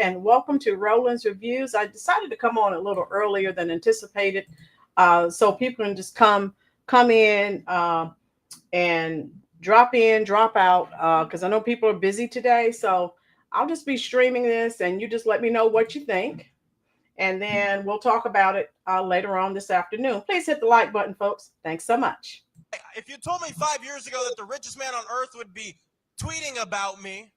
and welcome to Roland's Reviews. I decided to come on a little earlier than anticipated, so people can just come in and drop in, drop out, because I know people are busy today. So I'll just be streaming this, and you just let me know what you think, and then we'll talk about it later on this afternoon. Please hit the like button, folks. Thanks so much. If you told me 5 years ago that the richest man on earth would be tweeting about me,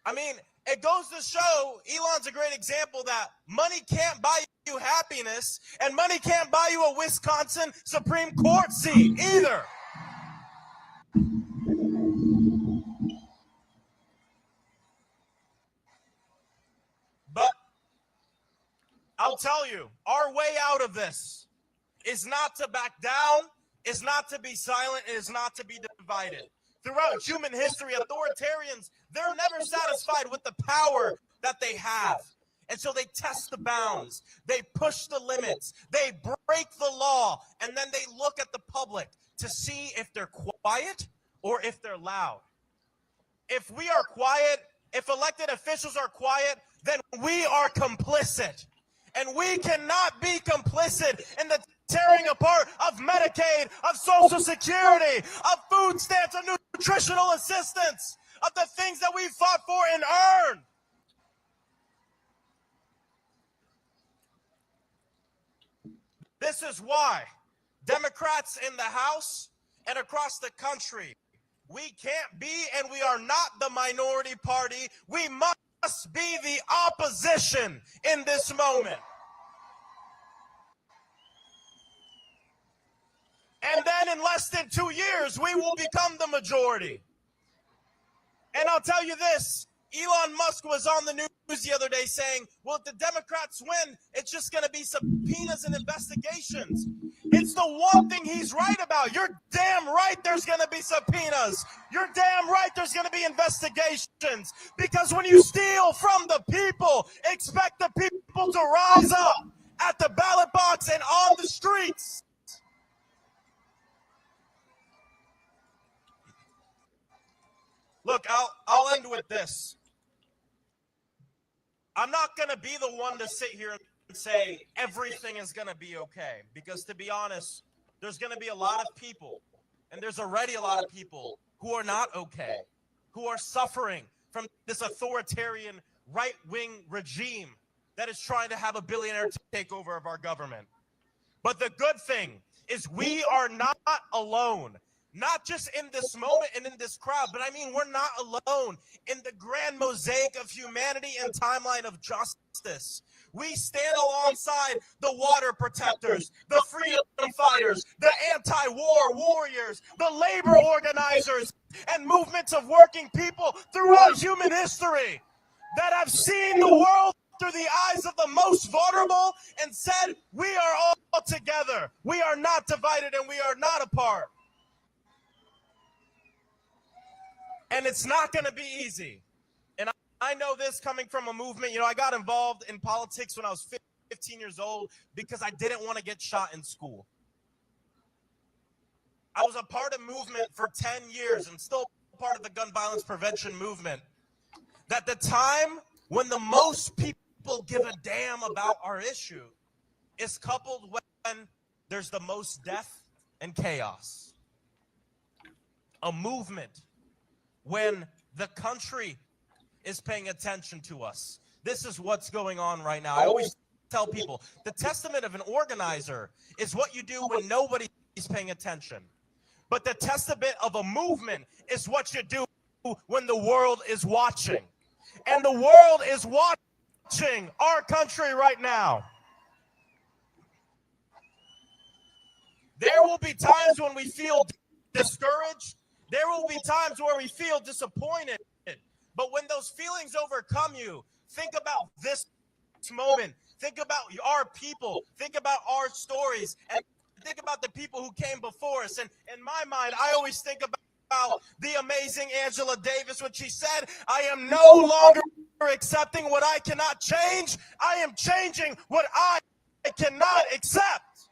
I mean, it goes to show Elon's a great example that money can't buy you happiness, and money can't buy you a Wisconsin Supreme Court seat either. But I'll tell you, our way out of this is not to back down, is not to be silent, and is not to be divided. Throughout human history, authoritarians, they're never satisfied with the power that they have. And so they test the bounds, they push the limits, they break the law, and then they look at the public to see if they're quiet or if they're loud. If we are quiet, if elected officials are quiet, then we are complicit. And we cannot be complicit in the tearing apart of Medicaid, of Social Security, of food stamps, of nutritional assistance, of the things that we fought for and earned. This is why Democrats in the House and across the country, we can't be and we are not the minority party. We must be the opposition in this moment. And then in less than 2 years, we will become the majority. And I'll tell you this, Elon Musk was on the news the other day saying, well, if the Democrats win, it's just going to be subpoenas and investigations. It's the one thing he's right about. You're damn right there's going to be subpoenas. You're damn right there's going to be investigations. Because when you steal from the people, expect the people to rise up at the ballot box and on the streets. Look, I'll end with this. I'm not going to be the one to sit here and say everything is going to be okay. Because to be honest, there's going to be a lot of people, and there's already a lot of people who are not okay, who are suffering from this authoritarian right-wing regime that is trying to have a billionaire takeover of our government. But the good thing is we are not alone. Not just in this moment and in this crowd, but I mean, we're not alone in the grand mosaic of humanity and timeline of justice. We stand alongside the water protectors, the freedom fighters, the anti-war warriors, the labor organizers, and movements of working people throughout human history that have seen the world through the eyes of the most vulnerable and said, we are all together. We are not divided and we are not apart. And it's not going to be easy. And I know this coming from a movement. You know, I got involved in politics when I was 15 years old because I didn't want to get shot in school. I was a part of movement for 10 years and still part of the gun violence prevention movement. That the time when the most people give a damn about our issue is coupled when there's the most death and chaos. A movement when the country is paying attention to us. This is what's going on right now. I always tell people, the testament of an organizer is what you do when nobody's paying attention. But the testament of a movement is what you do when the world is watching. And the world is watching our country right now. There will be times when we feel discouraged. There will be times where we feel disappointed, but when those feelings overcome you, think about this moment. Think about our people. Think about our stories. And think about the people who came before us. And in my mind, I always think about the amazing Angela Davis when she said, I am no longer accepting what I cannot change. I am changing what I cannot accept.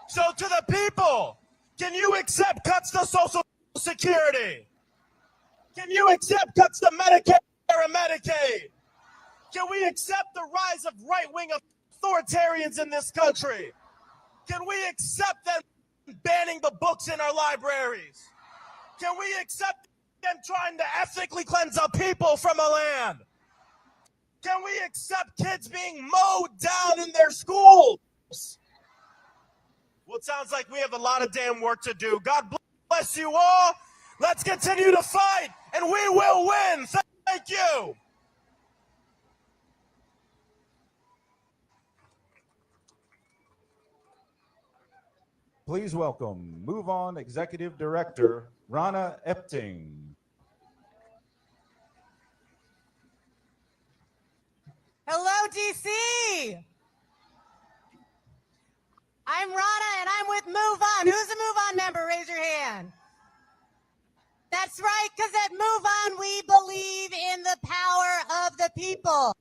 So to the people, Can you accept cuts to Social Security? Can you accept cuts to Medicare and Medicaid? Can we accept the rise of right-wing authoritarians in this country? Can we accept them banning the books in our libraries? Can we accept them trying to ethically cleanse our people from a land? Can we accept kids being mowed down in their schools? Well, it sounds like we have a lot of damn work to do. God bless you all. Let's continue to fight, and we will win. Thank you. Please welcome Move On Executive Director, Rana Epting. Hello, DC. I'm Rana, and I'm with Move On. Who's a Move On member? Raise your hand. That's right, because at Move On, we believe in the power of the people.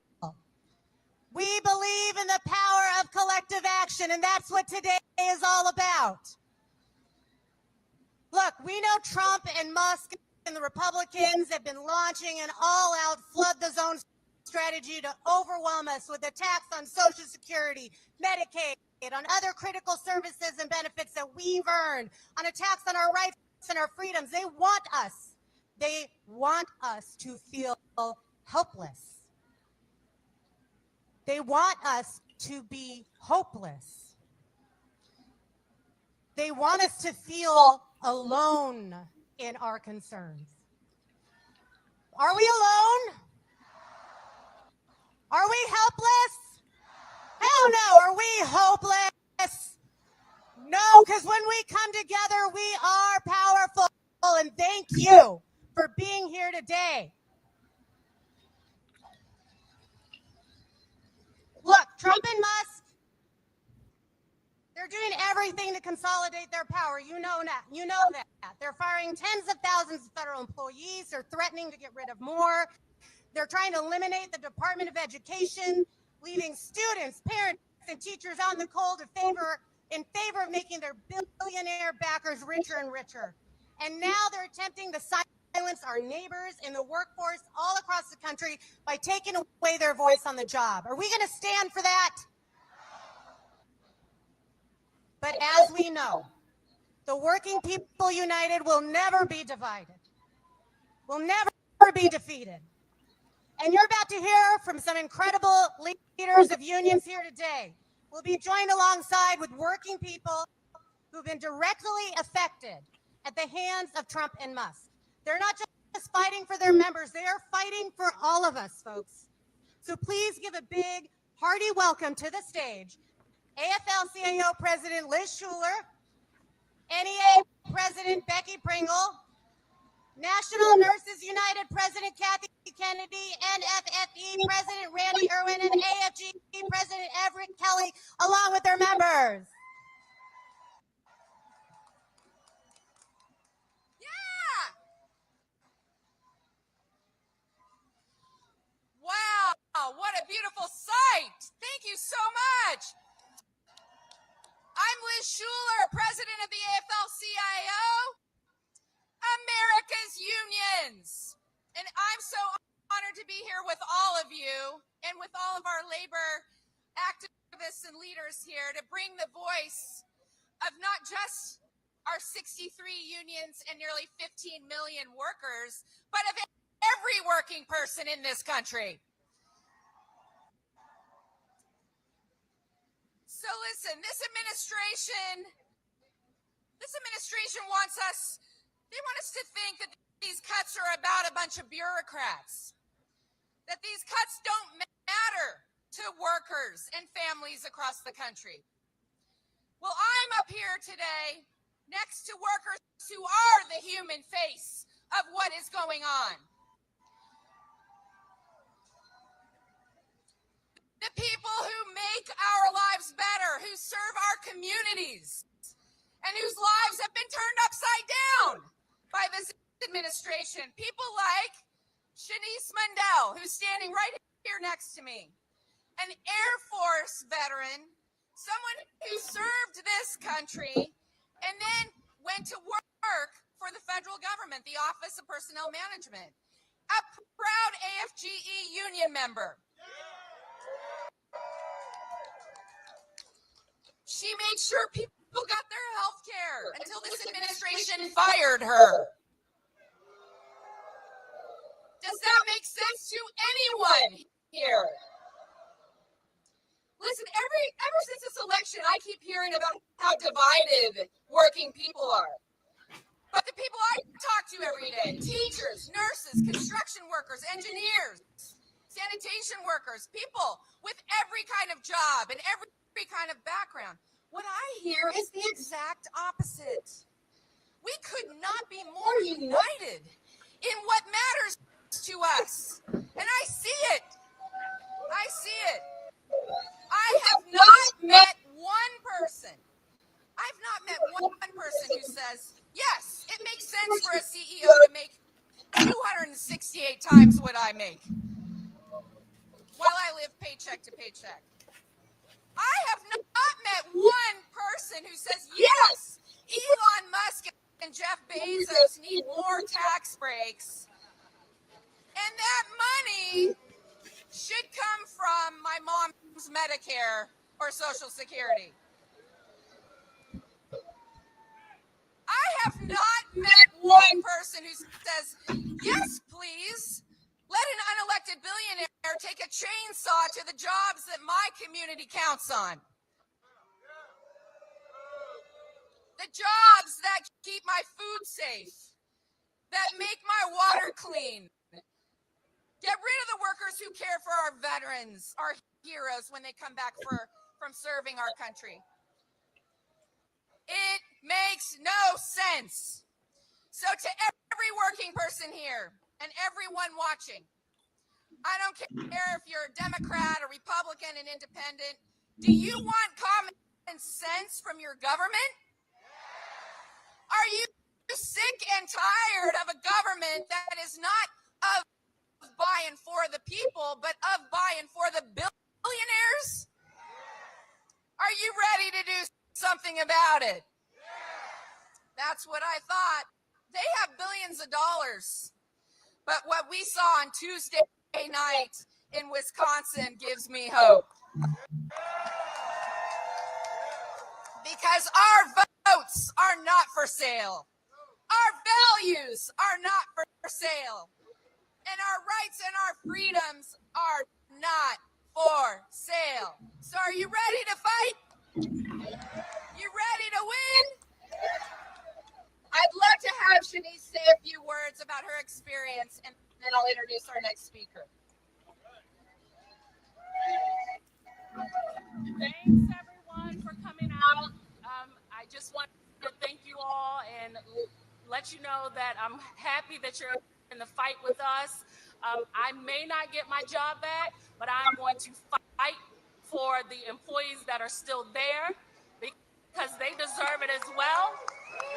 We believe in the power of collective action, and that's what today is all about. Look, we know Trump and Musk and the Republicans have been launching an all-out flood the zone strategy to overwhelm us with attacks on Social Security, Medicaid, on other critical services and benefits that we've earned, on attacks on our rights and our freedoms. They want us to feel helpless. They want us to be hopeless. They want us to feel alone in our concerns. Are we alone? Are we helpless? Hell no. Are we hopeless? No, because when we come together, we are powerful. And thank you for being here today. Look, Trump and Musk, they're doing everything to consolidate their power. You know that. You know that. They're firing tens of thousands of federal employees. They're threatening to get rid of more. They're trying to eliminate the Department of Education, leaving students, parents, and teachers out in the cold in favor of making their billionaire backers richer and richer. And now they're attempting to silence our neighbors in the workforce all across the country by taking away their voice on the job. Are we going to stand for that? But as we know, the working people united will never be divided, will never be defeated. And you're about to hear from some incredible leaders of unions here today. We'll be joined alongside with working people who've been directly affected at the hands of Trump and Musk. They're not just fighting for their members, they are fighting for all of us, folks. So please give a big, hearty welcome to the stage, AFL-CIO President Liz Shuler, NEA President Becky Pringle, National Nurses United President Kathy Kennedy, NFFE President Randy Irwin, and AFG President Everett Kelly, along with their members. Wow, what a beautiful sight. Thank you so much. I'm Liz Shuler, President of the AFL-CIO, America's Unions. And I'm so honored to be here with all of you and with all of our labor activists and leaders here to bring the voice of not just our 63 unions and nearly 15 million workers, but of every working person in this country. So listen, this administration wants us, they want us to think that these cuts are about a bunch of bureaucrats, that these cuts don't matter to workers and families across the country. Well, I'm up here today next to workers who are the human face of what is going on. The people who make our lives better, who serve our communities, and whose lives have been turned upside down by this administration. People like Shanice Mundell, who's standing right here next to me, an Air Force veteran, someone who served this country and then went to work for the federal government, the Office of Personnel Management, a proud AFGE union member. She made sure people got their health care until this administration fired her. Does that make sense to anyone here? Listen, ever since this election, I keep hearing about how divided working people are. But the people I talk to every day, teachers, nurses, construction workers, engineers, sanitation workers, people with every kind of job and every kind of background, what I hear is the exact opposite. We could not be more united in what matters to us. And I see it. I see it. I have not met one person. I've not met one person who says, yes, it makes sense for a CEO to make 268 times what I make while I live paycheck to paycheck. I have not met one person who says, yes, Elon Musk and Jeff Bezos need more tax breaks, and that money should come from my mom's Medicare or Social Security. I have not met one person who says, yes, please, let an unelected billionaire take a chainsaw to the jobs that my community counts on. The jobs that keep my food safe, that make my water clean. Get rid of the workers who care for our veterans, our heroes when they come back from serving our country. It makes no sense. So to every working person here and everyone watching, I don't care if you're a Democrat, a Republican, an independent, do you want common sense from your government? Are you sick and tired of a government that is not of by and for the people, but of by and for the billionaires? Are you ready to do something about it? That's what I thought. They have billions of dollars. But what we saw on Tuesday night in Wisconsin gives me hope. Because our votes are not for sale. Our values are not for sale. And our rights and our freedoms are not for sale. So are you ready to fight? You ready to win? I'd love to have Shanice say a few words about her experience, and then I'll introduce our next speaker. Thanks, everyone, for coming out. I just want to thank you all and let you know that I'm happy that you're in the fight with us. I may not get my job back, but I'm going to fight for the employees that are still there because they deserve it as well.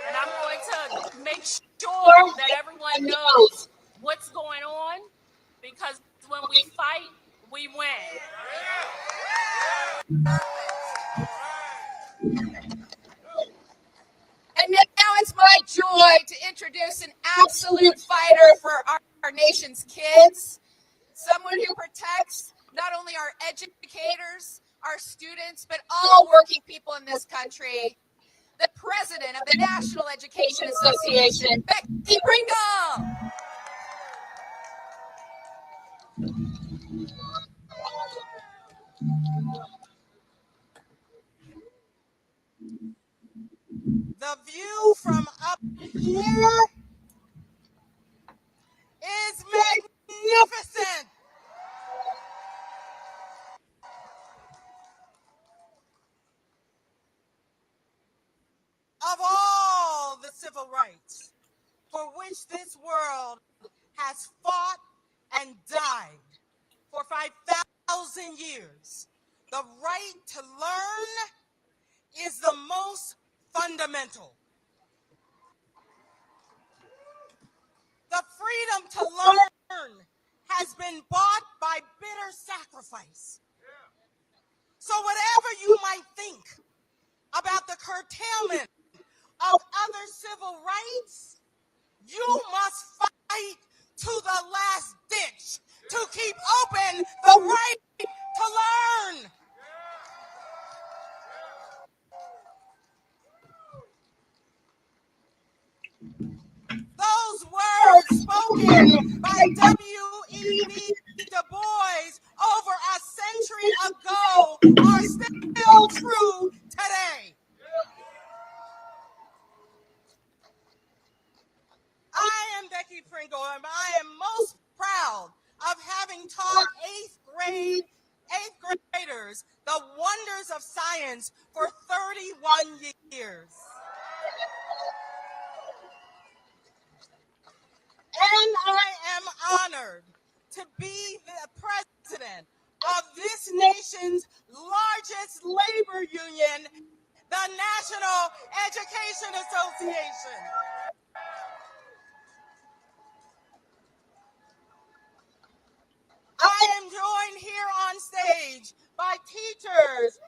And I'm going to make sure that everyone knows what's going on, because when we fight, we win. And now it's my joy to introduce an absolute fighter for our nation's kids, someone who protects not only our educators, our students, but all working people in this country, the president of the National Education Association, Becky Pringle. The view from up here is magnificent. Of all the civil rights for which this world has fought and died for 5,000 years, the right to learn is the most fundamental. The freedom to learn has been bought by bitter sacrifice. So whatever you might think about the curtailment of other W.E.B. Du Bois over a century ago are still true today. I am Becky Pringle, and I am most proud of having taught eighth graders the wonders of science for 31 years. And I am honored to be the president of this nation's largest labor union, the National Education Association. I am joined here on stage by teachers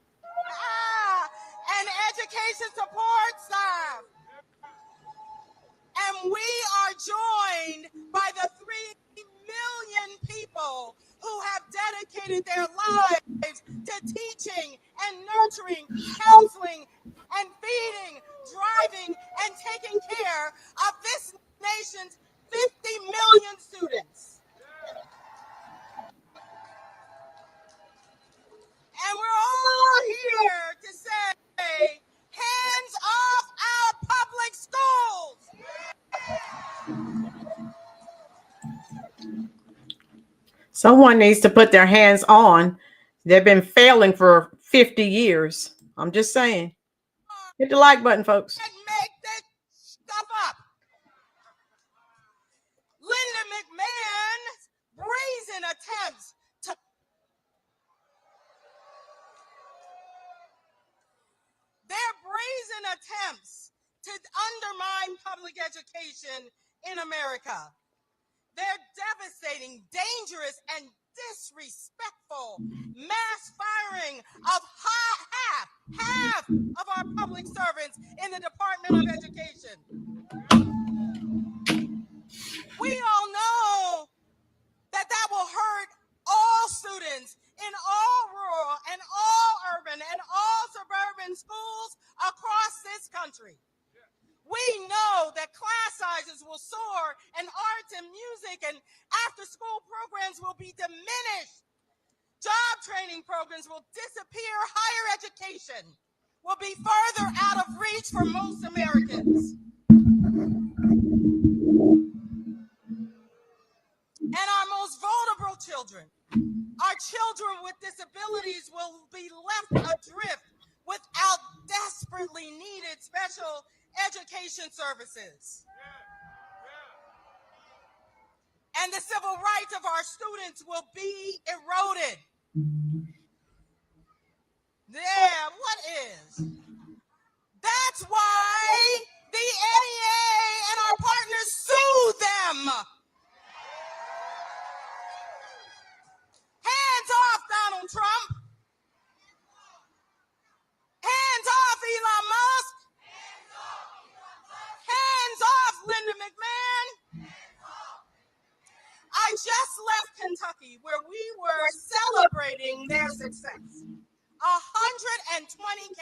and education support staff. And we are joined by the 3 million people who have dedicated their lives to teaching and nurturing, counseling and feeding, driving and taking care of this nation's 50 million students. And we're all here to say, hands off our public schools. Someone needs to put their hands on. They've been failing for 50 years. I'm just saying. Hit the like button, folks. And make this stuff up. Linda McMahon's brazen attempts to undermine public education in America. Their devastating, dangerous, and disrespectful mass firing of half of our public servants in the Department of Education. We all know that will hurt all students in all rural and all urban and all suburban schools across this country. We know that class sizes will soar and arts and music and after-school programs will be diminished. Job training programs will disappear. Higher education will be further out of reach for most Americans. And our most vulnerable children, our children with disabilities, will be left adrift without desperately needed special education services. And the civil rights of our students will be eroded. Yeah, what is? That's why the NEA and our partners sue them. Hands off, Donald Trump. Hands off, Elon Musk. Hands off, Linda McMahon. I just left Kentucky where we were celebrating their success. 120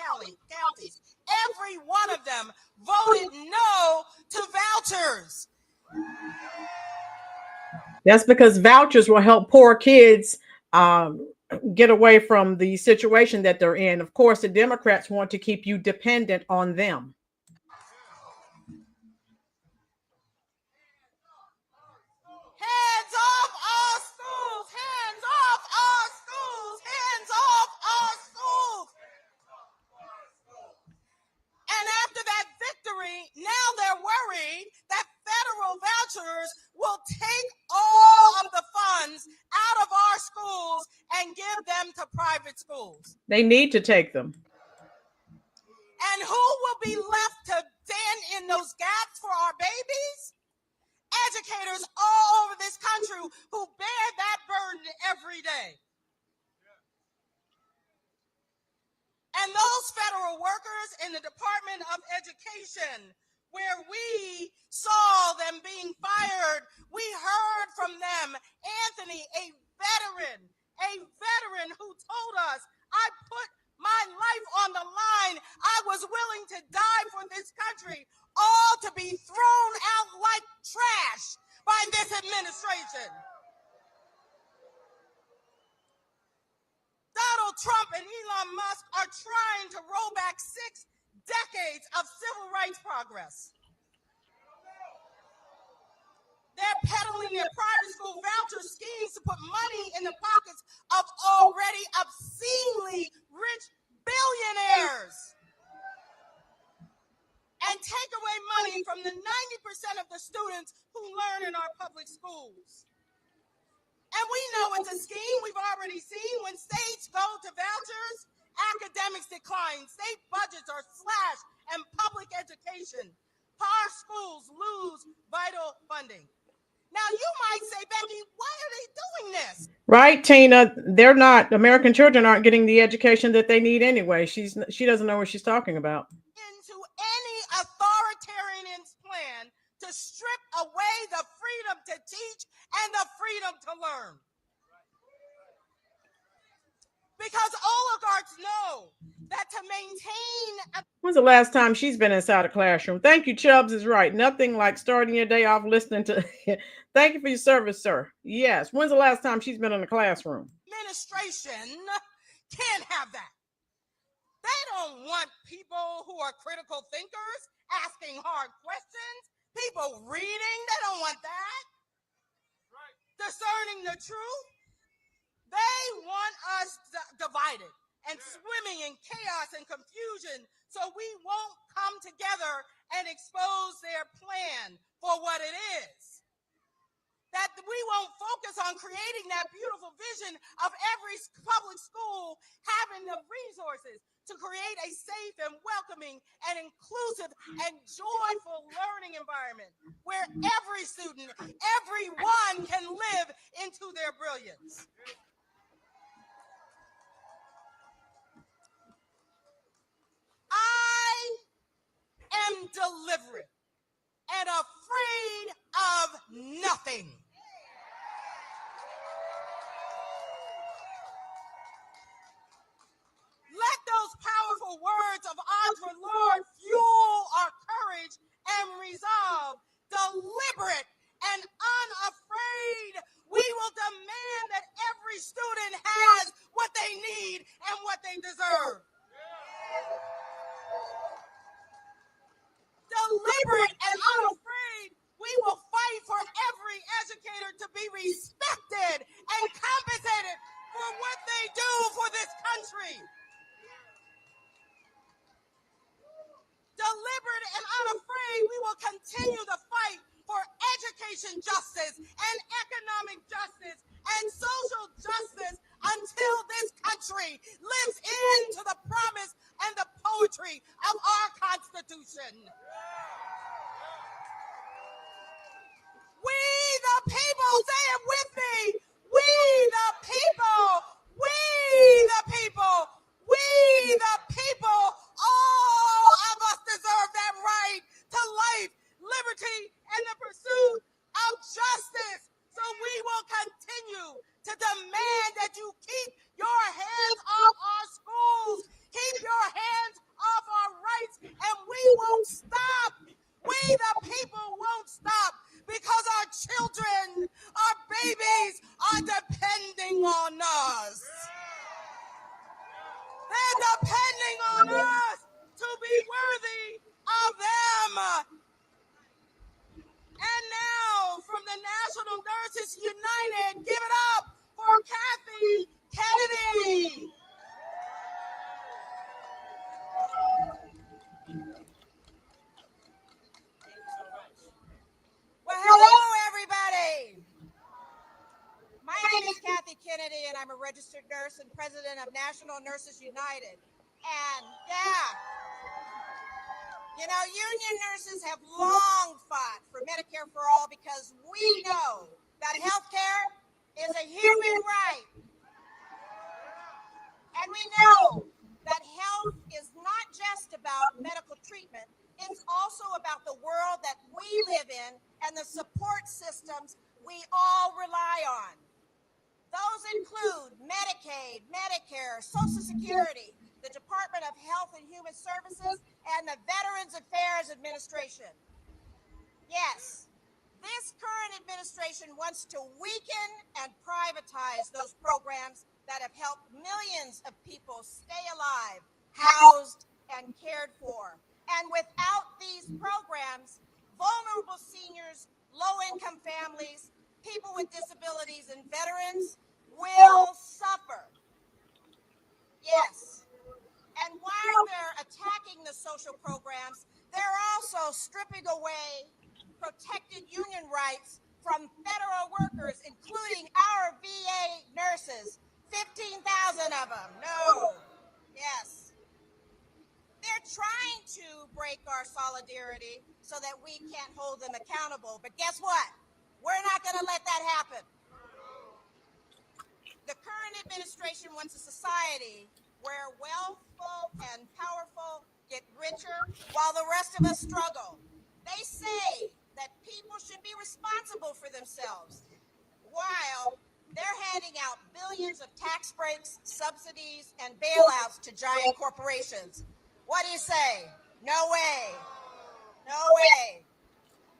counties, every one of them voted no to vouchers. That's because vouchers will help poor kids get away from the situation that they're in. Of course, the Democrats want to keep you dependent on them. Hands off our schools! Hands off our schools! Hands off our schools! And after that victory, now they're worried that federal vouchers will take all of the funds out of our schools and give them to private schools. They need to take them. And who will be left to stand in those gaps for our babies? Educators all over this country who bear that burden every day. And those federal workers in the Department of Education, where we saw them being fired, we heard from them. Anthony, a veteran who told us, I put my life on the line. I was willing to die for this country, all to be thrown out like trash by this administration. Donald Trump and Elon Musk are trying to roll back 6 decades of civil rights progress. They're peddling their private school voucher schemes to put money in the pockets of already obscenely rich billionaires and take away money from the 90% of the students who learn in our public schools. And we know it's a scheme. We've already seen when states go to vouchers, academics decline, state budgets are slashed, and public education, our schools lose vital funding. Now you might say, Becky, why are they doing this? Right, Tina. They're not. American children aren't getting the education that they need anyway. She doesn't know what she's talking about. Into any authoritarian's plan to strip away the freedom to teach and the freedom to learn. Because oligarchs know that to maintain When's the last time she's been inside a classroom? Thank you, Chubbs is right. Nothing like starting your day off listening to thank you for your service, sir. Yes. When's the last time she's been in a classroom? Administration can't have that. They don't want people who are critical thinkers asking hard questions, people reading. They don't want that. Discerning the truth. They want us divided and swimming in chaos and confusion so we won't come together and expose their plan for what it is. That we won't focus on creating that beautiful vision of every public school having the resources to create a safe and welcoming and inclusive and joyful learning environment where every student, everyone can live into their brilliance. I am deliberate and afraid of nothing. Let those powerful words of Audre Lorde fuel our courage and resolve. Deliberate and unafraid, we will demand that every student has what they need and what they deserve. Deliberate and unafraid, we will fight for every educator to be respected and compensated for what they do for this country. Deliberate and unafraid, we will continue the fight for education justice and economic justice and social justice until this country lives into the promise and the poetry of our Constitution. We the people, say it with me, we the people, we the people, we the people, all of us deserve that right to life, liberty, and the pursuit of justice. So we will continue to demand that you keep your hands off our schools, keep your hands off our rights, and we won't stop. We the people won't stop because our children, our babies are depending on us. They're depending on us to be worthy of them. And now, from the National Nurses United, give it up for Kathy Kennedy. Well, hello, everybody. My name is Kathy Kennedy, and I'm a registered nurse and president of National Nurses United. And you know, union nurses have long fought for Medicare for all because we know that health care is a human right. And we know that health is not just about medical treatment, it's also about the world that we live in and the support systems we all rely on. Those include Medicaid, Medicare, Social Security, the Department of Health and Human Services, and the Veterans Affairs Administration. Yes, this current administration administration wants to weaken and privatize those programs that have helped millions of people stay alive, housed, and cared for. And without these programs, vulnerable seniors, low-income families, people with disabilities, and veterans will suffer. Yes. And while they're attacking the social programs, they're also stripping away protected union rights from federal workers, including our VA nurses, 15,000 of them. No. Yes. They're trying to break our solidarity so that we can't hold them accountable. But guess what? We're not going to let that happen. The current administration wants a society where wealthful and powerful get richer while the rest of us struggle. They say that people should be responsible for themselves while they're handing out billions of tax breaks, subsidies, and bailouts to giant corporations. What do you say? No way. No way.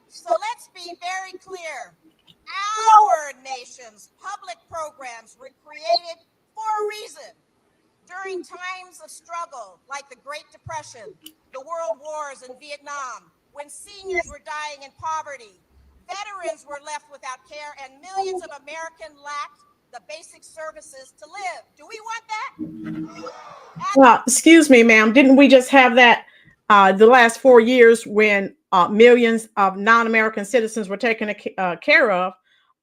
So let's be very clear. Our nation's public programs were created for a reason. During times of struggle like the Great Depression, the World Wars, and Vietnam, when seniors were dying in poverty, veterans were left without care, and millions of Americans lacked the basic services to live. Do we want that? Excuse me, ma'am. Didn't we just have that the last 4 years when millions of non-American citizens were taken care of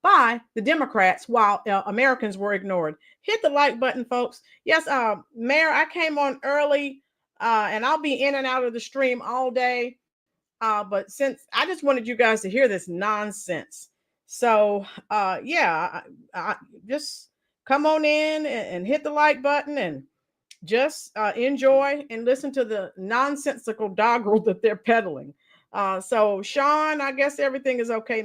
by the Democrats while Americans were ignored? Hit the like button, folks. Yes, Mayor, I came on early and I'll be in and out of the stream all day. But since I just wanted you guys to hear this nonsense. So yeah, I just come on in and hit the like button and just enjoy and listen to the nonsensical doggerel that they're peddling. So Sean, I guess everything is okay.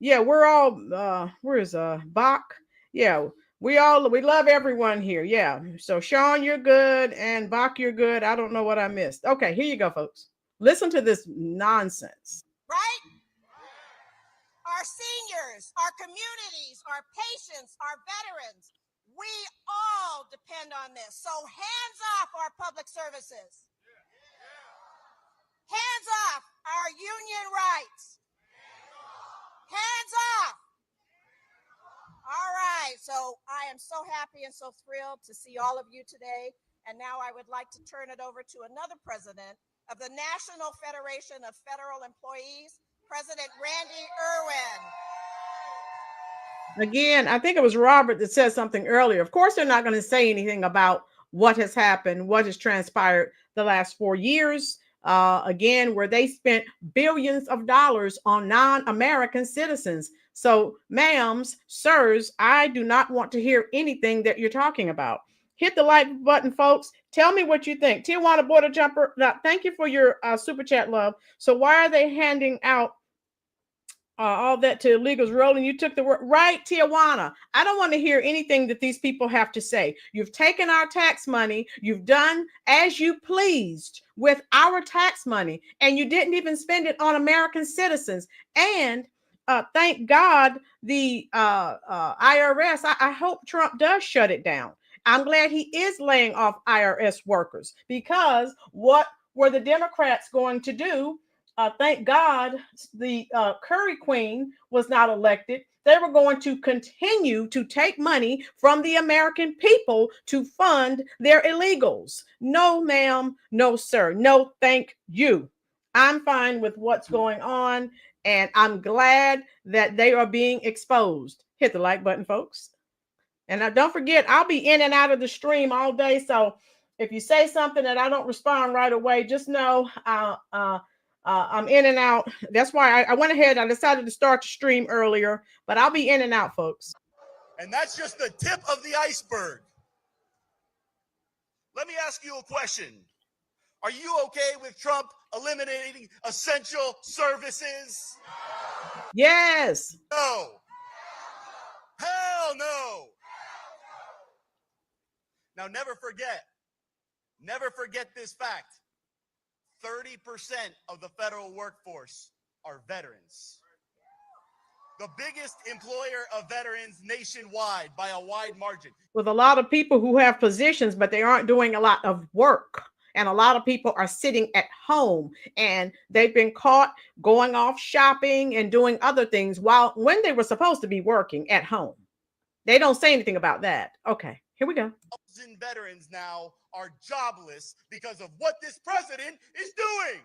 Yeah, we're all where's Bach? Yeah, we love everyone here. Yeah. So Sean, you're good, and Bach, you're good. I don't know what I missed. Okay, here you go, folks. Listen to this nonsense. Right? Our seniors, our communities, our patients, our veterans, we all depend on this. So hands off our public services. Hands off our union rights. Hands off. All right. So I am so happy and so thrilled to see all of you today. And now I would like to turn it over to another president of the National Federation of Federal Employees, President Randy Irwin. Again, I think it was Robert that said something earlier. Of course, they're not going to say anything about what has happened, what has transpired the last 4 years. Again, where they spent billions of dollars on non-American citizens. So, ma'ams, sirs, I do not want to hear anything that you're talking about. Hit the like button, folks. Tell me what you think. Tijuana Border Jumper, thank you for your super chat, love. So why are they handing out all that to illegals? Rolling, you took the word right, Tijuana. I don't want to hear anything that these people have to say. You've taken our tax money. You've done as you pleased with our tax money, and you didn't even spend it on American citizens. And thank God the IRS, I hope Trump does shut it down. I'm glad he is laying off IRS workers, because what were the Democrats going to do? Thank God the Curry Queen was not elected. They were going to continue to take money from the American people to fund their illegals. No, ma'am. No, sir. No, thank you. I'm fine with what's going on, and I'm glad that they are being exposed. Hit the like button, folks. And don't forget, I'll be in and out of the stream all day. So if you say something that I don't respond right away, just know I'm in and out. That's why I went ahead. I decided to start the stream earlier, but I'll be in and out, folks. And that's just the tip of the iceberg. Let me ask you a question. Are you okay with Trump eliminating essential services? Yes. No. Hell no. Now, never forget this fact. 30% of the federal workforce are veterans. the biggest employer of veterans nationwide by a wide margin. With a lot of people who have positions, but they aren't doing a lot of work. And a lot of people are sitting at home and they've been caught going off shopping and doing other things when they were supposed to be working at home. They don't say anything about that. Okay, here we go. Veterans now are jobless because of what this president is doing.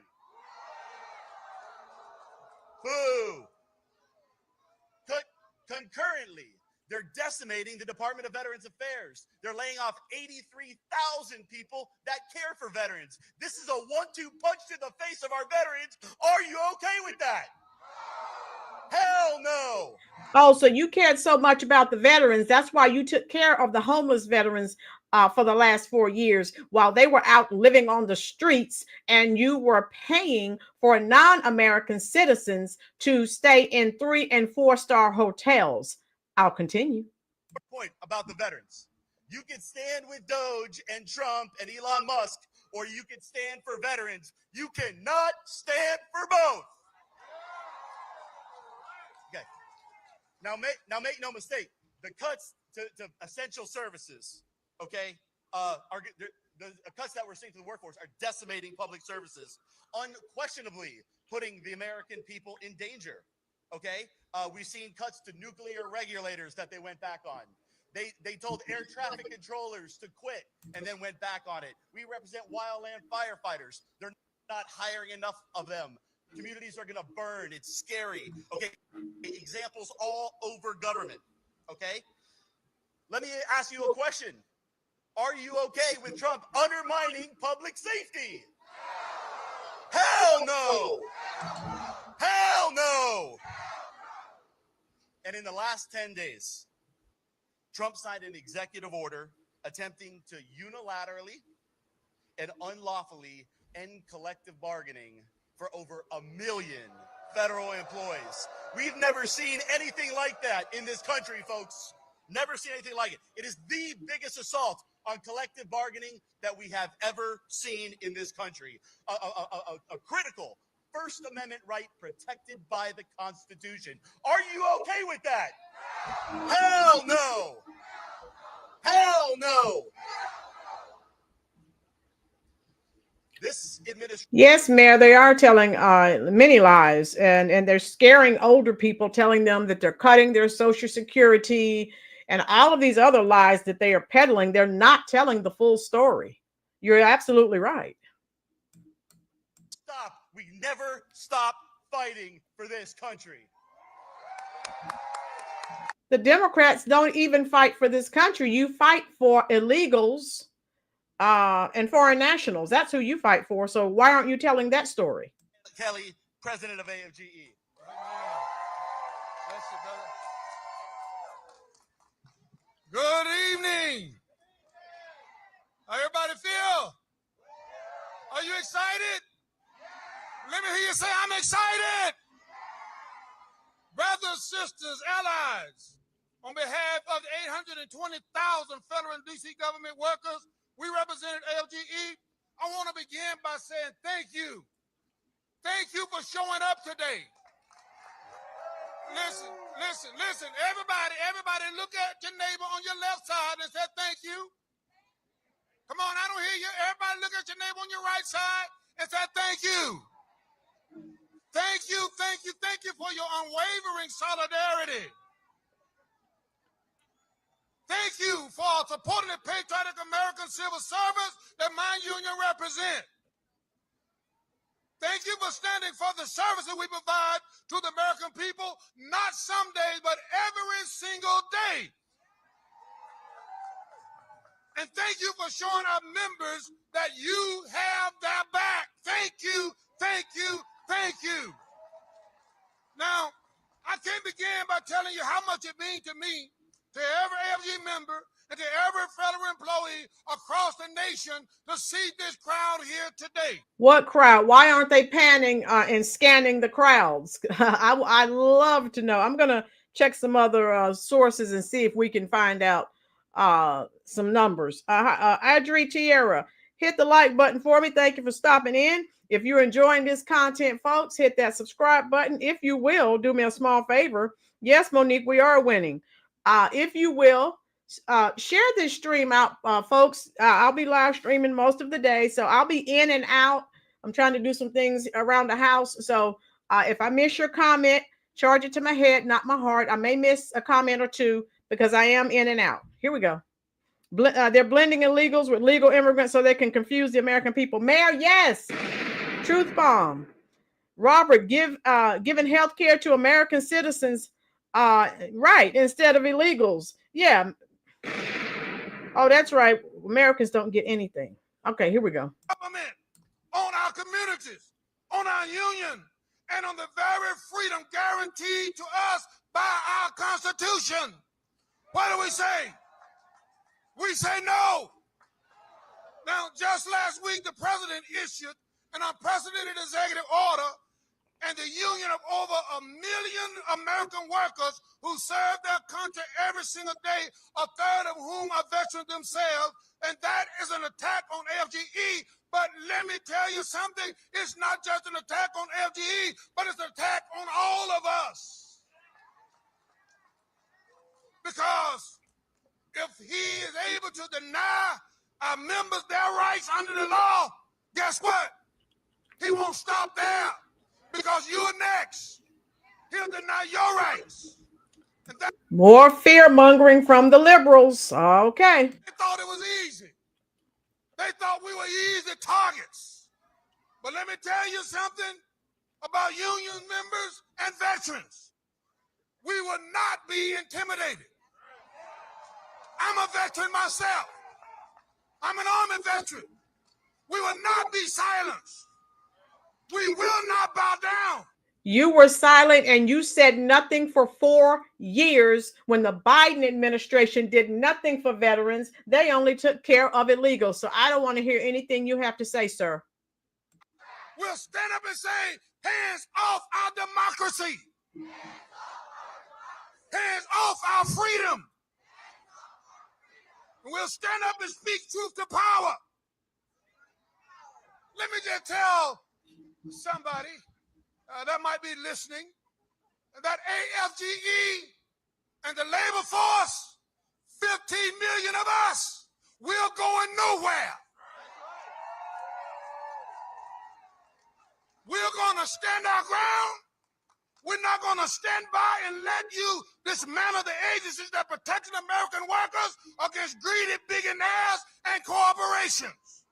Boo. Concurrently, they're decimating the Department of Veterans Affairs. They're laying off 83,000 people that care for veterans. This is a 1-2 punch to the face of our veterans. Are you okay with that? Hell no. Oh, so you cared so much about the veterans. That's why you took care of the homeless veterans for the last 4 years while they were out living on the streets, and you were paying for non-American citizens to stay in 3- and 4-star hotels. I'll continue. Point about the veterans. You can stand with Doge and Trump and Elon Musk, or you can stand for veterans. You cannot stand for both. Okay. Now make no mistake. The cuts to essential services, okay, the cuts that we're seeing to the workforce are decimating public services, unquestionably putting the American people in danger. Okay, we've seen cuts to nuclear regulators that they went back on. They told air traffic controllers to quit and then went back on it. We represent wildland firefighters. They're not hiring enough of them. Communities are going to burn. It's scary. Okay, examples all over government. Okay, let me ask you a question. Are you okay with Trump undermining public safety? Hell no. Hell no. And in the last 10 days, Trump signed an executive order attempting to unilaterally and unlawfully end collective bargaining for over 1 million federal employees. We've never seen anything like that in this country, folks. Never seen anything like it. It is the biggest assault on collective bargaining that we have ever seen in this country. A critical First Amendment right protected by the Constitution. Are you okay with that? Hell no. Hell no. This administration. Yes, Mayor, they are telling many lies, and they're scaring older people, telling them that they're cutting their Social Security and all of these other lies that they are peddling. They're not telling the full story. You're absolutely right. Stop. We never stop fighting for this country. The Democrats don't even fight for this country. You fight for illegals and foreign nationals. That's who you fight for. So why aren't you telling that story? Kelly, president of AFGE. Good evening. How everybody feel? Are you excited? Let me hear you say, I'm excited. Brothers, sisters, allies, on behalf of the 820,000 federal and D.C. government workers we represented AFGE, I want to begin by saying thank you. Thank you for showing up today. Listen. Everybody look at your neighbor on your left side and say thank you. Come on, I don't hear you. Everybody look at your neighbor on your right side and say thank you. Thank you for your unwavering solidarity. Thank you for supporting the patriotic American civil service that my union represents. Thank you for standing for the services we provide to the American people, not some days, but every single day. And thank you for showing our members that you have their back. Thank you. Now, I can't begin by telling you how much it means to me, to every AFG member, and to every federal employee across the nation to see this crowd here today. What crowd? Why aren't they panning and scanning the crowds? I'd love to know. I'm going to check some other sources and see if we can find out some numbers. Adri Tierra, hit the like button for me. Thank you for stopping in. If you're enjoying this content, folks, hit that subscribe button. If you will, do me a small favor. Yes, Monique, we are winning. If you will, share this stream out, folks. I'll be live streaming most of the day, so I'll be in and out. I'm trying to do some things around the house. So if I miss your comment, charge it to my head, not my heart. I may miss a comment or two because I am in and out. Here we go. They're blending illegals with legal immigrants so they can confuse the American people. Mayor, yes. Truth bomb. Robert, giving health care to American citizens, right, instead of illegals. Yeah. Oh, that's right. Americans don't get anything. Okay, here we go. Government on our communities, on our union, and on the very freedom guaranteed to us by our Constitution. What do we say? We say no. Now, just last week, the president issued an unprecedented executive order, and the union of over 1 million American workers who serve their country every single day, a third of whom are veterans themselves, and that is an attack on FGE. But let me tell you something, it's not just an attack on FGE, but it's an attack on all of us. Because if he is able to deny our members their rights under the law, guess what? He won't stop there. Because you're next. He'll deny your rights. More fear mongering from the liberals. Okay. They thought it was easy. They thought we were easy targets. But let me tell you something about union members and veterans. We will not be intimidated. I'm a veteran myself. I'm an Army veteran. We will not be silenced. We will not bow down. You were silent and you said nothing for 4 years when the Biden administration did nothing for veterans. They only took care of illegals. So I don't want to hear anything you have to say, sir. We'll stand up and say, hands off our democracy. Hands off our freedom. And we'll stand up and speak truth to power. Let me just tell somebody that might be listening that AFGE and the labor force, 15 million of us, we're going nowhere. We're going to stand our ground. We're not going to stand by and let you dismantle the agencies that protect American workers against greedy billionaires and corporations.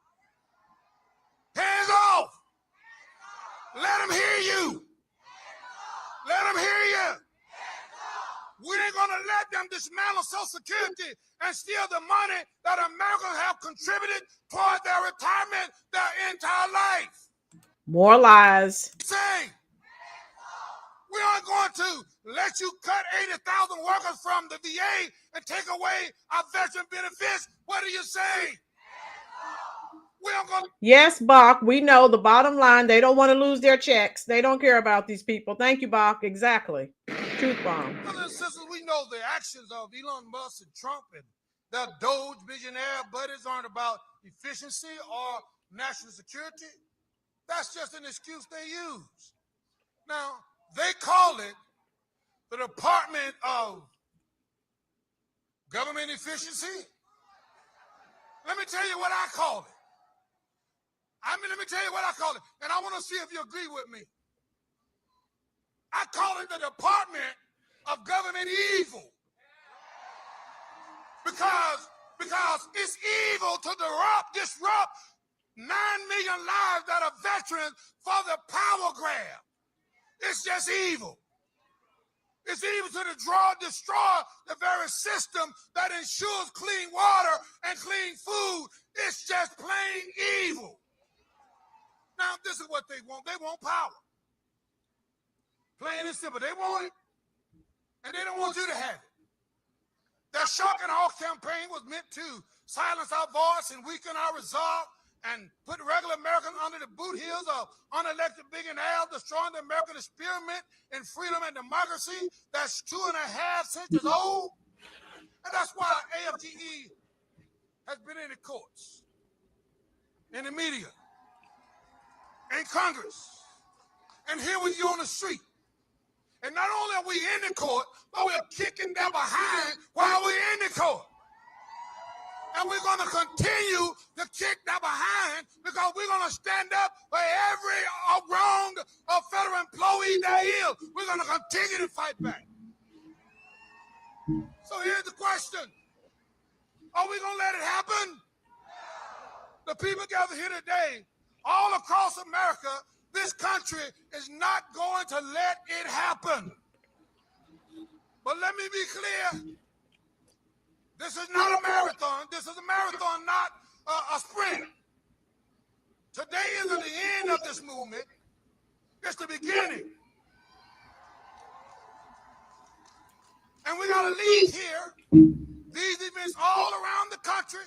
Hands off. Let them hear you. Let them hear you. We ain't going to let them dismantle Social Security and steal the money that Americans have contributed toward their retirement their entire life. More lies. Say, we aren't going to let you cut 80,000 workers from the VA and take away our veteran benefits. What do you say? We aren't going to. Yes, Bach, we know the bottom line. They don't want to lose their checks. They don't care about these people. Thank you, Bach. Exactly. Truth bomb. Brothers and sisters, we know the actions of Elon Musk and Trump and their Doge billionaire buddies aren't about efficiency or national security. That's just an excuse they use. Now, they call it the Department of Government Efficiency. Let me tell you what I call it. Let me tell you what I call it, and I want to see if you agree with me. I call it the Department of Government Evil. Because it's evil to disrupt 9 million lives that are veterans for the power grab. It's just evil. It's evil to destroy the very system that ensures clean water and clean food. It's just plain evil. Now, this is what they want. They want power. Plain and simple. They want it, and they don't want you to have it. Their shock and awe campaign was meant to silence our voice and weaken our resolve and put regular Americans under the boot heels of unelected billionaires, destroying the American experiment in freedom and democracy that's 2.5 centuries old. And that's why AFGE has been in the courts, in the media, in Congress, and here with you on the street. And not only are we in the court, but we're kicking them behind while we're in the court. And we're going to continue to kick that behind because we're going to stand up for every wrong federal employee there is. We're going to continue to fight back. So here's the question. Are we going to let it happen? The people gathered here today, all across America, this country is not going to let it happen. But let me be clear. This is not a marathon. This is a marathon, not a sprint. Today isn't the end of this movement. It's the beginning. And we got to leave here these events all around the country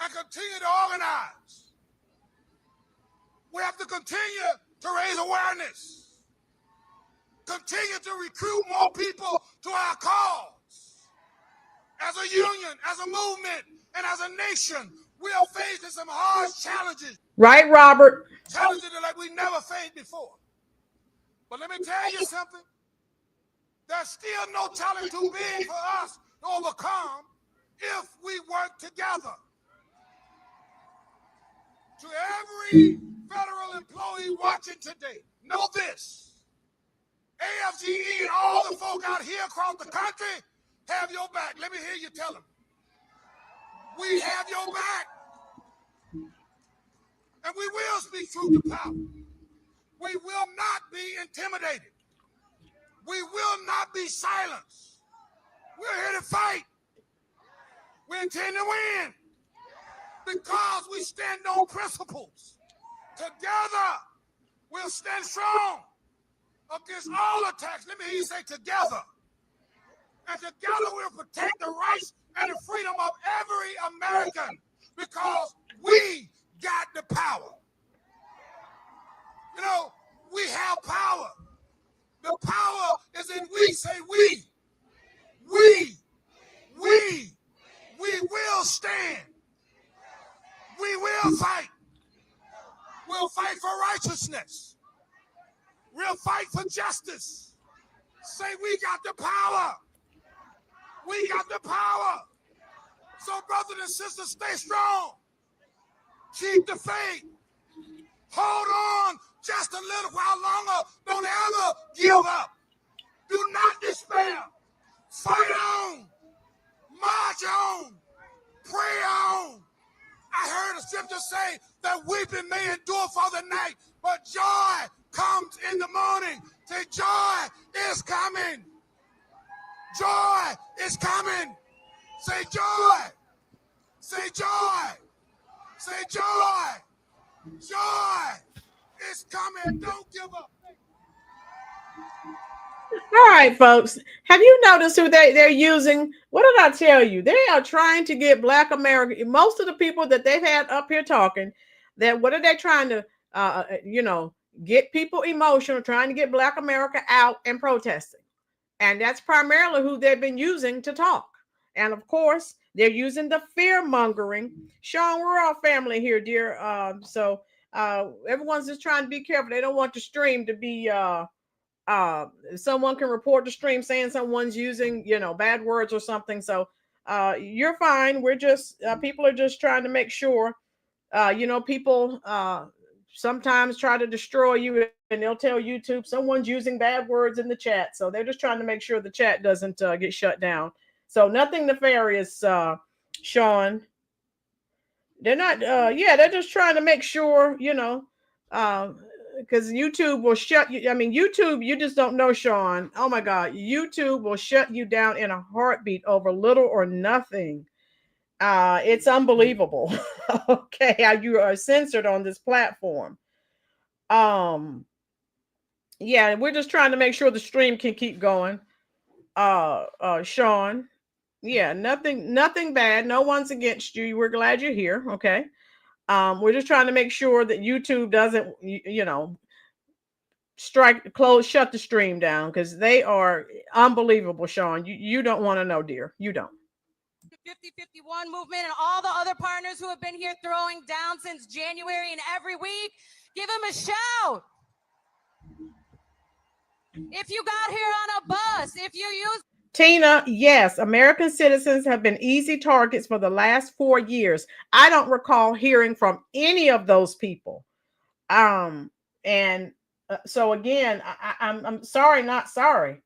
and continue to organize. We have to continue to raise awareness. Continue to recruit more people to our cause. As a union, as a movement, and as a nation, we are facing some hard challenges. Right, Robert? Challenges like we never faced before. But let me tell you something. There's still no challenge too big for us to overcome if we work together. To every federal employee watching today, know this. AFGE and all the folk out here across the country have your back. Let me hear you tell them. We have your back. And we will speak truth to power. We will not be intimidated. We will not be silenced. We're here to fight. We intend to win because we stand on principles. Together, we'll stand strong against all attacks. Let me hear you say together. And together we'll protect the rights and the freedom of every American because we got the power. You know, we have power. The power is in we. Say we. We will stand. We will fight. We'll fight for righteousness. We'll fight for justice. Say we got the power. We got the power. So brothers and sisters, stay strong. Keep the faith. Hold on just a little while longer. Don't ever give up. Do not despair. Fight on. March on. Pray on. I heard the scripture say that weeping may endure for the night, but joy comes in the morning. Say joy is coming. Joy is coming. Say joy. Say joy. Say joy. Joy is coming. Don't give up. All right, folks. Have you noticed who they're using? What did I tell you? They are trying to get Black America. Most of the people that they've had up here talking, that what are they trying to, get people emotional, trying to get Black America out and protesting. And that's primarily who they've been using to talk. And of course, they're using the fear mongering. Sean, we're all family here, dear. So everyone's just trying to be careful. They don't want the stream to be someone can report the stream saying someone's using, bad words or something. So you're fine. We're just people are just trying to make sure, people sometimes try to destroy you and they'll tell YouTube someone's using bad words in the chat. So they're just trying to make sure the chat doesn't get shut down. So nothing nefarious, Sean. They're not, they're just trying to make sure, because YouTube will shut you. I mean, YouTube, you just don't know, Sean. Oh my God, YouTube will shut you down in a heartbeat over little or nothing. It's unbelievable. Okay, how you are censored on this platform. We're just trying to make sure the stream can keep going. Sean. Yeah, nothing bad. No one's against you. We're glad you're here. Okay. We're just trying to make sure that YouTube doesn't, shut the stream down because they are unbelievable, Sean. You don't want to know, dear. You don't. 5051 movement and all the other partners who have been here throwing down since January and every week, give them a shout. If you got here on a bus, if you use Tina, yes, American citizens have been easy targets for the last 4 years. I don't recall hearing from any of those people. And so again, I'm sorry, not sorry.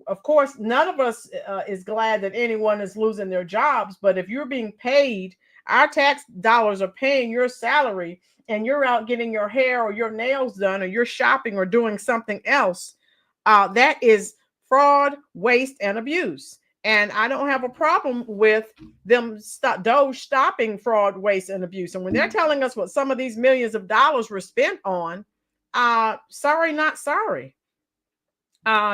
Of course, none of us is glad that anyone is losing their jobs. But if you're being paid, our tax dollars are paying your salary, and you're out getting your hair or your nails done, or you're shopping or doing something else, that is fraud, waste, and abuse. And I don't have a problem with them Doge stopping fraud, waste, and abuse. And when they're telling us what some of these millions of dollars were spent on, sorry, not sorry.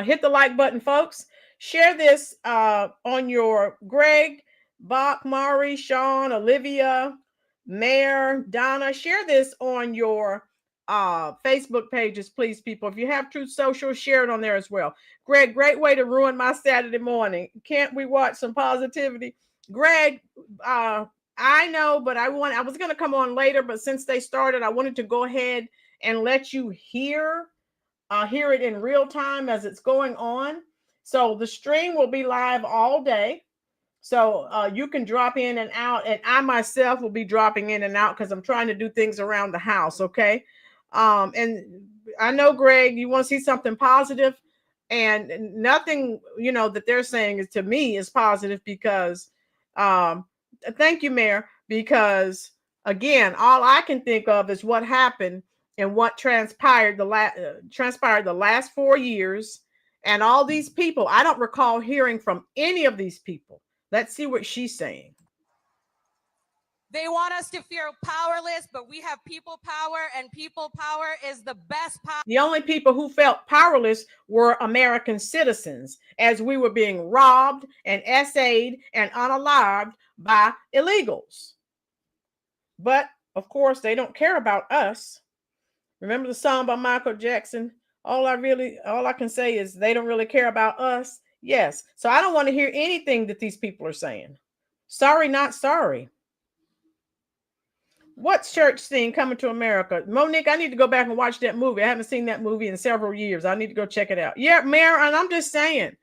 Hit the like button, folks. Share this on your Greg, Bach, Mari, Sean, Olivia, Mayor, Donna. Share this on your Facebook pages, please, people. If you have Truth Social, share it on there as well. Greg, great way to ruin my Saturday morning. Can't we watch some positivity? Greg, I know, but I was going to come on later, but since they started, I wanted to go ahead and let you hear it in real time as it's going on. So the stream will be live all day. So you can drop in and out, and I myself will be dropping in and out because I'm trying to do things around the house. Okay. And I know, Greg, you want to see something positive, and nothing, that they're saying is to me is positive because thank you, Mayor, because again, all I can think of is what happened and what transpired the last 4 years, and all these people. I don't recall hearing from any of these people. Let's see what she's saying. they want us to feel powerless, but we have people power, and people power is the best power. The only people who felt powerless were American citizens, as we were being robbed and essayed and unalived by illegals. But of course, they don't care about us. Remember the song by Michael Jackson? All I can say is they don't really care about us. Yes. So I don't want to hear anything that these people are saying. Sorry, not sorry. What's church scene coming to America? Monique, I need to go back and watch that movie. I haven't seen that movie in several years. I need to go check it out. Yeah, Mayor, and I'm just saying,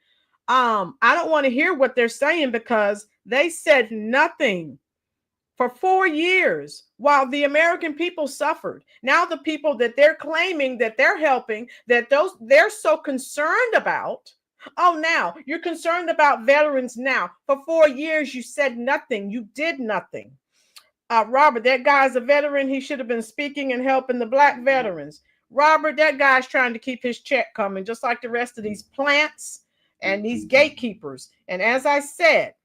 I don't want to hear what they're saying because they said nothing for 4 years while the American people suffered. Now the people that they're claiming that they're helping, they're so concerned about. Oh, now you're concerned about veterans now. For 4 years, you said nothing. You did nothing. Robert, that guy's a veteran. He should have been speaking and helping the Black veterans. Robert, that guy's trying to keep his check coming, just like the rest of these plants and these gatekeepers. And as I said,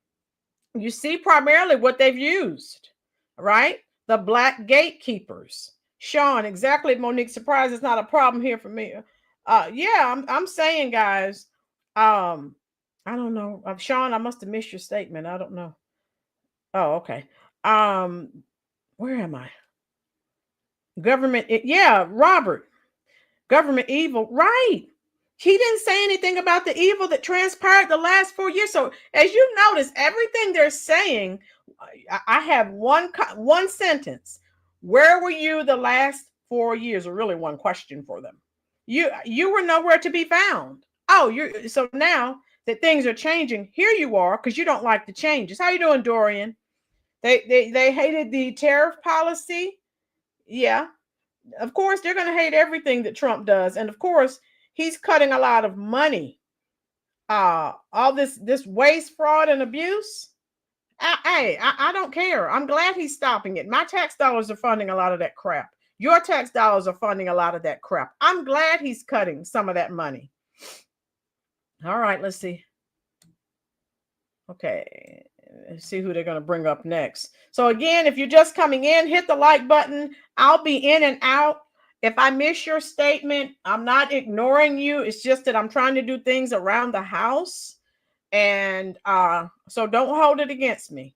you see primarily what they've used, right? The Black gatekeepers. Sean, exactly. Monique, surprise is not a problem here for me. Yeah, I'm saying, guys. I don't know, Sean. I must have missed your statement. I don't know. Oh, okay. Where am I? Government. Yeah, Robert. Government evil. Right. He didn't say anything about the evil that transpired the last 4 years. So as you notice, everything they're saying, I have one sentence. Where were you the last 4 years? Or really one question for them. You were nowhere to be found. Oh, so now that things are changing, here you are because you don't like the changes. How you doing, Dorian? They hated the tariff policy. Yeah. Of course, they're going to hate everything that Trump does. And of course, he's cutting a lot of money. All this waste, fraud, and abuse. I don't care. I'm glad he's stopping it. My tax dollars are funding a lot of that crap. Your tax dollars are funding a lot of that crap. I'm glad he's cutting some of that money. All right, let's see. Okay, let's see who they're going to bring up next. So again, if you're just coming in, hit the like button. I'll be in and out. If I miss your statement, I'm not ignoring you. It's just that I'm trying to do things around the house. And so don't hold it against me.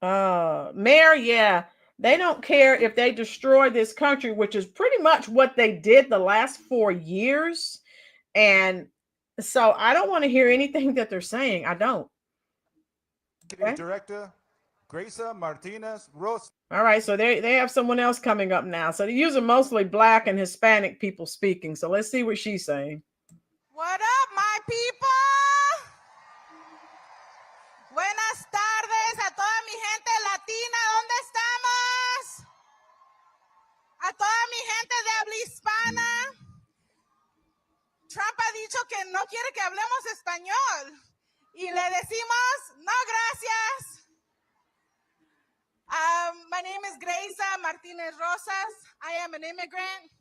Mayor, yeah, they don't care if they destroy this country, which is pretty much what they did the last 4 years. And so I don't want to hear anything that they're saying. I don't. Okay. Director Graysa Martinez Rosas. All right, so they have someone else coming up now. So these are mostly Black and Hispanic people speaking. So let's see what she's saying. What up, my people? Buenas tardes a toda mi gente latina. ¿Dónde estamos? A toda mi gente de habla hispana. Trump ha dicho que no quiere que hablemos español. Y le decimos, no, gracias. My name is Graysa Martinez Rosas. I am an immigrant.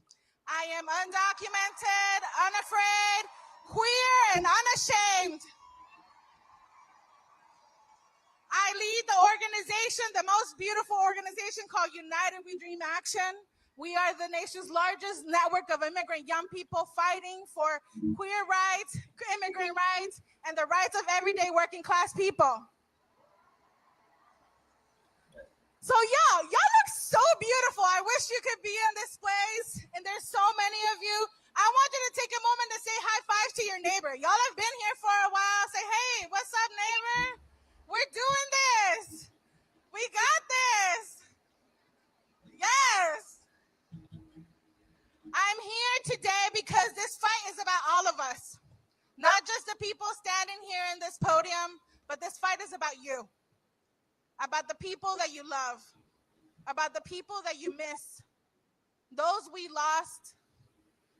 I am undocumented, unafraid, queer, and unashamed. I lead the organization, the most beautiful organization called United We Dream Action. We are the nation's largest network of immigrant young people fighting for queer rights, immigrant rights, and the rights of everyday working class people. So y'all look so beautiful. I wish you could be in this place, and there's so many of you. I want you to take a moment to say high five to your neighbor. Y'all have been here for a while. Say, hey, what's up, neighbor? We're doing this. We got this. Yes. I'm here today because this fight is about all of us. Not just the people standing here in this podium, but this fight is about you. About the people that you love. About the people that you miss. Those we lost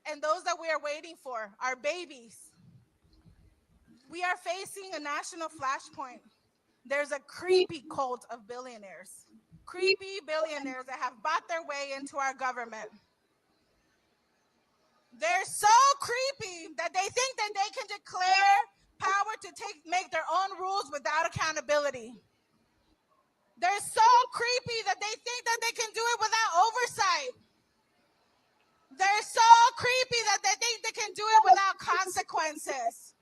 and those that we are waiting for, our babies. We are facing a national flashpoint. There's a creepy cult of billionaires. Creepy billionaires that have bought their way into our government. They're so creepy that they think that they can declare power to make their own rules without accountability. They're so creepy that they think that they can do it without oversight. They're so creepy that they think they can do it without consequences.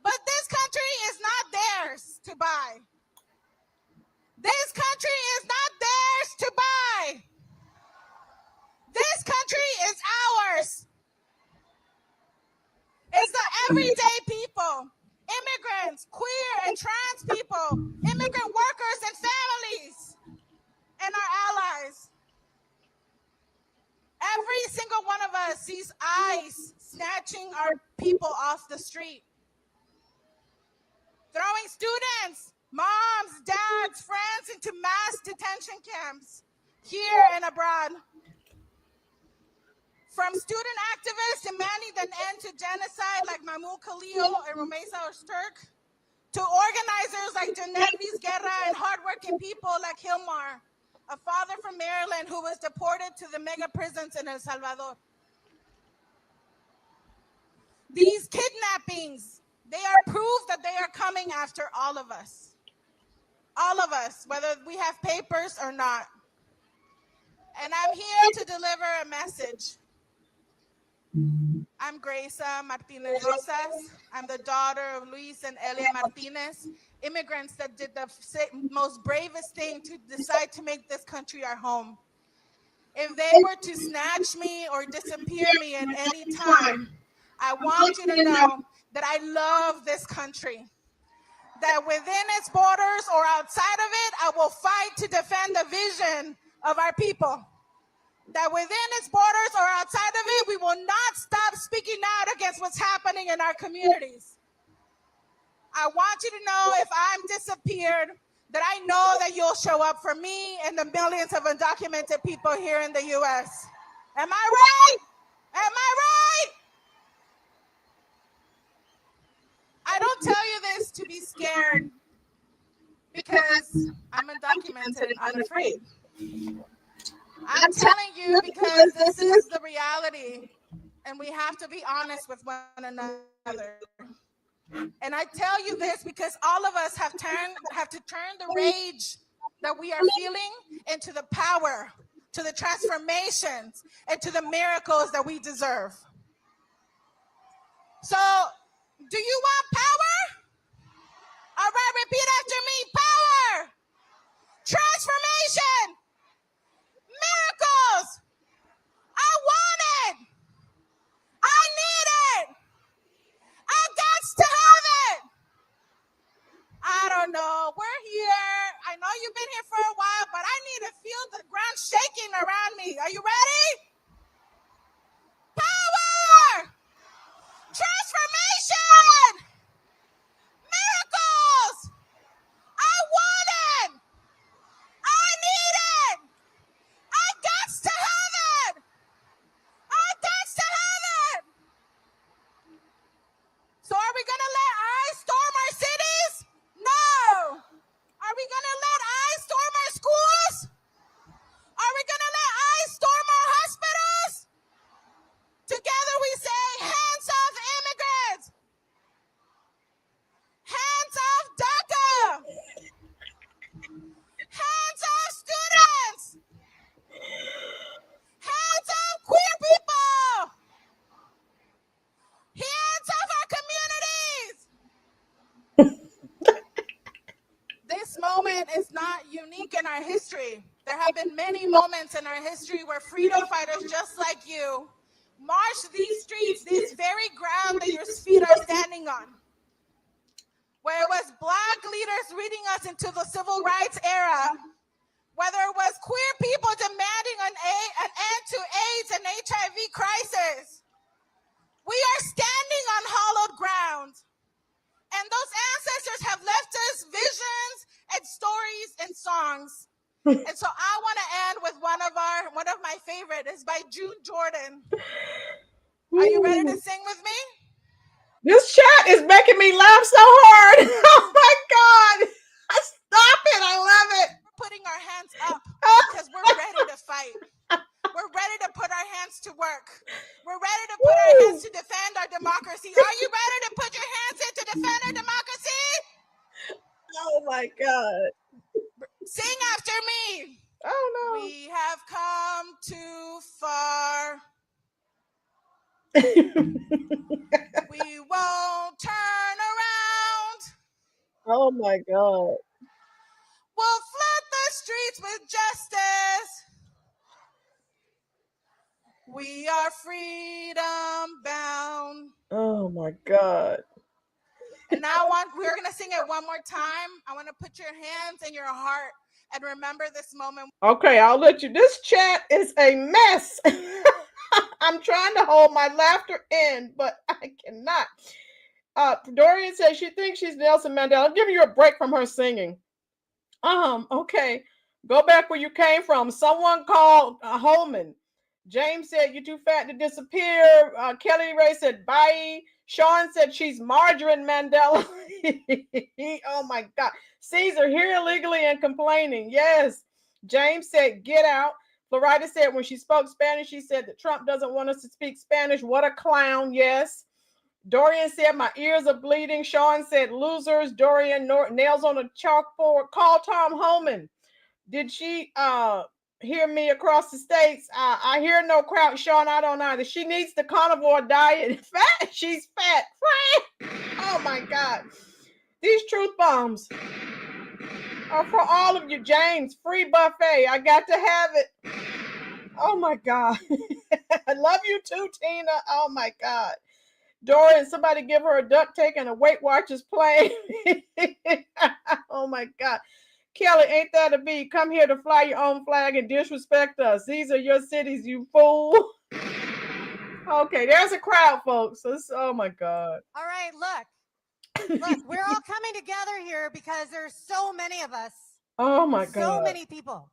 But this country is not theirs to buy. This country is not theirs to buy. This country is ours. It's the everyday people, immigrants, queer and trans people, immigrant workers and families, and our allies. Every single one of us sees ICE snatching our people off the street. Throwing students, moms, dads, friends into mass detention camps here and abroad. From student activists demanding an end to genocide like Mahmoud Khalil and Rumeysa Öztürk, to organizers like Janet Vizguerra and hardworking people like Hilmar, a father from Maryland who was deported to the mega prisons in El Salvador. These kidnappings, they are proof that they are coming after all of us. All of us, whether we have papers or not. And I'm here to deliver a message. I'm Graysa Martinez Rosas. I'm the daughter of Luis and Elia Martinez, immigrants that did the most bravest thing to decide to make this country our home. If they were to snatch me or disappear me at any time, I want you to know that I love this country. That within its borders or outside of it, I will fight to defend the vision of our people. That within its borders or outside of it, we will not stop speaking out against what's happening in our communities. I want you to know if I'm disappeared, that I know that you'll show up for me and the millions of undocumented people here in the US. Am I right? Am I right? I don't tell you this to be scared because I'm undocumented and unafraid. I'm telling you because this is the reality and we have to be honest with one another. And I tell you this because all of us have to turn the rage that we are feeling into the power, to the transformations, and to the miracles that we deserve. So, do you want power? All right, repeat after me. Power, transformation, miracles. I want it. I need it. I got to have it. I don't know. We're here. know you've been here for a while, but I need to feel the ground shaking around me. Are you ready? Power! Transformation! Miracles! I want it! I need it! I got to have it! I got to have it! So are we gonna let ICE storm our cities? No! Are we gonna let ICE storm our schools? Are we gonna let ICE storm our hospitals? Together we say, hands off immigrants! Hands off DACA! Hands off students! Hands off queer people! Hands off our communities! This moment is not unique in our history. There have been many moments in our history where freedom fighters just like you marched these streets, this very ground that your feet are standing on, where it was Black leaders leading us into the civil rights era, whether it was queer people demanding an end to AIDS and HIV crisis. We are standing on hallowed ground. And those ancestors have left us visions and stories and songs. And so I want to end with one of my favorite. It's by June Jordan. Are you ready to sing with me? This chat is making me laugh so hard. Oh my God. Stop it. I love it. We're putting our hands up because we're ready to fight. We're ready to put our hands to work. We're ready to put our hands to defend our democracy. Are you ready to put your hands in to defend our democracy? Oh my God. Sing after me. Oh no. We have come too far. We won't turn around. Oh my God. We'll flood the streets with justice. We are freedom bound. Oh my God. And now we're going to sing it one more time. I want to put your hands in your heart and remember this moment. Okay, I'll let you. This chat is a mess. I'm trying to hold my laughter in, but I cannot. Dorian says she thinks she's Nelson Mandela. I'm giving you a break from her singing. Okay. Go back where you came from. Someone called Holman. James said you're too fat to disappear. Kelly Ray said bye. Sean said she's Margarine Mandela. Oh my God. Caesar here illegally and complaining. Yes. James said get out. Florida said when she spoke Spanish, she said that Trump doesn't want us to speak Spanish. What a clown. Yes. Dorian said my ears are bleeding. Sean said losers. Dorian nails on a chalkboard. Call Tom Holman. Did she hear me across the states? I hear no crowd. Sean, I don't either. She needs the carnivore diet. Fat. She's fat. Oh my God. These truth bombs are for all of you. James, free buffet. I got to have it. Oh my God. I love you too, Tina. Oh my God. Dorian, somebody give her a duct tape and a Weight Watchers plane. Oh my God. Kelly, ain't that a bee? Come here to fly your own flag and disrespect us. These are your cities, you fool. Okay, there's a crowd, folks. Oh my God. All right, look, we're all coming together here because there's so many of us. Oh my God. So many people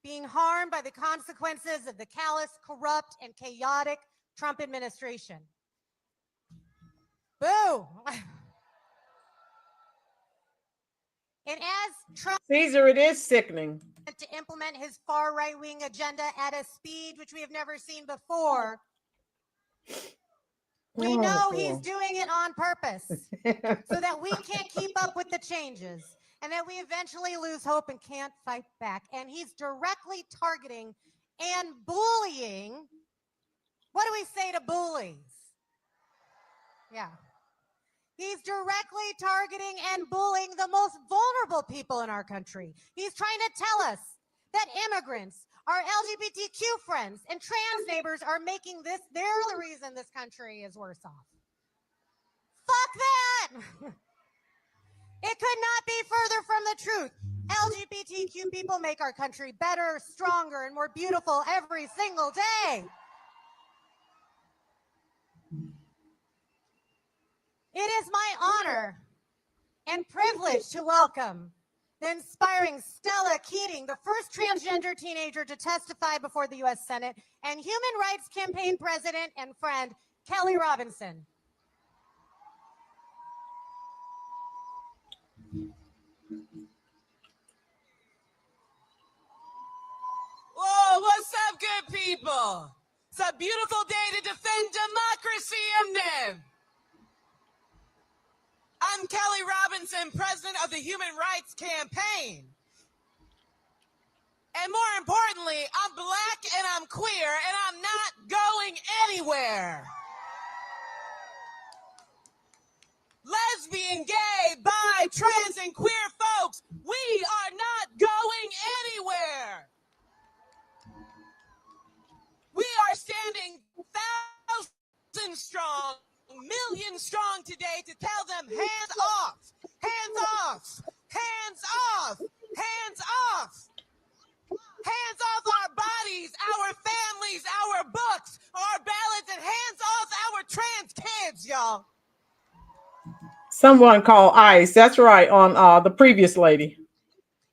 being harmed by the consequences of the callous, corrupt, and chaotic Trump administration. Boo. And as Trump Caesar, it is sickening to implement his far right-wing agenda at a speed which we have never seen before, we know he's doing it on purpose so that we can't keep up with the changes and that we eventually lose hope and can't fight back. And he's directly targeting and bullying. What do we say to bullies? Yeah. He's directly targeting and bullying the most vulnerable people in our country. He's trying to tell us that immigrants, our LGBTQ friends, and trans neighbors are making this, they're the reason this country is worse off. Fuck that! It could not be further from the truth. LGBTQ people make our country better, stronger, and more beautiful every single day. It is my honor and privilege to welcome the inspiring Stella Keating, the first transgender teenager to testify before the U.S. Senate, and Human Rights Campaign president and friend, Kelly Robinson. Whoa, what's up, good people? It's a beautiful day to defend democracy, isn't it? I'm Kelly Robinson, president of the Human Rights Campaign. And more importantly, I'm black and I'm queer and I'm not going anywhere. Lesbian, gay, bi, trans, and queer folks, we are not going anywhere. We are standing 1,000 strong, million strong today to tell them hands off, hands off, hands off, hands off. Hands off our bodies, our families, our books, our ballots, and hands off our trans kids, y'all. Someone called ICE. That's right, on the previous lady.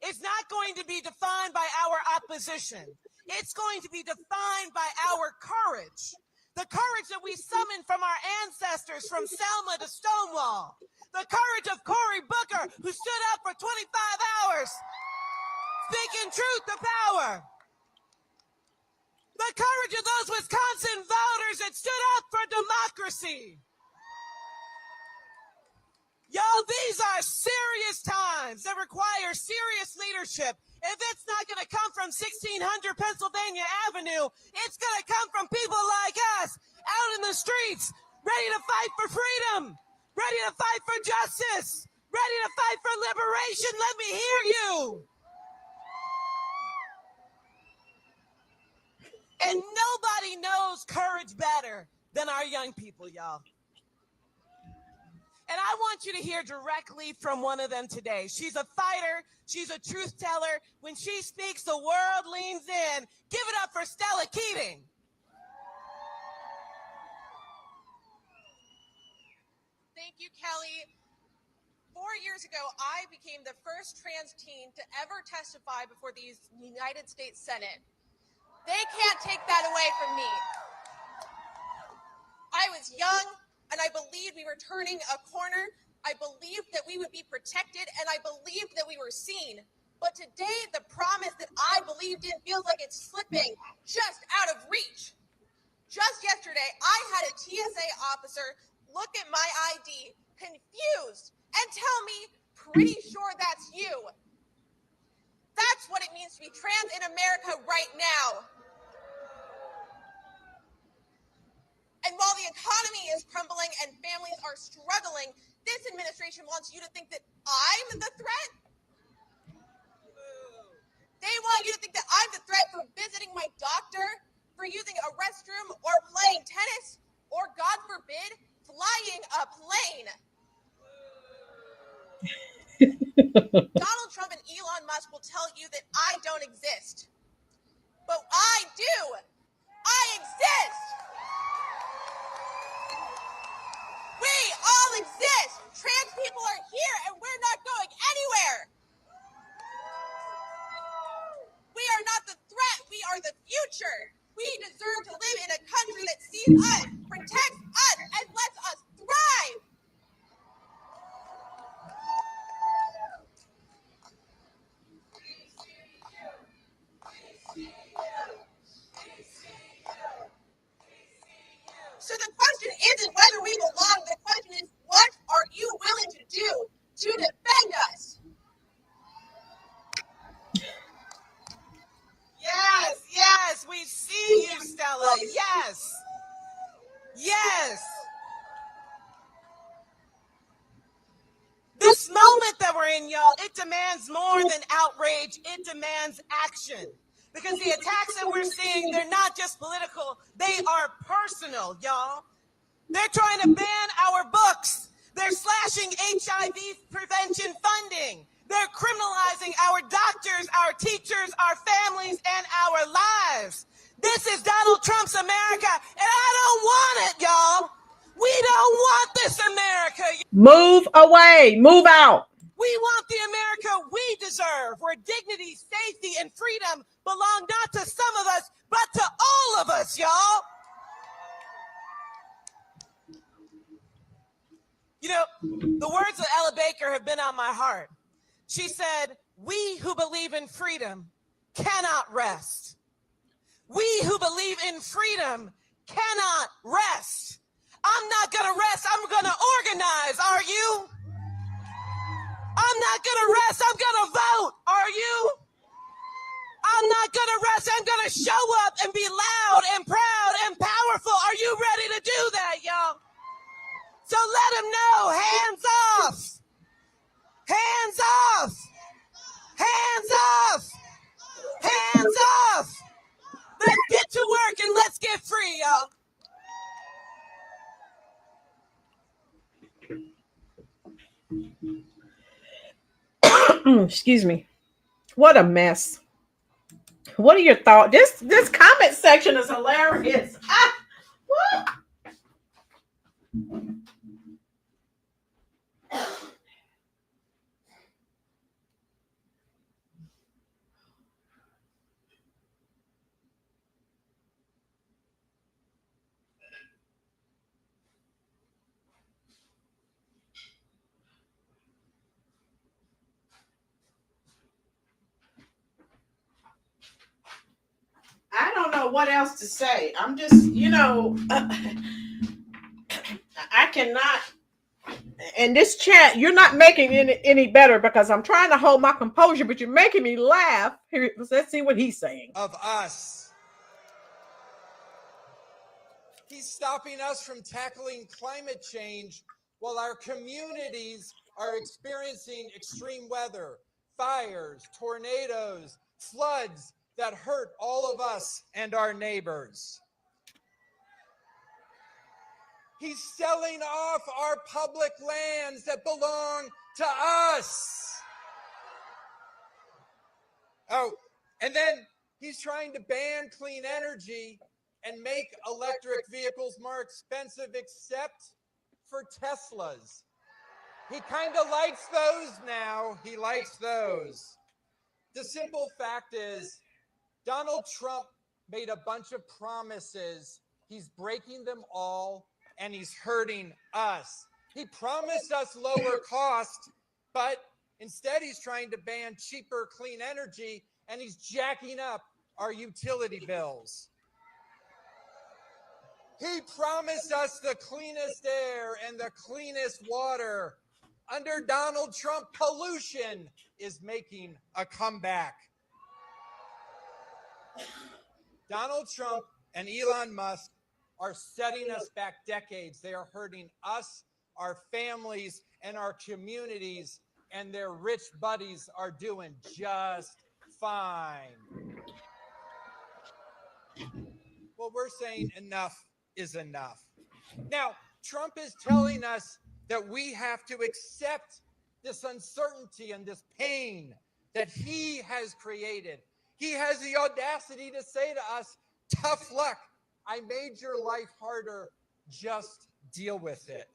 It's not going to be defined by our opposition. It's going to be defined by our courage. The courage that we summoned from our ancestors from Selma to Stonewall. The courage of Cory Booker, who stood up for 25 hours, speaking truth to power. The courage of those Wisconsin voters that stood up for democracy. Y'all, these are serious times that require serious leadership. If it's not going to come from 1600 Pennsylvania Avenue, it's going to come from people like us out in the streets, ready to fight for freedom, ready to fight for justice, ready to fight for liberation. Let me hear you. And nobody knows courage better than our young people, y'all. And I want you to hear directly from one of them today. She's a fighter. She's a truth teller. When she speaks, the world leans in. Give it up for Stella Keating. Thank you, Kelly. 4 years ago, I became the first trans teen to ever testify before the United States Senate. They can't take that away from me. I was young, and I believed we were turning a corner. I believed that we would be protected, and I believed that we were seen. But today, the promise that I believed in feels like it's slipping just out of reach. Just yesterday, I had a TSA officer look at my ID, confused, and tell me, pretty sure that's you. That's what it means to be trans in America right now. And while the economy is crumbling and families are struggling, this administration wants you to think that I'm the threat. They want you to think that I'm the threat for visiting my doctor, for using a restroom, or playing tennis, or God forbid, flying a plane. Donald Trump and Elon Musk will tell you that I don't exist. But I do. I exist. We all exist. Trans people are here and we're not going anywhere. We are not the threat. We are the future. We deserve to live in a country that sees us, protects us, and lets us thrive. So the question isn't whether we belong. The question is, what are you willing to do to defend us? Yes, yes, we see you, Stella. Yes. Yes. This moment that we're in, y'all, it demands more than outrage. It demands action. Because the attacks that we're seeing, they're not just political, they are personal, y'all. They're trying to ban our books. They're slashing HIV prevention funding. They're criminalizing our doctors, our teachers, our families, and our lives. This is Donald Trump's America, and I don't want it, y'all. We don't want this America. Move away. Move out. We want the America we deserve, where dignity, safety, and freedom belong not to some of us, but to all of us, y'all. You know, the words of Ella Baker have been on my heart. She said, "We who believe in freedom cannot rest. We who believe in freedom cannot rest." I'm not going to rest. I'm going to organize. Are you? I'm not going to rest. I'm going to vote. Are you? I'm not going to rest. I'm going to show up and be loud and proud and powerful. Are you ready to do that, y'all? So let them know. Hands off. Hands off. Hands off. Hands off. Let's get to work and let's get free, y'all. Excuse me. What a mess. What are your thoughts? This comment section is hilarious. I don't know what else to say. I'm just, I cannot. And this chat, you're not making it any better because I'm trying to hold my composure, but you're making me laugh. Here, let's see what he's saying. Of us. He's stopping us from tackling climate change while our communities are experiencing extreme weather, fires, tornadoes, floods that hurt all of us and our neighbors. He's selling off our public lands that belong to us. Oh, and then he's trying to ban clean energy and make electric vehicles more expensive, except for Teslas. He kind of likes those now. He likes those. The simple fact is, Donald Trump made a bunch of promises. He's breaking them all, and he's hurting us. He promised us lower cost, but instead he's trying to ban cheaper clean energy, and he's jacking up our utility bills. He promised us the cleanest air and the cleanest water. Under Donald Trump, pollution is making a comeback. Donald Trump and Elon Musk are setting us back decades. They are hurting us, our families, and our communities, and their rich buddies are doing just fine. Well, we're saying enough is enough. Now, Trump is telling us that we have to accept this uncertainty and this pain that he has created. He has the audacity to say to us, tough luck. I made your life harder. Just deal with it.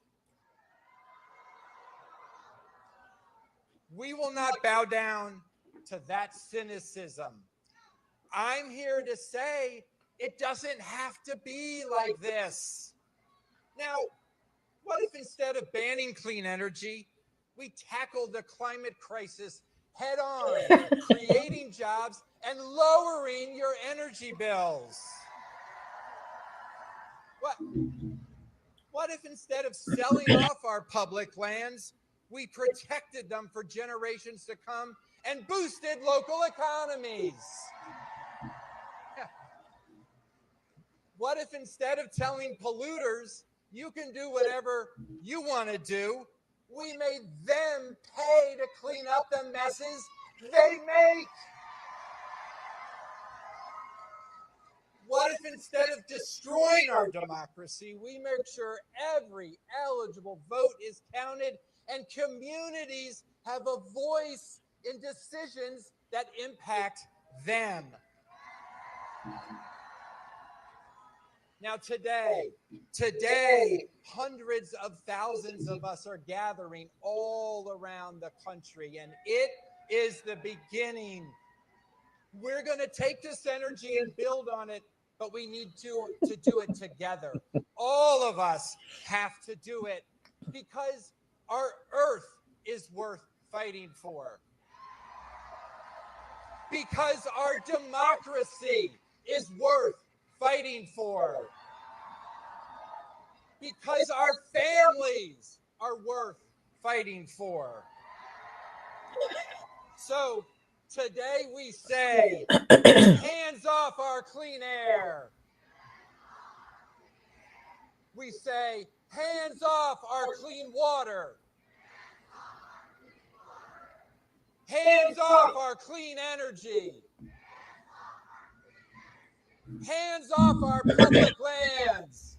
We will not bow down to that cynicism. I'm here to say it doesn't have to be like this. Now, what if instead of banning clean energy, we tackle the climate crisis head on, creating jobs and lowering your energy bills? What if instead of selling off our public lands, we protected them for generations to come and boosted local economies? What if instead of telling polluters you can do whatever you want to do, we made them pay to clean up the messes they make? What if instead of destroying our democracy, we make sure every eligible vote is counted and communities have a voice in decisions that impact them. Now today, hundreds of thousands of us are gathering all around the country, and it is the beginning. We're going to take this energy and build on it, but we need to do it together. All of us have to do it because our earth is worth fighting for. Because our democracy is worth fighting for. Because our families are worth fighting for. So today we say, hands off our clean air. We say, hands off our clean water. Hands off our clean energy. Hands off our public lands.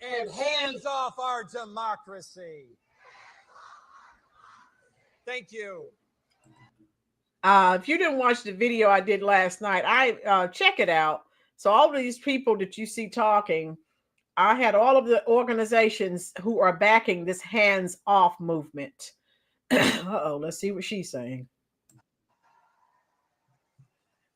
And hands off our democracy. Thank you. If you didn't watch the video I did last night, I check it out. So all of these people that you see talking, I had all of the organizations who are backing this hands-off movement. Uh-oh, let's see what she's saying.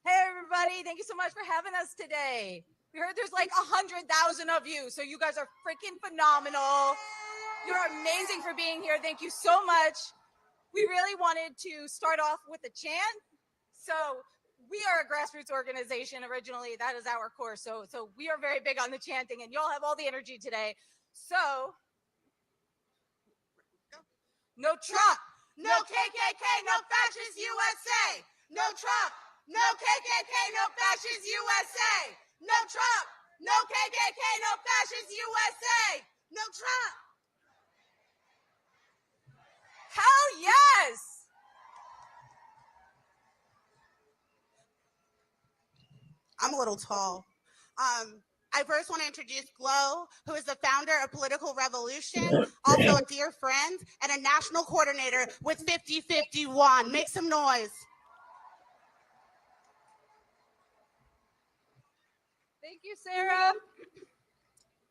Hey, everybody. Thank you so much for having us today. We heard there's like 100,000 of you, so you guys are freaking phenomenal. You're amazing for being here. Thank you so much. We really wanted to start off with a chant. So we are a grassroots organization originally. That is our core. So we are very big on the chanting, and y'all have all the energy today. So no Trump, no KKK, no fascist USA. No Trump, no KKK, no fascist USA. No Trump, no KKK, no fascist USA. No Trump. Hell yes. I'm a little tall. I first want to introduce Glow, who is the founder of Political Revolution, also a dear friend, and a national coordinator with 5051. Make some noise. Thank you, Sarah.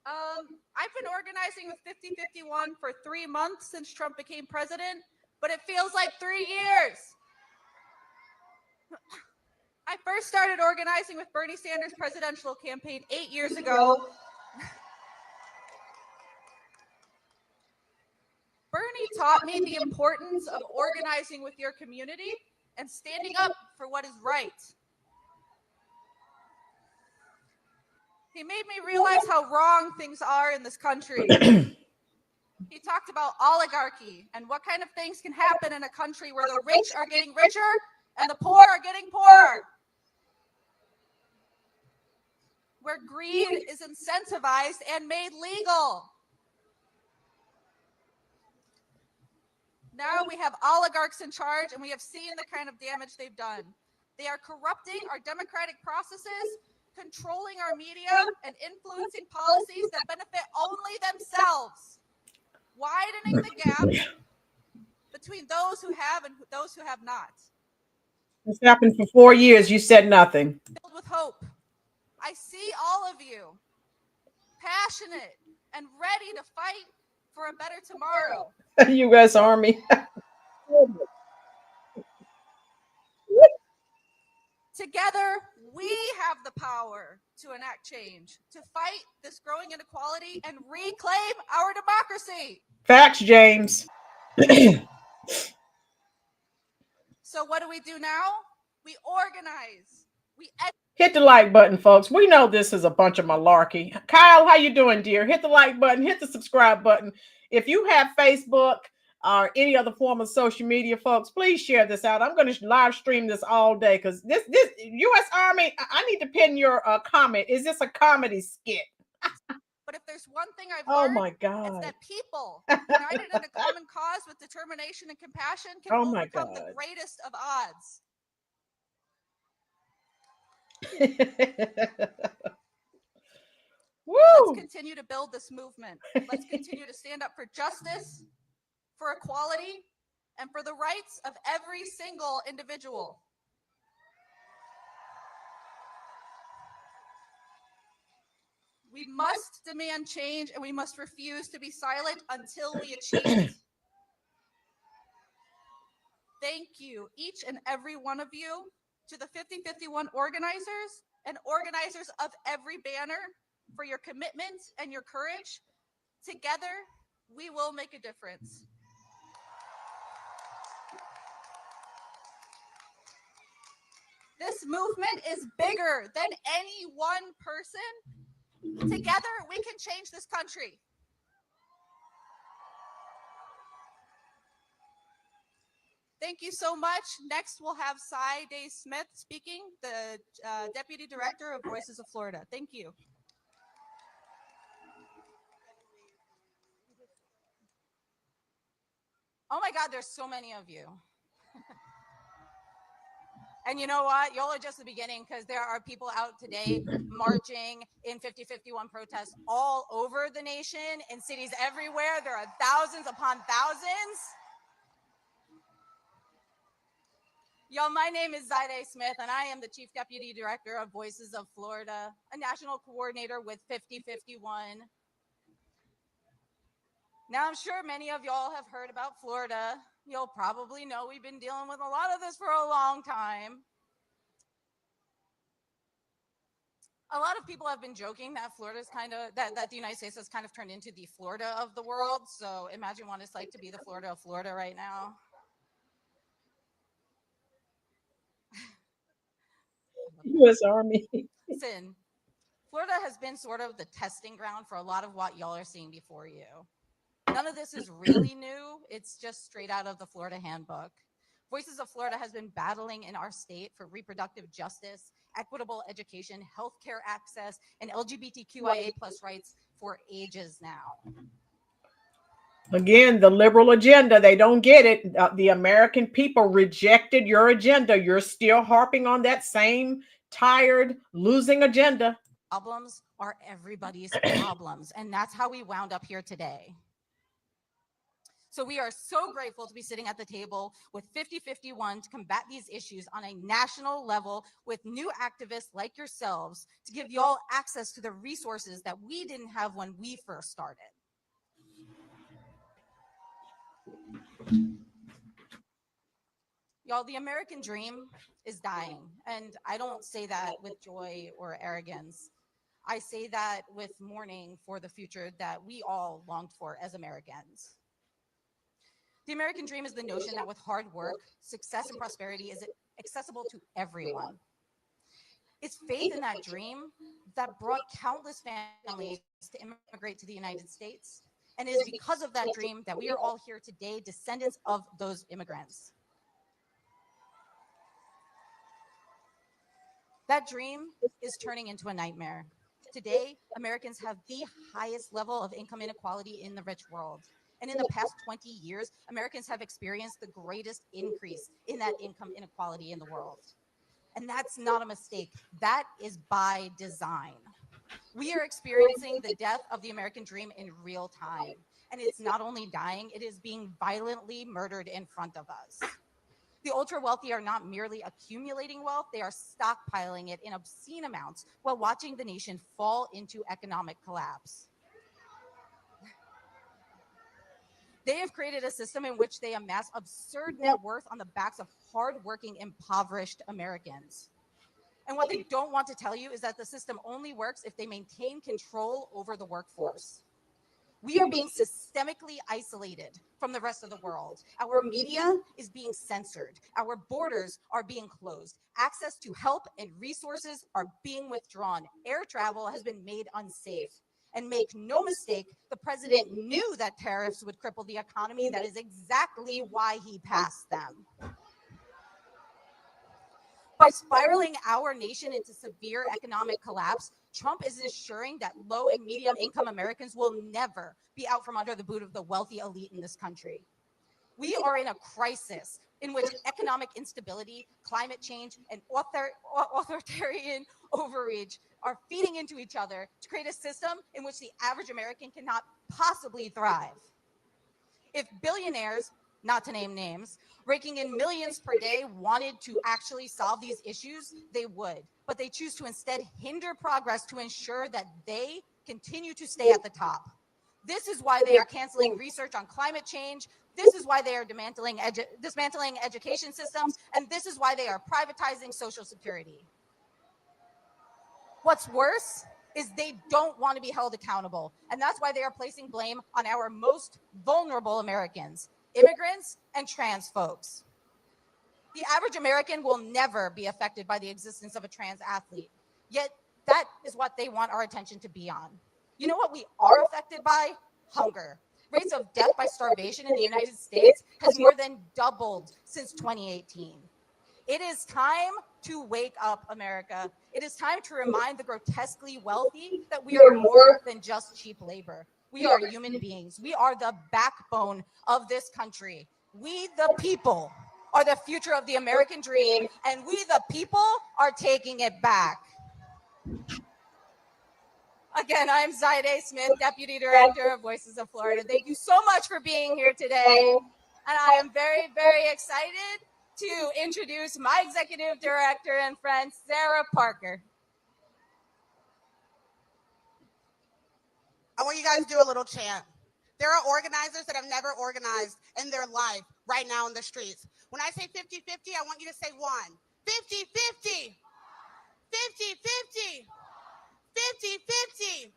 I've been organizing with 5051 for 3 months since Trump became president, but it feels like 3 years. I first started organizing with Bernie Sanders' presidential campaign 8 years ago. Bernie taught me the importance of organizing with your community and standing up for what is right. He made me realize how wrong things are in this country. He talked about oligarchy and what kind of things can happen in a country where the rich are getting richer and the poor are getting poorer. Where greed is incentivized and made legal. Now we have oligarchs in charge, and we have seen the kind of damage they've done. They are corrupting our democratic processes, controlling our media, and influencing policies that benefit only themselves, widening the gap between those who have and those who have not. This happened for 4 years. You said nothing. Filled with hope. I see all of you passionate and ready to fight for a better tomorrow. U.S. Army. Together, we have the power to enact change, to fight this growing inequality and reclaim our democracy. Facts, James. So what do we do now? We organize. We hit the like button, folks. We know this is a bunch of malarkey. Kyle, how you doing, dear? Hit the like button, hit the subscribe button. If you have Facebook or any other form of social media, folks, please share this out. I'm going to live stream this all day because this U.S. Army, I need to pin your comment. Is this a comedy skit? But if there's one thing I've learned, my God, it's that people united in a common cause with determination and compassion can overcome the greatest of odds. Let's continue to build this movement. Let's continue to stand up for justice, for equality, and for the rights of every single individual. We must demand change, and we must refuse to be silent until we achieve it. Thank you, each and every one of you, to the 5051 organizers and organizers of every banner, for your commitment and your courage. Together, we will make a difference. This movement is bigger than any one person. Together, we can change this country. Thank you so much. Next, we'll have Cy Day Smith speaking, the Deputy Director of Voices of Florida. Thank you. Oh my God, there's so many of you. And you know what? Y'all are just the beginning, because there are people out today marching in 5051 protests all over the nation, in cities everywhere. There are thousands upon thousands. Y'all, my name is Zaide Smith, and I am the Chief Deputy Director of Voices of Florida, a national coordinator with 5051. Now, I'm sure many of y'all have heard about Florida. You'll probably know we've been dealing with a lot of this for a long time. A lot of people have been joking that Florida's that the United States has kind of turned into the Florida of the world. So imagine what it's like to be the Florida of Florida right now. U.S. Army. Listen, Florida has been sort of the testing ground for a lot of what y'all are seeing before you. None of this is really new. It's just straight out of the Florida handbook. Voices of Florida has been battling in our state for reproductive justice, equitable education, healthcare access, and LGBTQIA+ rights for ages now. Again, the liberal agenda, they don't get it. The American people rejected your agenda. You're still harping on that same tired, losing agenda. Problems are everybody's problems, and that's how we wound up here today. So we are so grateful to be sitting at the table with 5051 to combat these issues on a national level with new activists like yourselves to give y'all access to the resources that we didn't have when we first started. Y'all, the American dream is dying, and I don't say that with joy or arrogance. I say that with mourning for the future that we all longed for as Americans. The American dream is the notion that with hard work, success and prosperity is accessible to everyone. It's faith in that dream that brought countless families to immigrate to the United States. And it is because of that dream that we are all here today, descendants of those immigrants. That dream is turning into a nightmare. Today, Americans have the highest level of income inequality in the rich world. And in the past 20 years, Americans have experienced the greatest increase in that income inequality in the world. And that's not a mistake. That is by design. We are experiencing the death of the American dream in real time. And it's not only dying, it is being violently murdered in front of us. The ultra wealthy are not merely accumulating wealth, they are stockpiling it in obscene amounts while watching the nation fall into economic collapse. They have created a system in which they amass absurd net worth on the backs of hardworking, impoverished Americans. And what they don't want to tell you is that the system only works if they maintain control over the workforce. We are being systemically isolated from the rest of the world. Our media is being censored. Our borders are being closed. Access to help and resources are being withdrawn. Air travel has been made unsafe. And make no mistake, the president knew that tariffs would cripple the economy. That is exactly why he passed them. By spiraling our nation into severe economic collapse, Trump is ensuring that low and medium income Americans will never be out from under the boot of the wealthy elite in this country. We are in a crisis in which economic instability, climate change, and authoritarian overreach are feeding into each other to create a system in which the average American cannot possibly thrive. If billionaires not to name names, raking in millions per day, wanted to actually solve these issues, they would. But they choose to instead hinder progress to ensure that they continue to stay at the top. This is why they are canceling research on climate change. This is why they are dismantling education systems. And this is why they are privatizing Social Security. What's worse is they don't want to be held accountable. And that's why they are placing blame on our most vulnerable Americans, immigrants and trans folks. The average American will never be affected by the existence of a trans athlete. Yet that is what they want our attention to be on. You know what we are affected by? Hunger. Rates of death by starvation in the United States has more than doubled since 2018. It is time to wake up, America. It is time to remind the grotesquely wealthy that we are more than just cheap labor. We are human beings. We are the backbone of this country. We, the people, are the future of the American dream, and we, the people, are taking it back. Again, I'm Zaide Smith, Deputy Director of Voices of Florida. Thank you so much for being here today. And I am very, very excited to introduce my Executive Director and friend, Sarah Parker. I want you guys to do a little chant. There are organizers that have never organized in their life right now in the streets. When I say 50-50, I want you to say one. 50-50. 50-50. 50-50.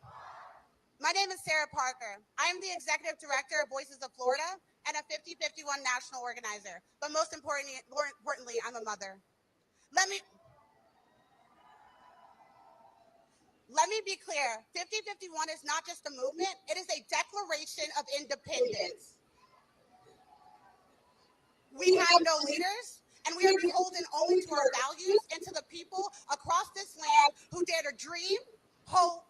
My name is Sarah Parker. I am the Executive Director of Voices of Florida and a 5051 national organizer. But most importantly, I'm a mother. Let me be clear. 5051 is not just a movement, it is a declaration of independence. We have no leaders, and we are beholden only to our values and to the people across this land who dare to dream, hope,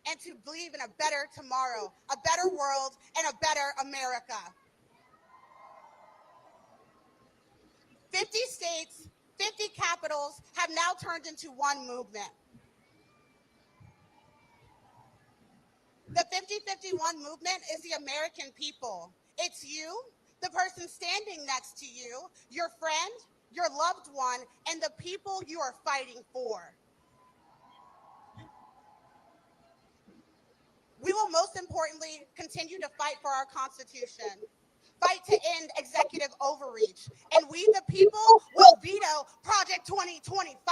and to believe in a better tomorrow, a better world, and a better America. 50 states, 50 capitals have now turned into one movement. The 5051 movement is the American people. It's you, the person standing next to you, your friend, your loved one, and the people you are fighting for. We will most importantly continue to fight for our Constitution, fight to end executive overreach, and we the people will veto Project 2025.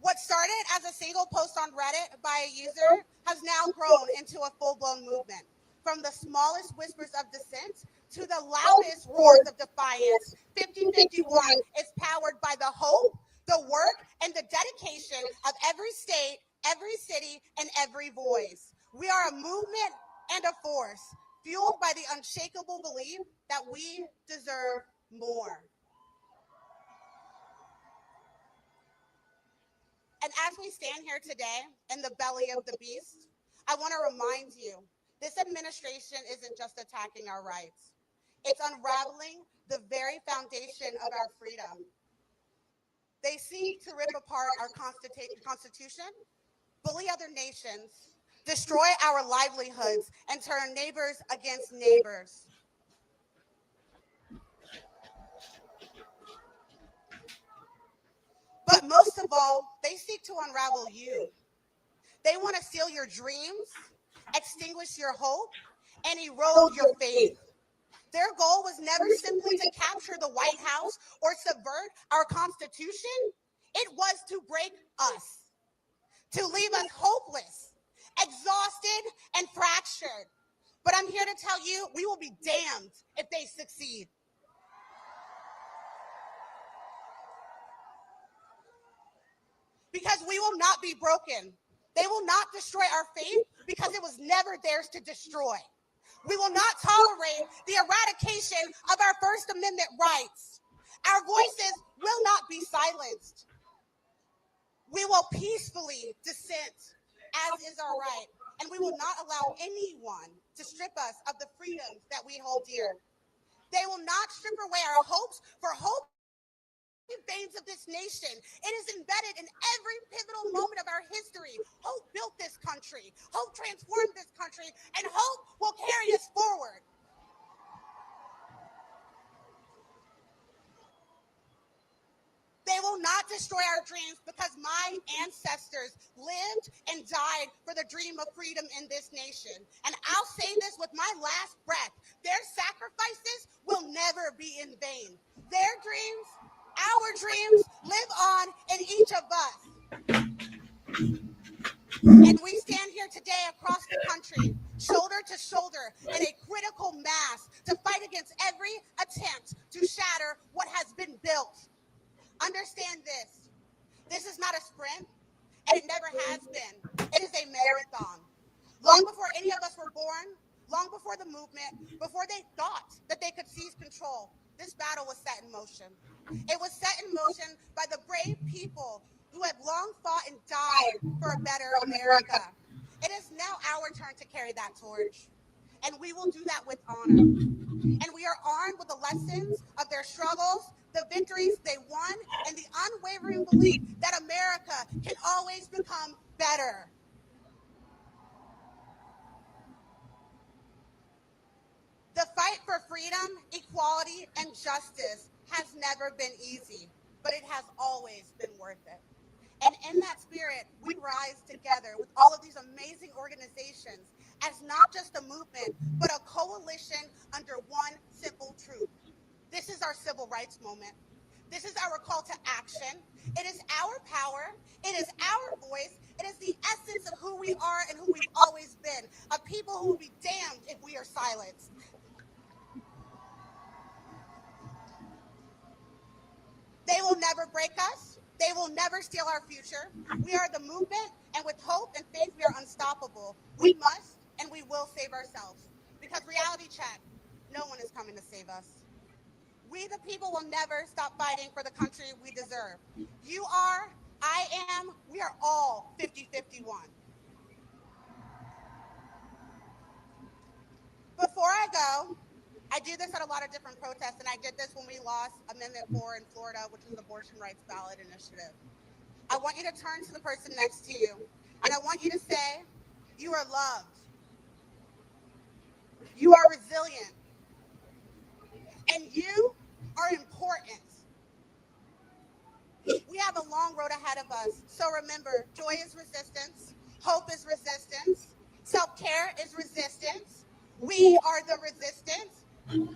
What started as a single post on Reddit by a user has now grown into a full-blown movement. From the smallest whispers of dissent to the loudest roars of defiance, 5051 is powered by the hope, the work, and the dedication of every state, every city, and every voice. We are a movement and a force, fueled by the unshakable belief that we deserve more. And as we stand here today in the belly of the beast, I want to remind you, this administration isn't just attacking our rights. It's unraveling the very foundation of our freedom. They seek to rip apart our Constitution, bully other nations, destroy our livelihoods, and turn neighbors against neighbors. But most of all, they seek to unravel you. They want to steal your dreams, extinguish your hope, and erode your faith. Their goal was never simply to capture the White House or subvert our Constitution. It was to break us, to leave us hopeless, exhausted, and fractured. But I'm here to tell you, we will be damned if they succeed. Because we will not be broken. They will not destroy our faith because it was never theirs to destroy. We will not tolerate the eradication of our First Amendment rights. Our voices will not be silenced. We will peacefully dissent, as is our right, and we will not allow anyone to strip us of the freedoms that we hold dear. They will not strip away our hopes, for hope veins of this nation. It is embedded in every pivotal moment of our history. Hope built this country. Hope transformed this country. And hope will carry us forward. They will not destroy our dreams because my ancestors lived and died for the dream of freedom in this nation. And I'll say this with my last breath. Their sacrifices will never be in vain. Their dreams, our dreams, live on in each of us. And we stand here today across the country, shoulder to shoulder, in a critical mass to fight against every attempt to shatter what has been built. Understand this. This is not a sprint, and it never has been. It is a marathon. Long before any of us were born, long before the movement, before they thought that they could seize control, this battle was set in motion. It was set in motion by the brave people who have long fought and died for a better America. It is now our turn to carry that torch, and we will do that with honor. And we are armed with the lessons of their struggles, the victories they won, and the unwavering belief that America can always become better. The fight for freedom, equality, and justice has never been easy, but it has always been worth it. And in that spirit, we rise together with all of these amazing organizations as not just a movement, but a coalition under one simple truth. This is our civil rights moment. This is our call to action. It is our power. It is our voice. It is the essence of who we are and who we've always been, a people who will be damned if we are silenced. They will never break us. They will never steal our future. We are the movement, and with hope and faith, we are unstoppable. We must and we will save ourselves. Because reality check, no one is coming to save us. We, the people, will never stop fighting for the country we deserve. You are, I am, we are all 50-51. Before I go, I do this at a lot of different protests, and I did this when we lost Amendment 4 in Florida, which is an abortion rights ballot initiative. I want you to turn to the person next to you, and I want you to say, you are loved. You are resilient. And you are important. We have a long road ahead of us. So remember, joy is resistance. Hope is resistance. Self-care is resistance. We are the resistance. And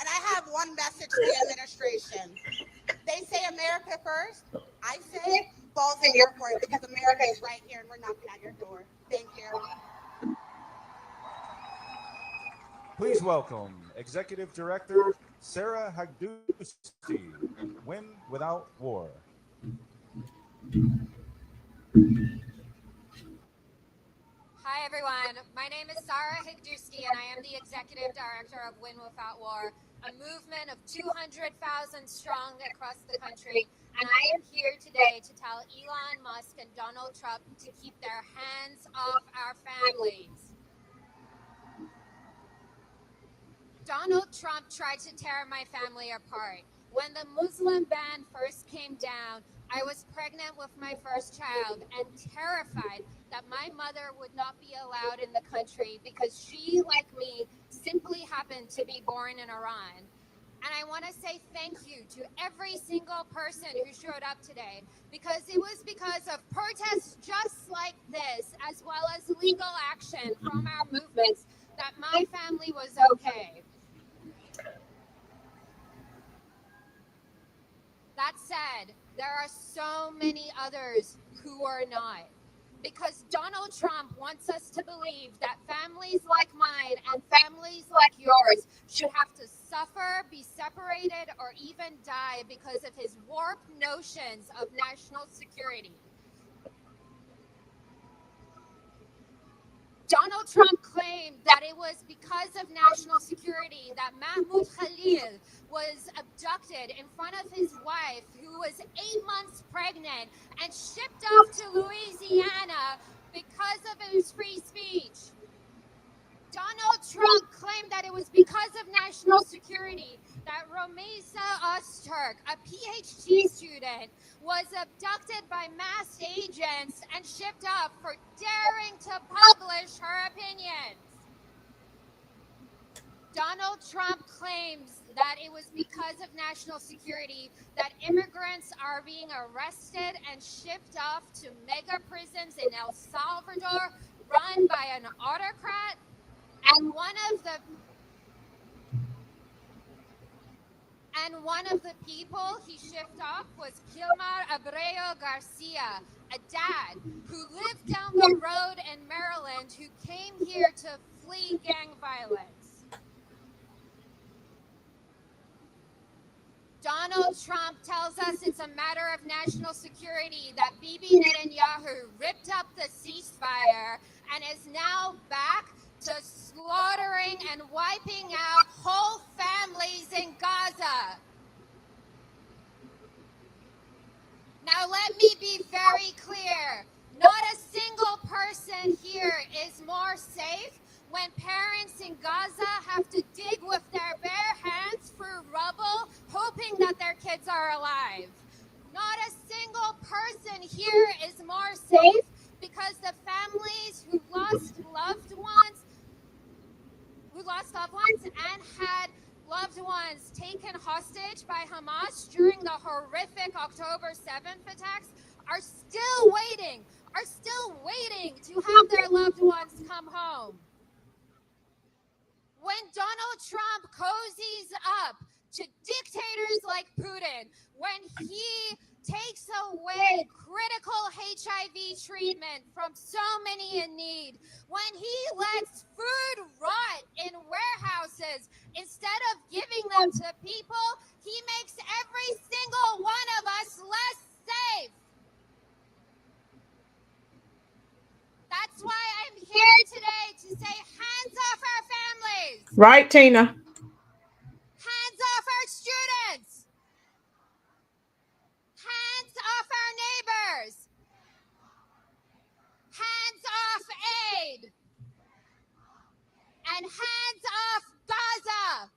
I have one message to the administration. They say America first. I say balls in your court because America is right here and we're knocking at your door. Thank you. Please welcome Executive Director Sarah Hagdusti, Win Without War. Hi, everyone. My name is Sarah Higduski, and I am the Executive Director of Win Without War, a movement of 200,000 strong across the country. And I am here today to tell Elon Musk and Donald Trump to keep their hands off our families. Donald Trump tried to tear my family apart. When the Muslim ban first came down, I was pregnant with my first child and terrified that my mother would not be allowed in the country because she, like me, simply happened to be born in Iran. And I want to say thank you to every single person who showed up today, because it was because of protests just like this, as well as legal action from our movements, that my family was okay. That said, there are so many others who are not. Because Donald Trump wants us to believe that families like mine and families like yours should have to suffer, be separated, or even die because of his warped notions of national security. Donald Trump claimed that it was because of national security that Mahmoud Khalil was abducted in front of his wife, who was 8 months pregnant, and shipped off to Louisiana because of his free speech. Donald Trump claimed that it was because of national security that Romesa Öztürk, a PhD student, was abducted by masked agents and shipped off for daring to publish her opinions. Donald Trump claims that it was because of national security that immigrants are being arrested and shipped off to mega prisons in El Salvador run by an autocrat. And one of the people he shipped off was Gilmar Abreu Garcia, a dad who lived down the road in Maryland who came here to flee gang violence. Donald Trump tells us it's a matter of national security that Bibi Netanyahu ripped up the ceasefire and is now back to slaughtering and wiping out whole families in Gaza. Now let me be very clear. Not a single person here is more safe when parents in Gaza have to dig with their bare hands through rubble, hoping that their kids are alive. Not a single person here is more safe because the families who lost loved ones and had loved ones taken hostage by Hamas during the horrific October 7th attacks are still waiting to have their loved ones come home. When Donald Trump cozies up to dictators like Putin, when he takes away critical HIV treatment from so many in need, when he lets food rot in warehouses instead of giving them to people, he makes every single one of us less safe. That's why I'm here today to say hands off our families. Right, Tina. Hands off our students. Hands off our neighbors. Hands off aid. And hands off Gaza.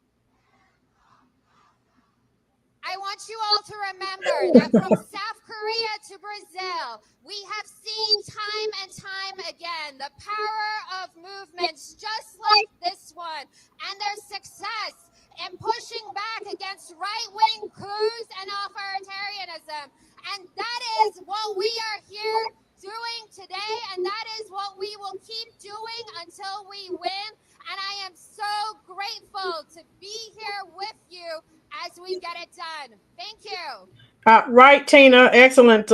I want you all to remember that from South Korea to Brazil, we have seen time and time again the power of movements just like this one and their success in pushing back against right-wing coups and authoritarianism. And that is what we are here doing today, and that is what we will keep doing until we win. And I am so grateful to be here with you as we get it done. Thank you. Right, Tina. Excellent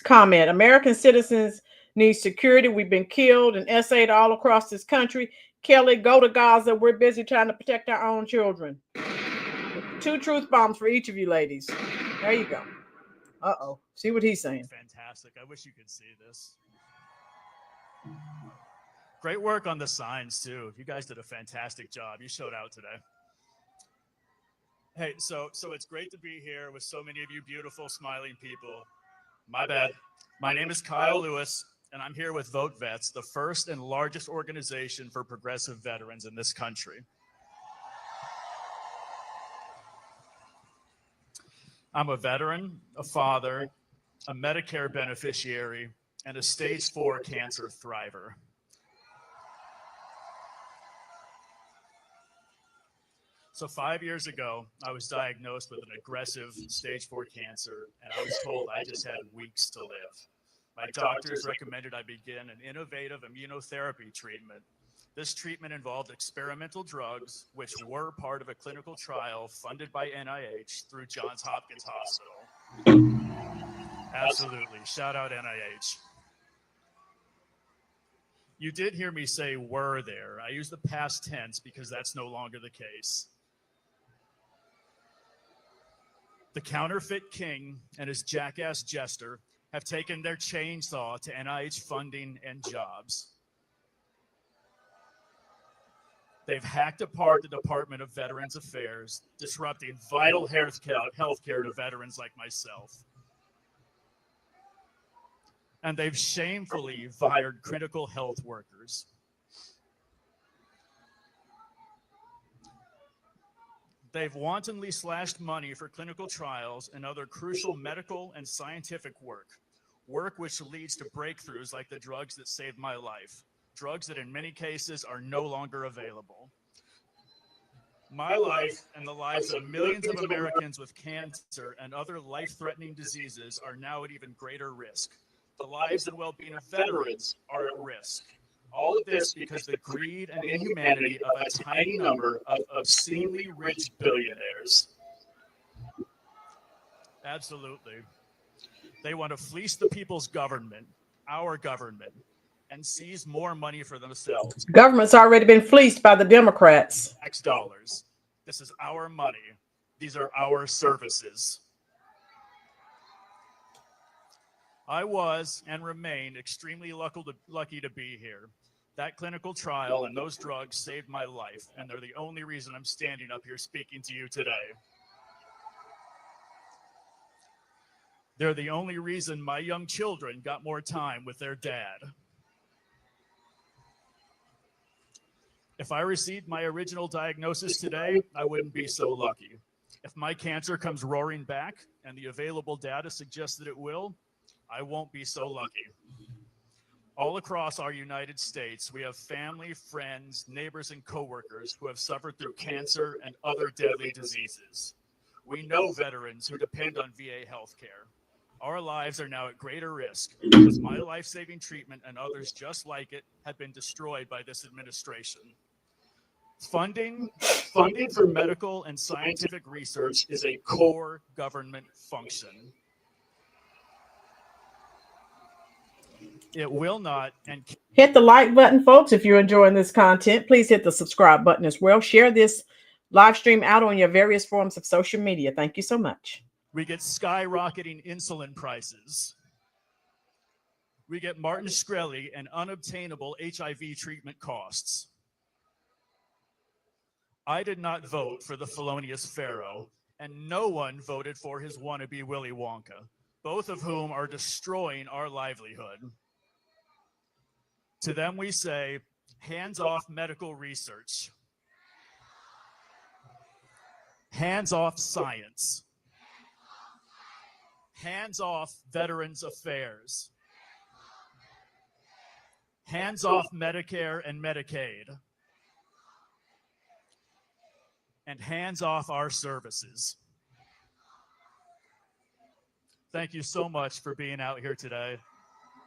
comment. American citizens need security. We've been killed and essayed all across this country. Kelly, go to Gaza. We're busy trying to protect our own children. 2 truth bombs for each of you ladies. There you go. Uh-oh. See what he's saying. Fantastic. I wish you could see this. Great work on the signs, too. You guys did a fantastic job. You showed out today. Hey, so it's great to be here with so many of you beautiful, smiling people. My bad. My name is Kyle Lewis, and I'm here with Vote Vets, the first and largest organization for progressive veterans in this country. I'm a veteran, a father, a Medicare beneficiary, and a stage 4 cancer thriver. So 5 years ago, I was diagnosed with an aggressive stage 4 cancer, and I was told I just had weeks to live. My doctors recommended I begin an innovative immunotherapy treatment. This treatment involved experimental drugs, which were part of a clinical trial funded by NIH through Johns Hopkins Hospital. Absolutely. Shout out NIH. You did hear me say were there. I use the past tense because that's no longer the case. The counterfeit king and his jackass jester have taken their chainsaw to NIH funding and jobs. They've hacked apart the Department of Veterans Affairs, disrupting vital health care to veterans like myself. And they've shamefully fired critical health workers. They've wantonly slashed money for clinical trials and other crucial medical and scientific work which leads to breakthroughs like the drugs that saved my life, drugs that in many cases are no longer available. My life and the lives of millions of Americans with cancer and other life-threatening diseases are now at even greater risk. The lives and well-being of veterans are at risk. All of this because the greed and inhumanity of a tiny number of obscenely rich billionaires. Absolutely. They want to fleece the people's government, our government, and seize more money for themselves. Government's already been fleeced by the Democrats. Tax dollars. This is our money. These are our services. I was and remain extremely lucky to be here. That clinical trial and those drugs saved my life, and they're the only reason I'm standing up here speaking to you today. They're the only reason my young children got more time with their dad. If I received my original diagnosis today, I wouldn't be so lucky. If my cancer comes roaring back and the available data suggests that it will, I won't be so lucky. All across our United States, we have family, friends, neighbors, and coworkers who have suffered through cancer and other deadly diseases. We know veterans who depend on VA healthcare. Our lives are now at greater risk because my life-saving treatment and others just like it have been destroyed by this administration. Funding for medical and scientific research is a core government function. It will not and hit the like button, folks. If you're enjoying this content, please hit the subscribe button as well. Share this live stream out on your various forms of social media. Thank you so much. We get skyrocketing insulin prices. We get Martin Shkreli and unobtainable HIV treatment costs. I did not vote for the felonious Pharaoh, and no one voted for his wannabe Willy Wonka, both of whom are destroying our livelihood. To them we say, hands off medical research. Hands off science. Hands off Veterans Affairs. Hands off Medicare and Medicaid. And hands off our services. Thank you so much for being out here today.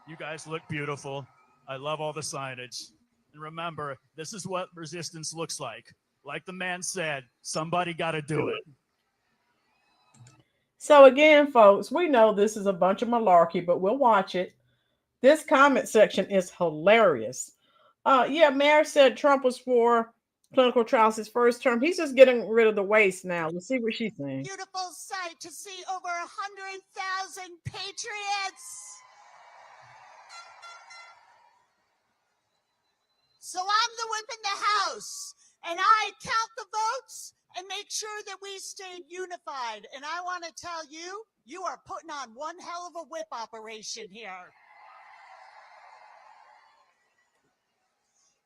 You guys look beautiful. I love all the signage. And remember, this is what resistance looks like. Like the man said, somebody got to do it. So again, folks, we know this is a bunch of malarkey, but we'll watch it. This comment section is hilarious. Yeah, Mayor said Trump was for clinical trials his first term. He's just getting rid of the waste now. Let's see what she's saying. Beautiful sight to see over 100,000 patriots. So I'm the whip in the house, and I count the votes and make sure that we stay unified. And I want to tell you, you are putting on one hell of a whip operation here.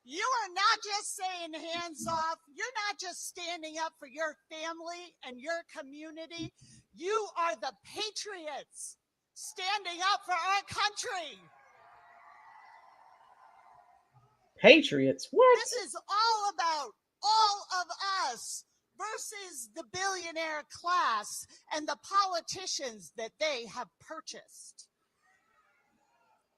You are not just saying hands off. You're not just standing up for your family and your community. You are the patriots standing up for our country. Patriots? What? This is all about all of us versus the billionaire class and the politicians that they have purchased.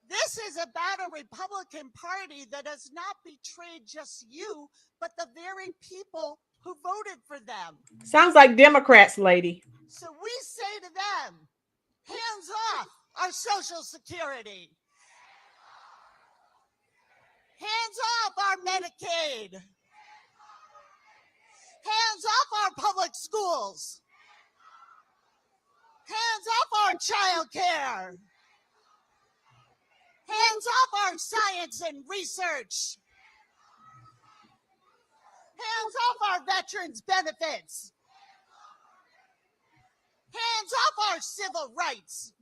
This is about a Republican Party that has not betrayed just you, but the very people who voted for them. Sounds like Democrats, lady. So we say to them, hands off our Social Security. Hands off our Medicaid. Hands off our public schools. Hands off our child care. Hands off our science and research. Hands off our veterans' benefits. Hands off our civil rights.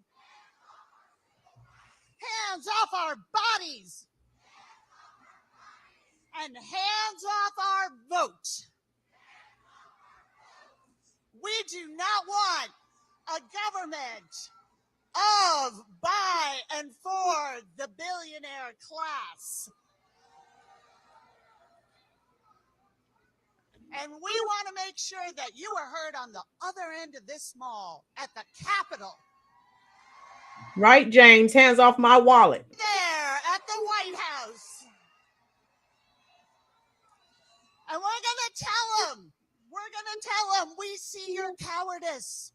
Hands off our bodies. And hands off our vote. We do not want a government of, by, and for the billionaire class. And we want to make sure that you are heard on the other end of this mall at the Capitol. Right, James? Hands off my wallet. There at the White House. And we're going to tell them, we see your cowardice.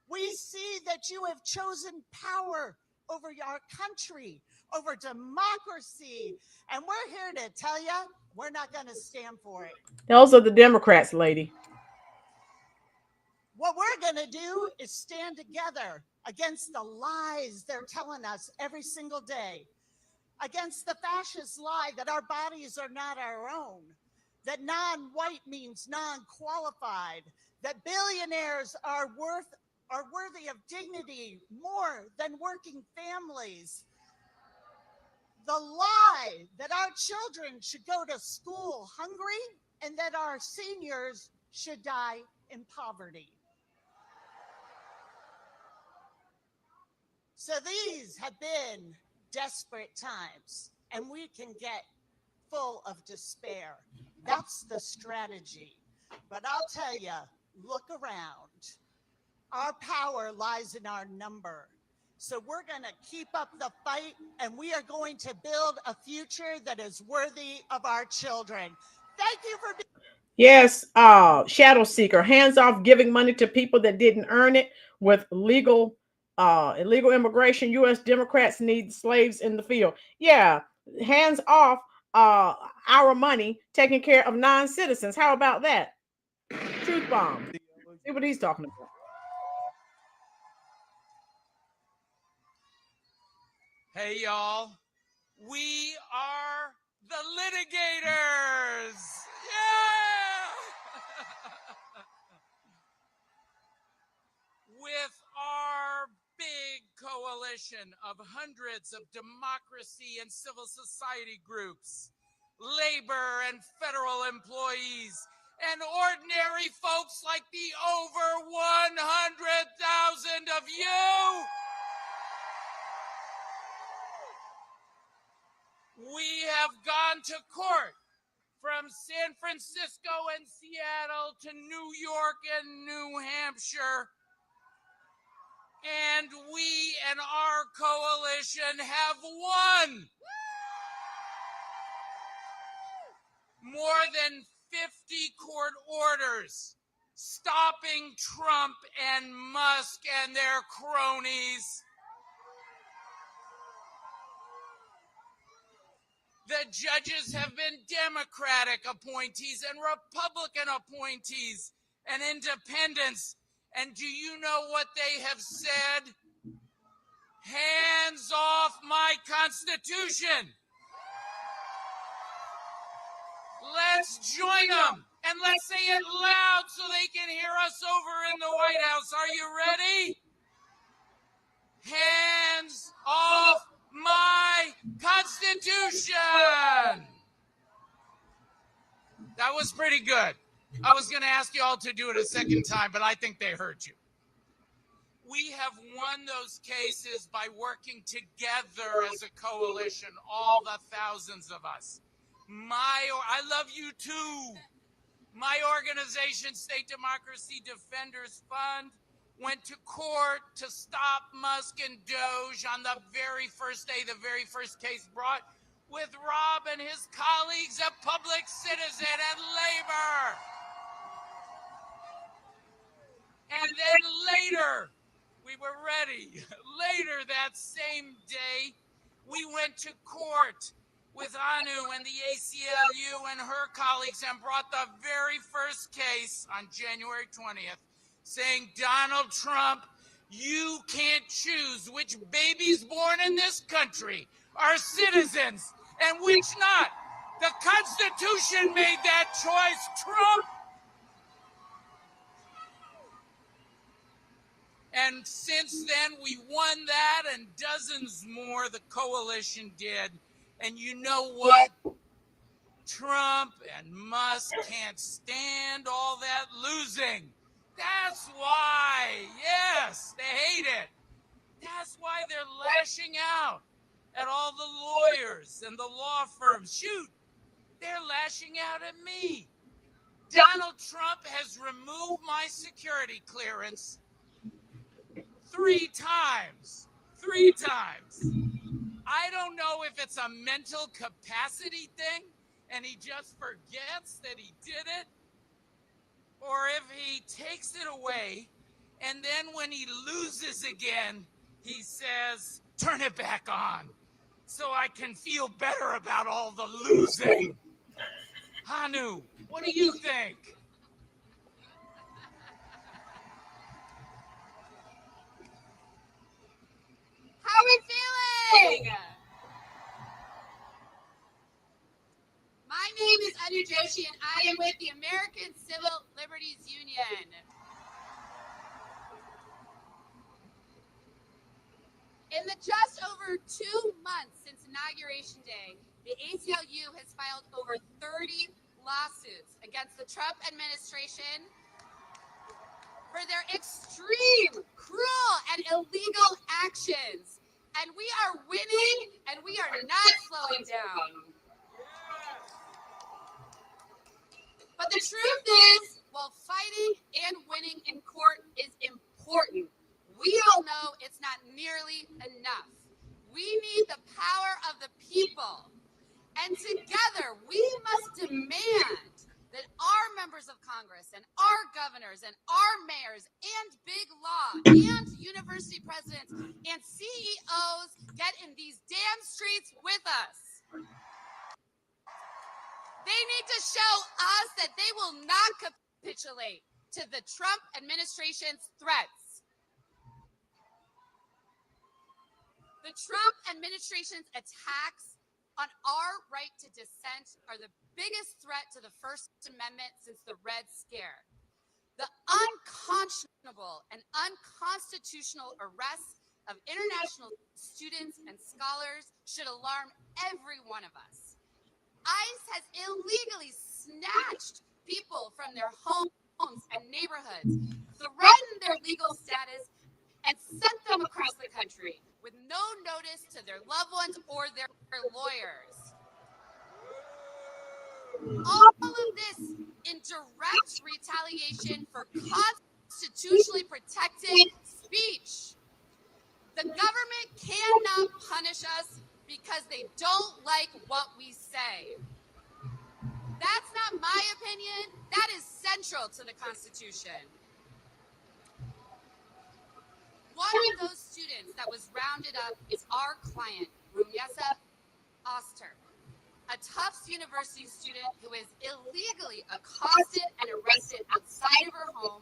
We see that you have chosen power over our country, over democracy. And we're here to tell you, we're not going to stand for it. Those are the Democrats, lady. What we're going to do is stand together against the lies they're telling us every single day, against the fascist lie that our bodies are not our own, that non-white means non-qualified, that billionaires are worthy of dignity more than working families. The lie that our children should go to school hungry and that our seniors should die in poverty. So these have been desperate times, and we can get full of despair. That's the strategy. But I'll tell you, look around. Our power lies in our number. So we're going to keep up the fight, and we are going to build a future that is worthy of our children. Thank you for being. Yes, shadow seeker, hands off giving money to people that didn't earn it with illegal immigration. U.S. Democrats need slaves in the field. Yeah, hands off our money taking care of non-citizens. How about that? Truth bomb. See what he's talking about. Hey, y'all. We are the litigators. Yeah! With our big coalition of hundreds of democracy and civil society groups, labor and federal employees, and ordinary folks like the over 100,000 of you, we have gone to court from San Francisco and Seattle to New York and New Hampshire. And we and our coalition have won more than 50 court orders stopping Trump and Musk and their cronies. The judges have been Democratic appointees and Republican appointees and independents. And do you know what they have said? Hands off my Constitution. Let's join them and let's say it loud so they can hear us over in the White House. Are you ready? Hands off my Constitution. That was pretty good. I was going to ask you all to do it a second time, but I think they heard you. We have won those cases by working together as a coalition, all the thousands of us. I love you too. My organization, State Democracy Defenders Fund, went to court to stop Musk and Doge on the very first day, the very first case brought, with Rob and his colleagues at Public Citizen and Labor. And then later, we were ready. Later that same day, we went to court with Anu and the ACLU and her colleagues and brought the very first case on January 20th, saying, Donald Trump, you can't choose which babies born in this country are citizens and which not. The Constitution made that choice, Trump. And since then, we won that and dozens more the coalition did. And you know what? Trump and Musk can't stand all that losing That's why. Yes, they hate it. That's why they're lashing out at all the lawyers and the law firms. Shoot, they're lashing out at me. Donald Trump has removed my security clearance 3 times. 3 times. I don't know if it's a mental capacity thing and he just forgets that he did it, or if he takes it away and then when he loses again, he says, turn it back on so I can feel better about all the losing. Hanu, what do you think? How are we feeling? My name is Anu Joshi, and I am with the American Civil Liberties Union. In the just over 2 months since Inauguration Day, the ACLU has filed over 30 lawsuits against the Trump administration for their extreme, cruel, and illegal actions. And we are winning, and we are not slowing down. But the truth is, while fighting and winning in court is important, we all know it's not nearly enough. We need the power of the people. And together, we must demand that our members of Congress and our governors and our mayors and big law and university presidents and CEOs get in these damn streets with us. They need to show us that they will not capitulate to the Trump administration's threats. The Trump administration's attacks on our right to dissent are the biggest threat to the First Amendment since the Red Scare. The unconscionable and unconstitutional arrests of international students and scholars should alarm every one of us. ICE has illegally snatched people from their homes and neighborhoods, threatened their legal status, and sent them across the country with no notice to their loved ones or their lawyers. All of this in direct retaliation for constitutionally protected speech. The government cannot punish us because they don't like what we say. That's not my opinion. That is central to the Constitution. One of those students that was rounded up is our client, Rumyesa Oster, a Tufts University student who is illegally accosted and arrested outside of her home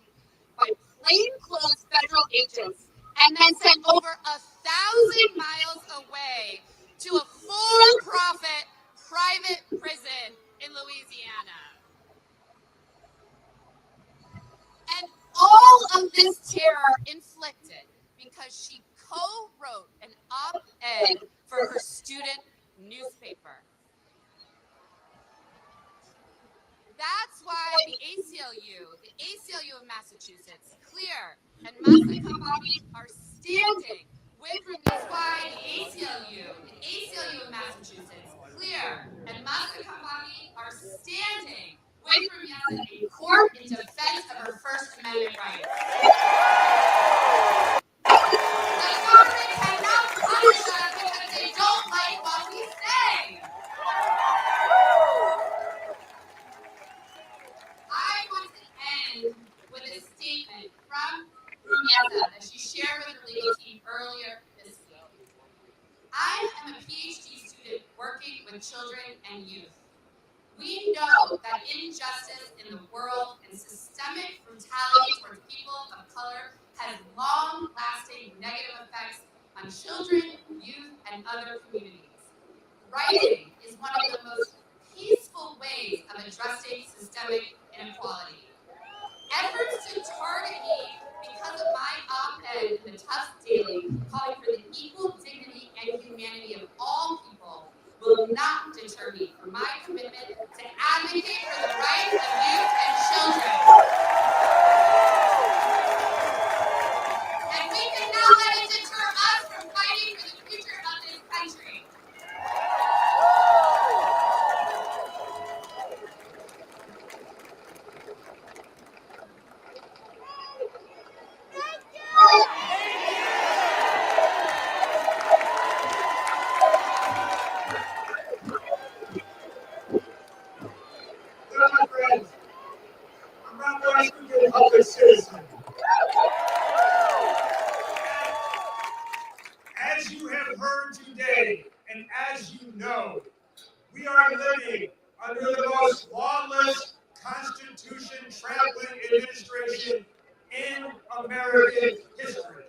by plainclothes federal agents and then sent over 1,000 miles away to a for-profit private prison in Louisiana. And all of this terror inflicted because she co-wrote an op-ed for her student newspaper. That's why the ACLU of Massachusetts, CLEAR, and Massachusetts are standing with That's why the ACLU of Massachusetts, CLEAR, and Massachusetts are standing with Rumyesa in court in defense of her First Amendment rights. The government cannot punish us because they don't like what we say. I want to end with a statement from Rumyesa that she shared with her legal team earlier this week. I am a PhD student working with children and youth. We know that injustice in the world and systemic brutality towards people of color has long-lasting negative effects on children, youth, and other communities. Writing is one of the most peaceful ways of addressing systemic inequality. Efforts to target me because of my op-ed in the Tufts Daily calling for the equal dignity and humanity of all people will not deter me from my commitment to advocate for the rights of youth and children. No, we are living under the most lawless, Constitution-trampling administration in American history.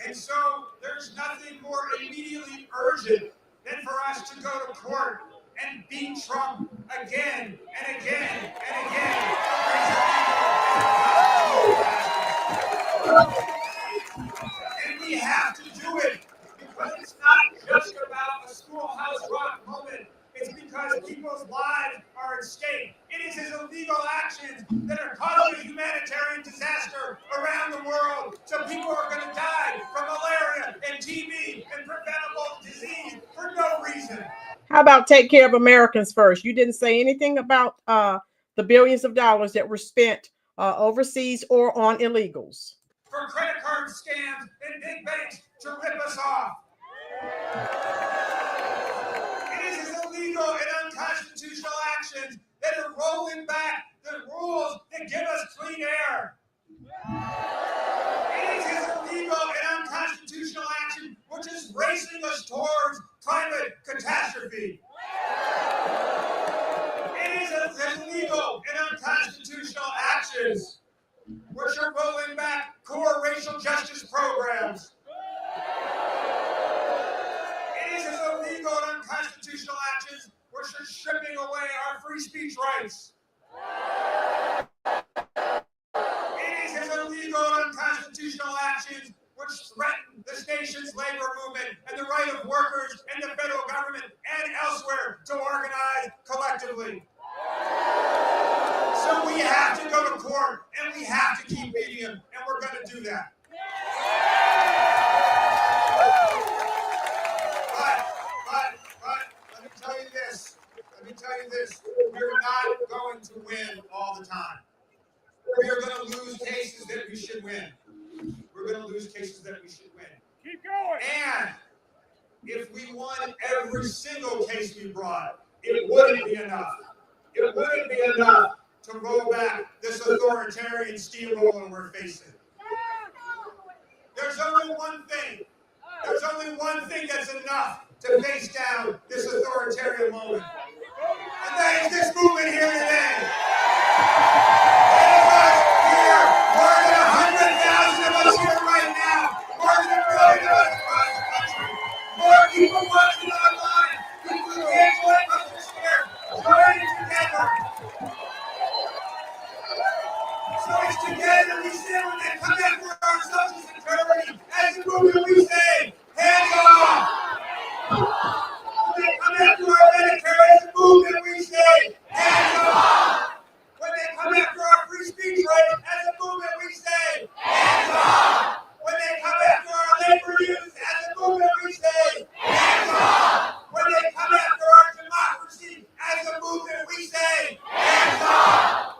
And so there's nothing more immediately urgent than for us to go to court and beat Trump again and again and again. And we have to do it because it's not just about a schoolhouse rock moment. It's because people's lives are at stake. It is his illegal actions that are causing a humanitarian disaster around the world. So people are going to die from malaria and TB and preventable disease for no reason. How about take care of Americans first? You didn't say anything about the billions of dollars that were spent overseas or on illegals. For credit card scams and big banks to rip us off. It is his illegal and unconstitutional actions that are rolling back the rules that give us clean air. It is his illegal and unconstitutional action which is racing us towards climate catastrophe. It is his illegal and unconstitutional actions which are rolling back core racial justice programs. It is his illegal and unconstitutional actions which are stripping away our free speech rights. It is his illegal and unconstitutional actions which threaten this nation's labor movement and the right of workers and the federal government and elsewhere to organize collectively. So we have to go to court and we have to keep beating him, and we're going to do that. But let me tell you this. We're not going to win all the time. We're going to lose cases that we should win. Keep going. And if we won every single case we brought, it wouldn't be enough. It wouldn't be enough to roll back this authoritarian steamroller we're facing. There's only one thing that's enough to face down this authoritarian moment. And that is this movement here today. It is us here, more than 100,000 of us here right now, more than 1 million of us across the country, more people watching online, people who can't join us this year, joining together. So it's together we stand when they come after our social security. As a movement we say, hands off. When they come after our Medicare, as a movement we say, hands off. When they come after our free speech rights, as a movement we say, hands off. When they come after our labor unions, as a movement we say, hands off. When they come after our democracy, as a movement we say, hands off.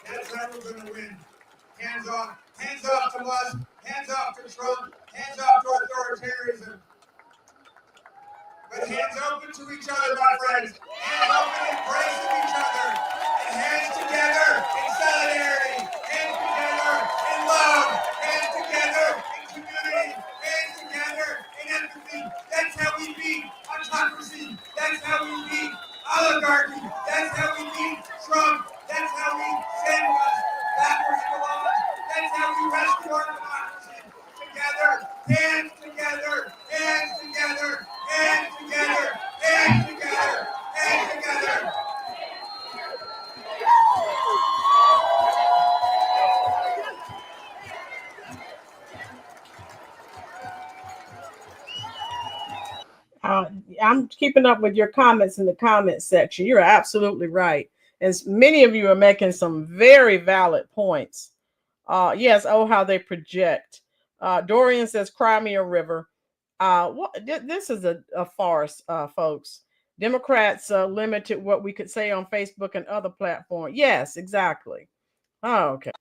That's how we're going to win. Hands off to us, hands off to Trump, hands off to authoritarianism. But hands open to each other, my friends. Hands open, embracing each other. And hands together in solidarity. Hands together in love. Hands together in community. Hands together in empathy. That's how we beat autocracy. That's how we beat oligarchy. That's how we beat Trump. That's how we send us backwards in the laws. That's how we rescue our democracy. Together, hands together, hands together, hands together, hands together, hands together. I'm keeping up with your comments in the comment section. You're absolutely right. And many of you are making some very valid points. Yes, oh, how they project. Dorian says Crimea River. This is a farce, folks. Democrats limited what we could say on Facebook and other platforms. Yes, exactly. Oh, okay.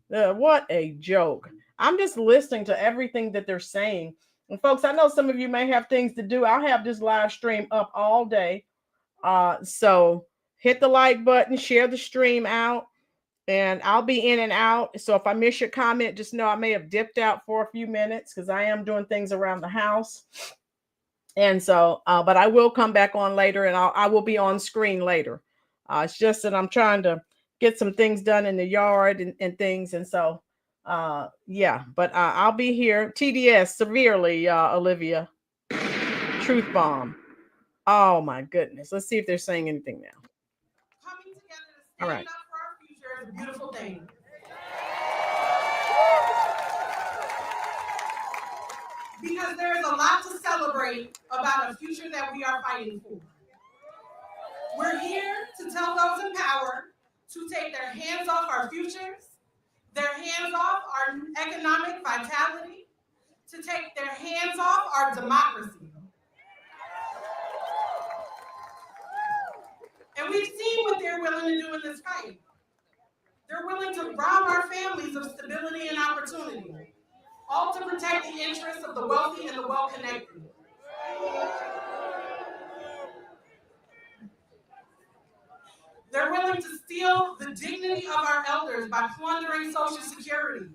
What a joke. I'm just listening to everything that they're saying. And folks, I know some of you may have things to do. I'll have this live stream up all day. So hit the like button, share the stream out. and I'll be in and out. So if I miss your comment, just know I may have dipped out for a few minutes because I am doing things around the house. And so, but I will come back on later, and I will be on screen later. It's just that I'm trying to get some things done in the yard and things. And so, yeah, but I'll be here. TDS severely, Olivia. Truth bomb. Oh my goodness. Let's see if they're saying anything now. Coming together to All stand right. up for our future is a beautiful thing. Because there is a lot to celebrate about a future that we are fighting for. We're here to tell those in power to take their hands off our futures, their hands off our economic vitality, to take their hands off our democracy. And we've seen what they're willing to do in this fight. They're willing to rob our families of stability and opportunity, all to protect the interests of the wealthy and the well-connected. They're willing to steal the dignity of our elders by plundering Social Security,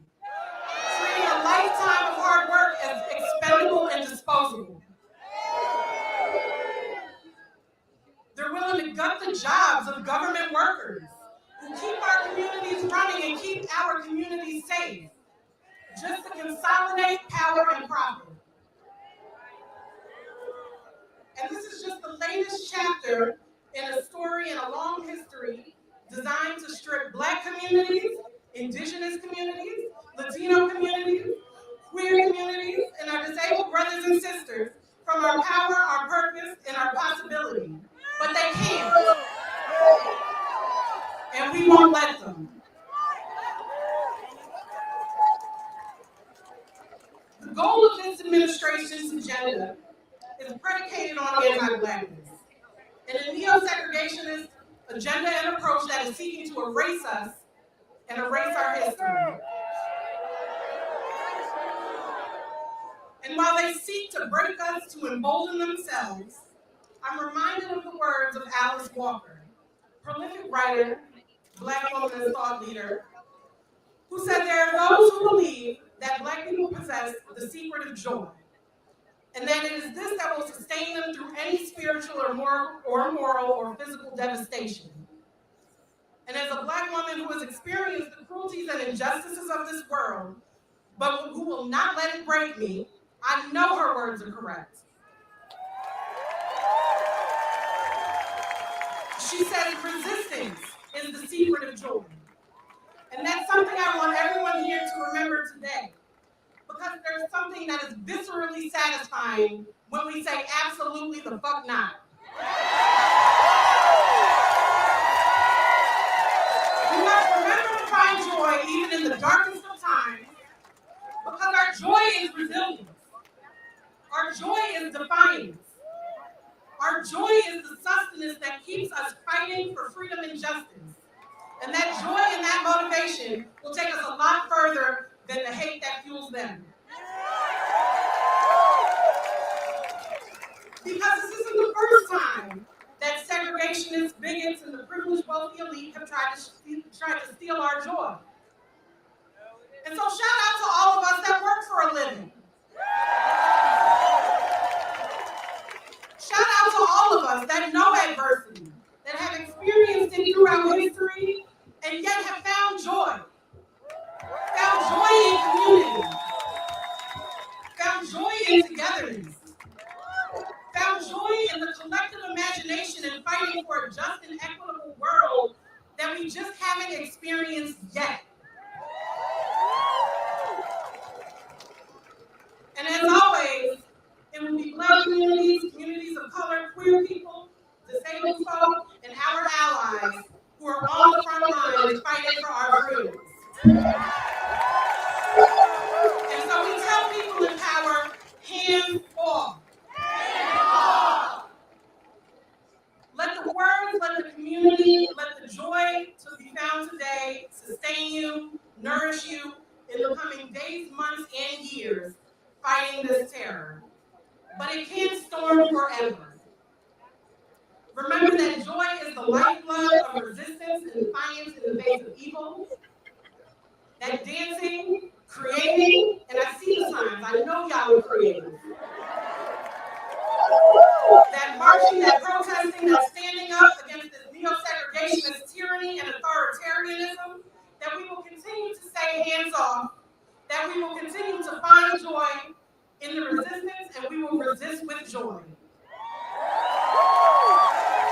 treating a lifetime of hard work as expendable and disposable. They're willing to gut the jobs of government workers who keep our communities running and keep our communities safe, just to consolidate power and profit. And this is just the latest chapter in a story in a long history designed to strip Black communities, Indigenous communities, Latino communities, queer communities, and our disabled brothers and sisters from our power, our purpose, and our possibility. But they can't. And we won't let them. The goal of this administration's agenda is predicated on anti-Blackness and a neo-segregationist agenda and approach that is seeking to erase us and erase our history. And while they seek to break us to embolden themselves, I'm reminded of the words of Alice Walker, prolific writer, Black woman and thought leader, who said there are those who believe that Black people possess the secret of joy, and that it is this that will sustain them through any spiritual or moral or physical devastation. And as a Black woman who has experienced the cruelties and injustices of this world, but who will not let it break me, I know her words are correct. She said resistance is the secret of joy. And that's something I want everyone here to remember today. Because there's something that is viscerally satisfying when we say absolutely the fuck not. We must remember to find joy even in the darkest of times, because our joy is resilience. Our joy is defiance. Our joy is the sustenance that keeps us fighting for freedom and justice. And that joy and that motivation will take us a lot further than the hate that fuels them. Because this isn't the first time that segregationists, bigots, and the privileged wealthy elite have tried to steal our joy. And so shout out to all of us that work for a living. Shout out to all of us that know adversity, that have experienced it throughout history, and yet have found joy. Found joy in community. Found joy in togetherness. Found joy in the collective imagination and fighting for a just and equitable world that we just haven't experienced yet. And as always, it will be Black communities, communities of color, queer people, disabled folk, and our allies who are on the front lines fighting for our freedoms. And so we tell people in power, hands off. Let the words, let the community, let the joy to be found today sustain you, nourish you in the coming days, months, and years fighting this terror. But it can't storm forever. Remember that joy is the lifeblood of resistance and defiance in the face of evil. That dancing, creating, and I see the signs. I know y'all are creative. That marching, that protesting, that standing up against this neo-segregationist tyranny and authoritarianism, that we will continue to say hands off, that we will continue to find joy in the resistance, and we will resist with joy.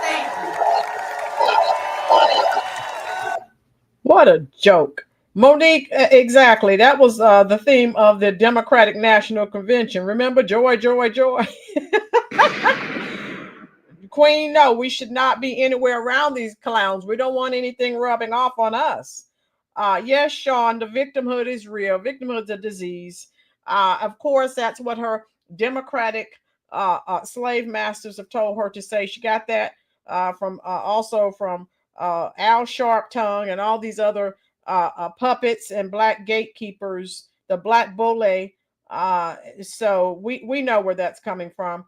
Thank you. What a joke. Monique, exactly. That was the theme of the Democratic National Convention. Remember, joy, joy, joy. Queen, no, we should not be anywhere around these clowns. We don't want anything rubbing off on us. Yes, Sean, the victimhood is real. Victimhood's a disease. Of course, that's what her Democratic slave masters have told her to say. She got that from also from Al Sharptongue and all these other puppets and black gatekeepers, the black bully. So we know where that's coming from.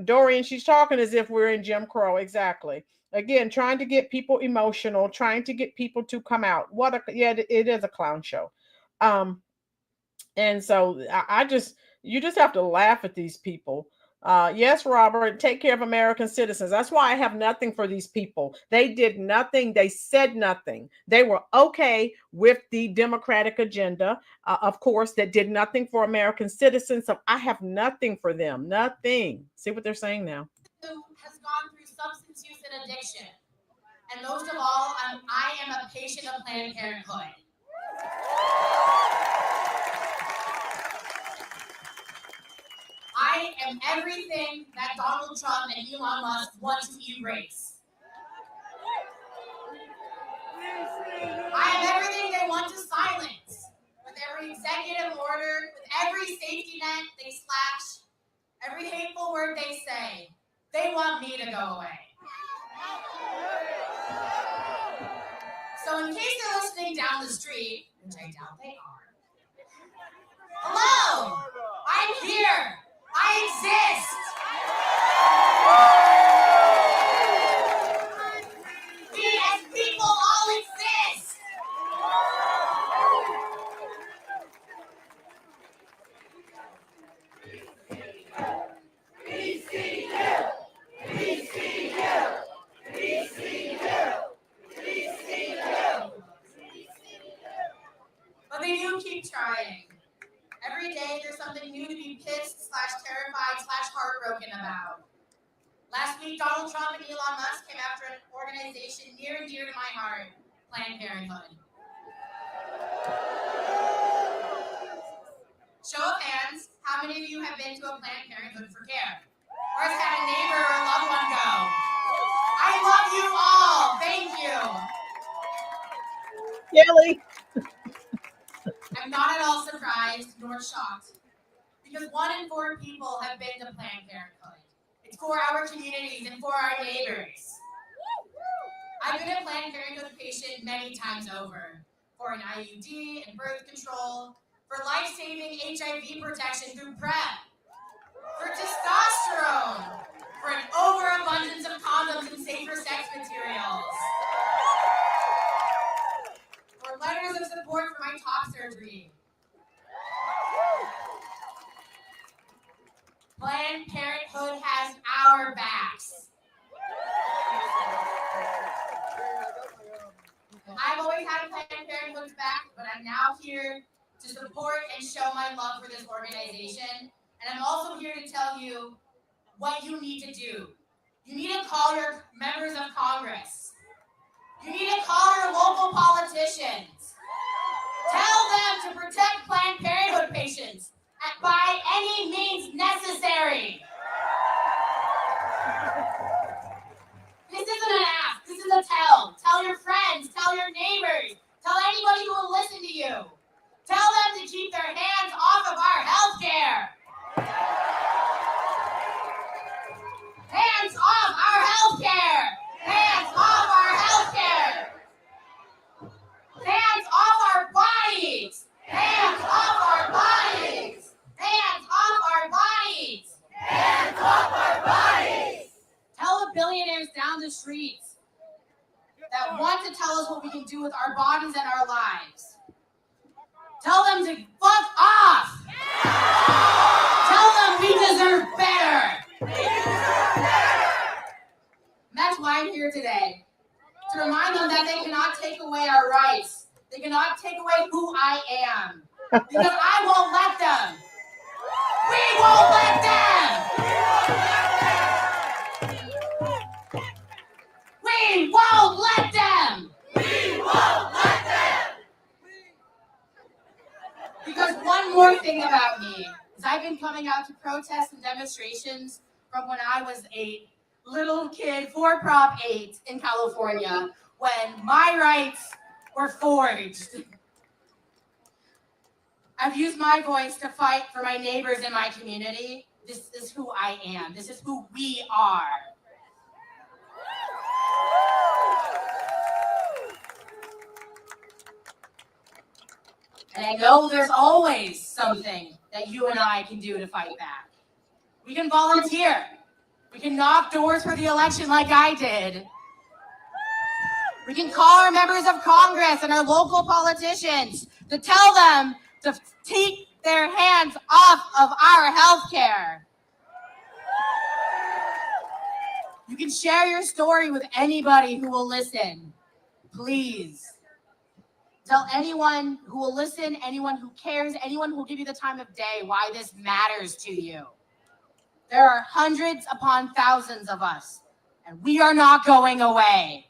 Dorian, she's talking as if we're in Jim Crow. Exactly. Again, trying to get people emotional, trying to get people to come out. It is a clown show. And so you just have to laugh at these people. Yes, Robert, take care of American citizens. That's why I have nothing for these people. They did nothing. They said nothing. They were okay with the Democratic agenda, of course, that did nothing for American citizens. So I have nothing for them. Nothing. See what they're saying now. Who has gone through substance use and addiction. And most of all, I am a patient of Planned Parenthood. I am everything that Donald Trump and Elon Musk want to erase. I am everything they want to silence. With every executive order, with every safety net they slash, every hateful word they say, they want me to go away. So in case they're listening down the street, which I doubt they are, hello, I'm here. I exist. We as people all exist. We see you. We see you. We see you. We see you. But they do keep trying. Every day there's something new to be pissed / terrified / heartbroken about. Last week, Donald Trump and Elon Musk came after an organization near and dear to my heart, Planned Parenthood. Show of hands, how many of you have been to a Planned Parenthood for care? Or has had a neighbor or a loved one go? I love you all. Thank you. Kelly. I'm not at all surprised nor shocked because 1 in 4 people have been to Planned Parenthood. It's for our communities and for our neighbors. I've been a Planned Parenthood patient many times over for an IUD and birth control, for life-saving HIV protection through PrEP, for testosterone, for an overabundance of condoms and safer sex materials, for letters of support for my top surgery. Planned Parenthood has our backs. I've always had Planned Parenthood's back, but I'm now here to support and show my love for this organization. And I'm also here to tell you what you need to do. You need to call your members of Congress. You need to call your local politicians. Tell them to protect Planned Parenthood patients by any means necessary. This isn't an ask, this is a tell. Tell your friends, tell your neighbors, tell anybody who will listen to you. Tell them to keep their hands off of our health care. Hands off our health care. Hands off our health care. Hands off our bodies. Hands off our bodies. Hands off our bodies. Hands off our bodies. Tell the billionaires with our bodies and our lives. Tell them to fuck off. Tell them we deserve better. And that's why I'm here today, to remind them that they cannot take away our rights. They cannot take away who I am, because I won't let them. We won't let them. We won't let them. We won't let them. Because one more thing about me is I've been coming out to protests and demonstrations from when I was a little kid for Prop 8 in California, when my rights were forged. I've used my voice to fight for my neighbors in my community. This is who I am. This is who we are. And I know there's always something that you and I can do to fight back. We can volunteer. We can knock doors for the election like I did. We can call our members of Congress and our local politicians to tell them to take their hands off of our health care. You can share your story with anybody who will listen. Please. Tell anyone who will listen, anyone who cares, anyone who will give you the time of day why this matters to you. There are hundreds upon thousands of us, and we are not going away.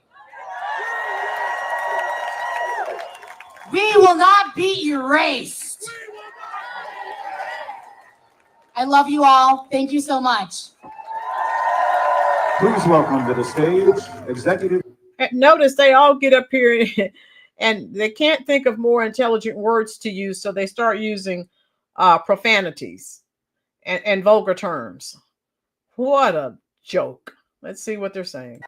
We will not be erased. I love you all. Thank you so much. Please welcome to the stage Executive. Notice they all get up here and they can't think of more intelligent words to use, so they start using profanities and vulgar terms. What a joke. Let's see what they're saying.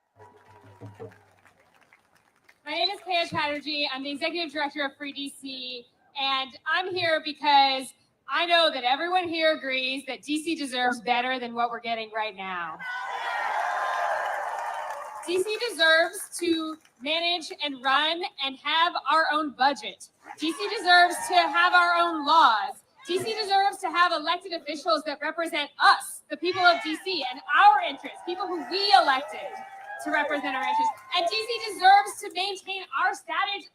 My name is Kaya Chatterjee. I'm the Executive Director of Free DC, and I'm here because I know that everyone here agrees that DC deserves better than what we're getting right now. DC deserves to manage and run and have our own budget. DC deserves to have our own laws. DC deserves to have elected officials that represent us, the people of DC, and our interests, people who we elected to represent our interests. And DC deserves to maintain our status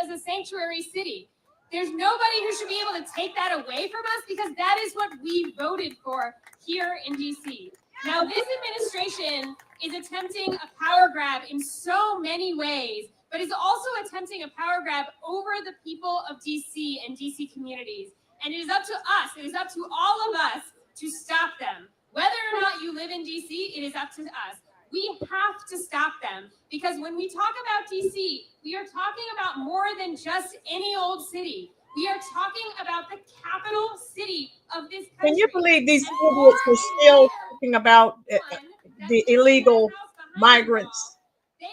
as a sanctuary city. There's nobody who should be able to take that away from us, because that is what we voted for here in DC. Now, this administration is attempting a power grab in so many ways, but is also attempting a power grab over the people of DC and DC communities. And it is up to us, it is up to all of us to stop them. Whether or not you live in DC, it is up to us. We have to stop them, because when we talk about DC, we are talking about more than just any old city. We are talking about the capital city of this country. Can you believe these idiots are still talking about the illegal migrants,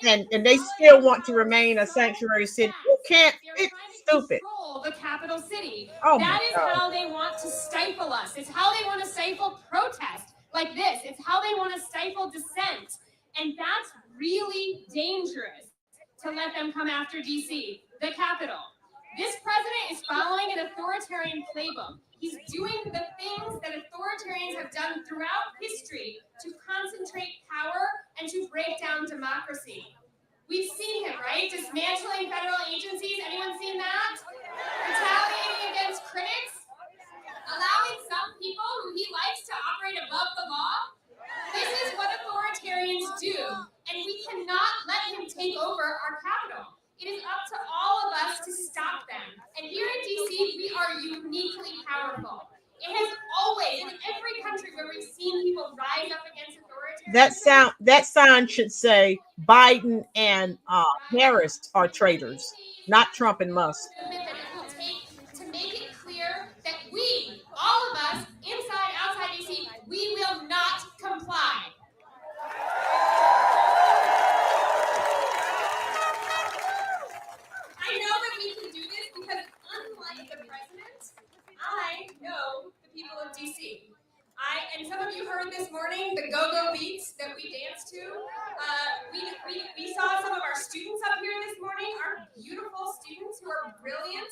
and they still want to remain a sanctuary city? You can't. It's stupid. The capital city. Oh, that is God. how they want to stifle us. It's how they want to stifle protest like this. It's how they want to stifle dissent. And that's really dangerous, to let them come after DC, the capital. This president is following an authoritarian playbook. He's doing the things that authoritarians have done throughout history to concentrate power and to break down democracy. We've seen him, right? Dismantling federal agencies. Anyone seen that? Retaliating against critics. Allowing some people who he likes to operate above the law. This is what authoritarians do, and we cannot let him take over our capital. It is up to all of us to stop them. And here in DC, we are uniquely powerful. It has always, in every country where we've seen people rise up against authoritarians. That sign should say Biden and Harris are traitors, not Trump and Musk. That it will take to make it clear that we, all of us, inside, outside DC, we will not comply. I know that we can do this because, unlike the president, I know the people of DC. And some of you heard this morning the go-go beats that we danced to. We saw some of our students up here this morning, our beautiful who are brilliant,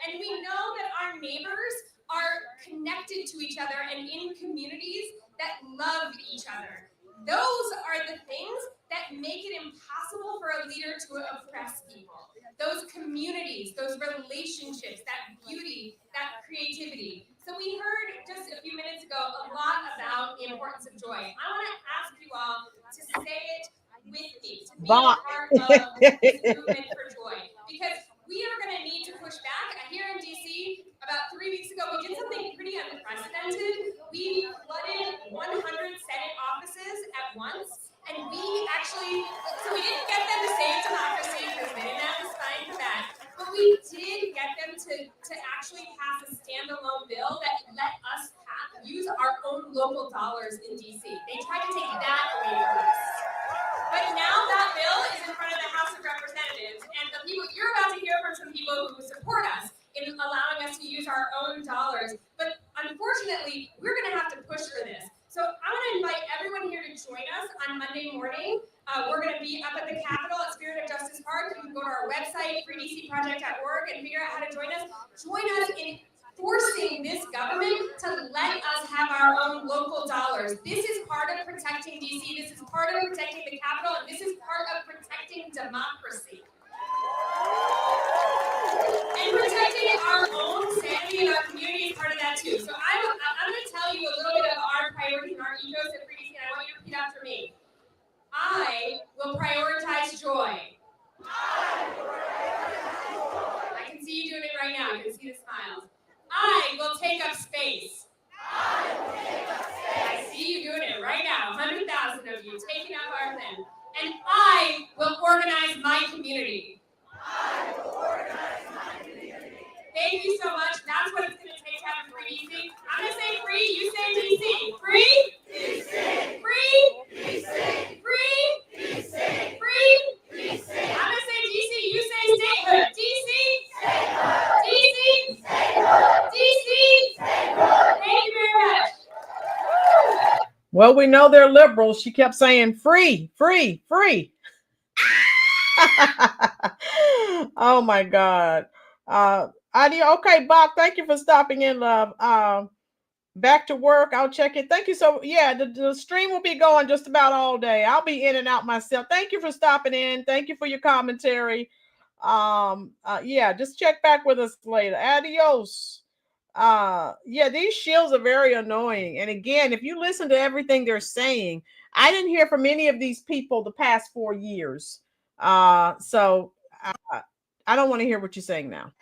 and we know that our neighbors are connected to each other and in communities that love each other. Those are the things that make it impossible for a leader to oppress people. Those communities, those relationships, that beauty, that creativity. So we heard just a few minutes ago a lot about the importance of joy. I want to ask you all to say it with me, to be a part of this movement for joy, because we are going to need to push back. Here in DC, about 3 weeks ago, we did something pretty unprecedented. We flooded 100 Senate offices at once, and we actually, so we didn't get them to save democracy because they didn't have the spine for that, but we did get them to actually pass a standalone bill that let us use our own local dollars in DC. They tried to take that away from us. But now that bill is in front of the House of Representatives, and the people, you're about to hear from some people who support us in allowing us to use our own dollars. But unfortunately, we're going to have to push for this. So I want to invite everyone here to join us on Monday morning. We're going to be up at the Capitol at Spirit of Justice Park. You can go to our website, freedcproject.org, and figure out how to join us. Join us in forcing this government to let us have our own local dollars. This is part of protecting DC. This is part of protecting the Capitol, and this is part of protecting democracy. And protecting our own sanity and our community is part of that too. So I'm going to tell you a little bit of our priorities and our ethos at Free DC, and I want you to repeat after me. I will prioritize joy. I can see you doing it right now. I can see the smiles. I will take up space. I see you doing it right now. 100,000 of you taking up our thing. And I will organize my community. Thank you so much. That's what it's going to take to have Free DC. I'm going to say free. You say DC. Free? DC. Free? DC. Free? DC. Free? DC. I'm going to say DC. You say statehood. DC. Statehood. DC. Statehood. DC. Statehood. Thank you very much. Well, we know they're liberals. She kept saying free, free, free. Oh my God. Okay, Bob, thank you for stopping in, love. Back to work. I'll check it. Thank you. So yeah, the stream will be going just about all day. I'll be in and out myself. Thank you for stopping in. Thank you for your commentary. Yeah, just check back with us later. Adios. Yeah, these shills are very annoying. And again, if you listen to everything they're saying, I didn't hear from any of these people the past 4 years. So I don't want to hear what you're saying now.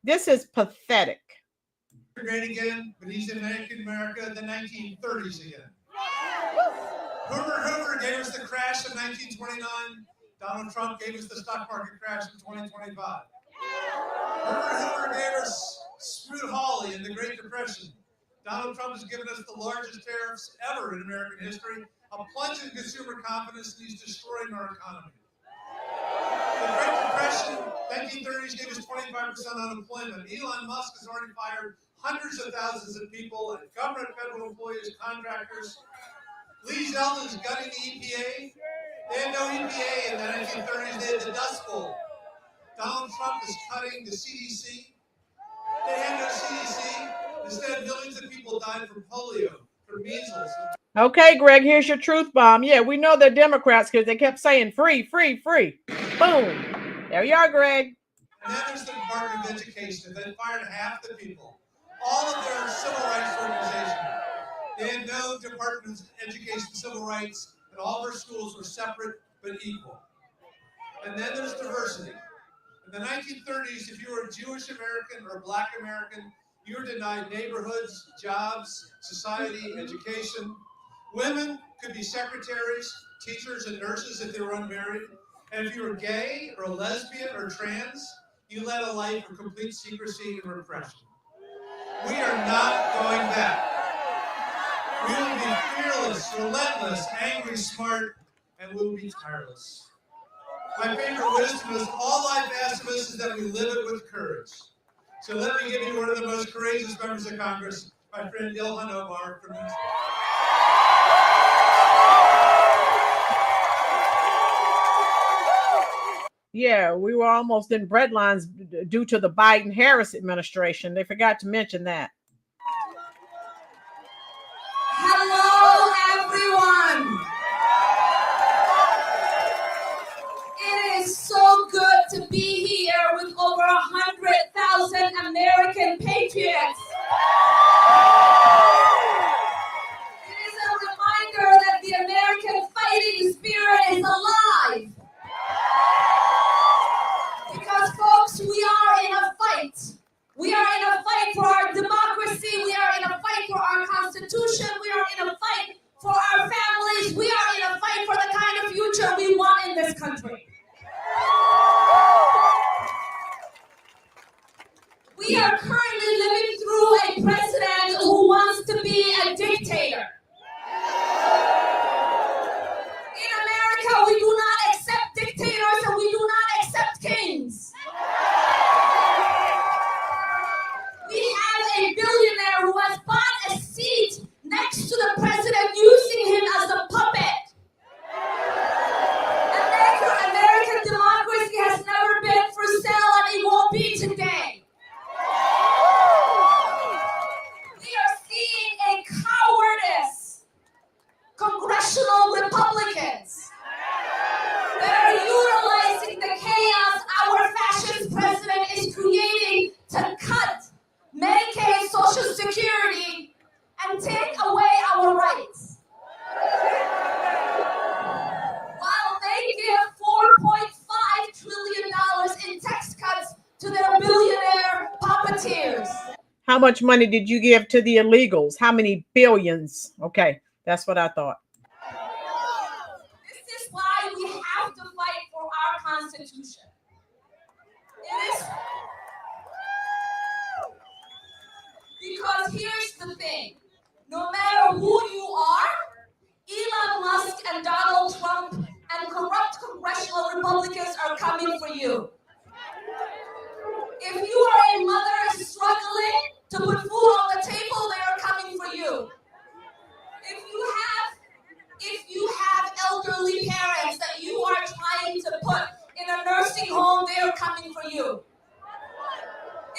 This is pathetic. Great again, but he's in America in the 1930s again. Hoover gave us the crash of 1929. Donald Trump gave us the stock market crash in 2025. Hoover gave us Smoot-Hawley in the Great Depression. Donald Trump has given us the largest tariffs ever in American history, a plunge in consumer confidence, and he's destroying our economy. The Great Depression, 1930s, gave us 25% unemployment. Elon Musk has already fired hundreds of thousands of people, government, federal employees, contractors. Lee Zeldin's gutting the EPA. They had no EPA in the 1930s. They had the Dust Bowl. Donald Trump is cutting the CDC. They had no CDC. Instead, millions of people died from polio, from measles. Okay, Greg, here's your truth bomb. Yeah, we know they're Democrats because they kept saying free, free, free. Boom. There you are, Greg. And then there's the Department of Education. They fired half the people. All of their civil rights organizations. They had no Department of Education, civil rights, and all their schools were separate but equal. And then there's diversity. In the 1930s, if you were a Jewish American or a Black American, you were denied neighborhoods, jobs, society, education. Women could be secretaries, teachers, and nurses if they were unmarried. And if you were gay or a lesbian or trans, you led a life of complete secrecy and repression. We are not going back. We will be fearless, relentless, angry, smart, and we will be tireless. My favorite wisdom is all life asks of us is that we live it with courage. So let me give you one of the most courageous members of Congress, my friend Ilhan Omar from Minnesota. Yeah, we were almost in breadlines due to the Biden-Harris administration. They forgot to mention that. Hello, everyone. It is so good to be here with over 100,000 American patriots. It is a reminder that the American fighting spirit is alive. Because, folks, we are in a fight. We are in a fight for our democracy. We are in a fight for our Constitution. We are in a fight for our families. We are in a fight for the kind of future we want in this country. We are currently living through a president who wants to be a dictator. In America, we do not accept dictators and we do not accept kings. We have a billionaire who has bought a seat next to the president, using him as a puppet. American democracy has never been for sale and it won't be today. We are seeing a cowardice congressional Republicans that are utilizing the chaos our fascist president is creating to cut Medicaid, Social Security, and take away our rights. While they give $4.5 trillion in tax cuts to their billionaire puppeteers. How much money did you give to the illegals? How many billions? Okay, that's what I thought. This is why we have to fight for our Constitution. It is because here's the thing. No matter who you are, Elon Musk and Donald Trump and corrupt congressional Republicans are coming for you. If you are a mother struggling to put food on the table, they are coming for you. If you have elderly parents that you are trying to put in a nursing home, they are coming for you.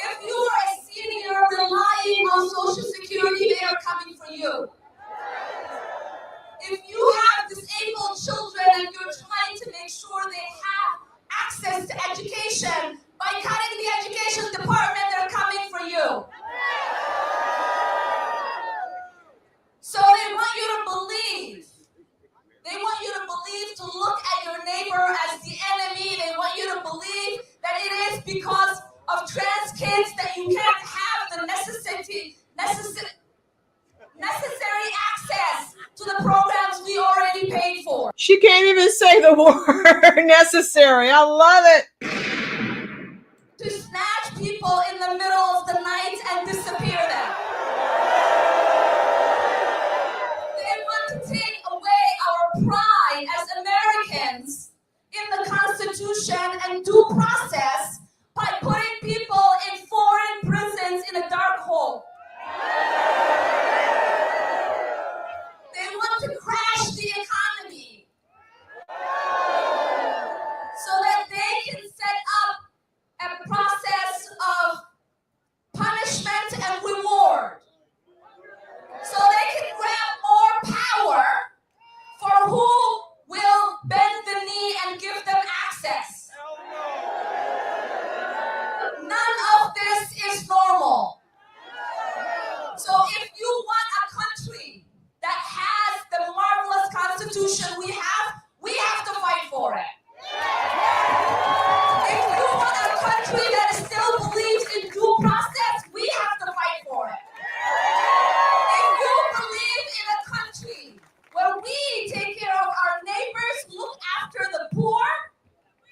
If you are a senior relying on Social Security, they are coming for you. If you have disabled children and you're trying to make sure they have access to education, by cutting the education department, they're coming for you. So they want you to believe. They want you to believe to look at your neighbor as the enemy. They want you to believe that it is because of trans kids that you can't have the necessary access to the programs we already paid for. She can't even say the word necessary. I love it. To snatch people in the middle of the night and disappear them. They want to take away our pride as Americans in the Constitution and due process by putting people in foreign prisons in a dark hole. They want to crash the economy so that they can set up a process of punishment and reward. So they can grab more power for who will bend the knee and give them access. None of this is normal. So if you want a country that has the marvelous Constitution we have to fight for it. If you want a country that still believes in due process, we have to fight for it. If you believe in a country where we take care of our neighbors, look after the poor,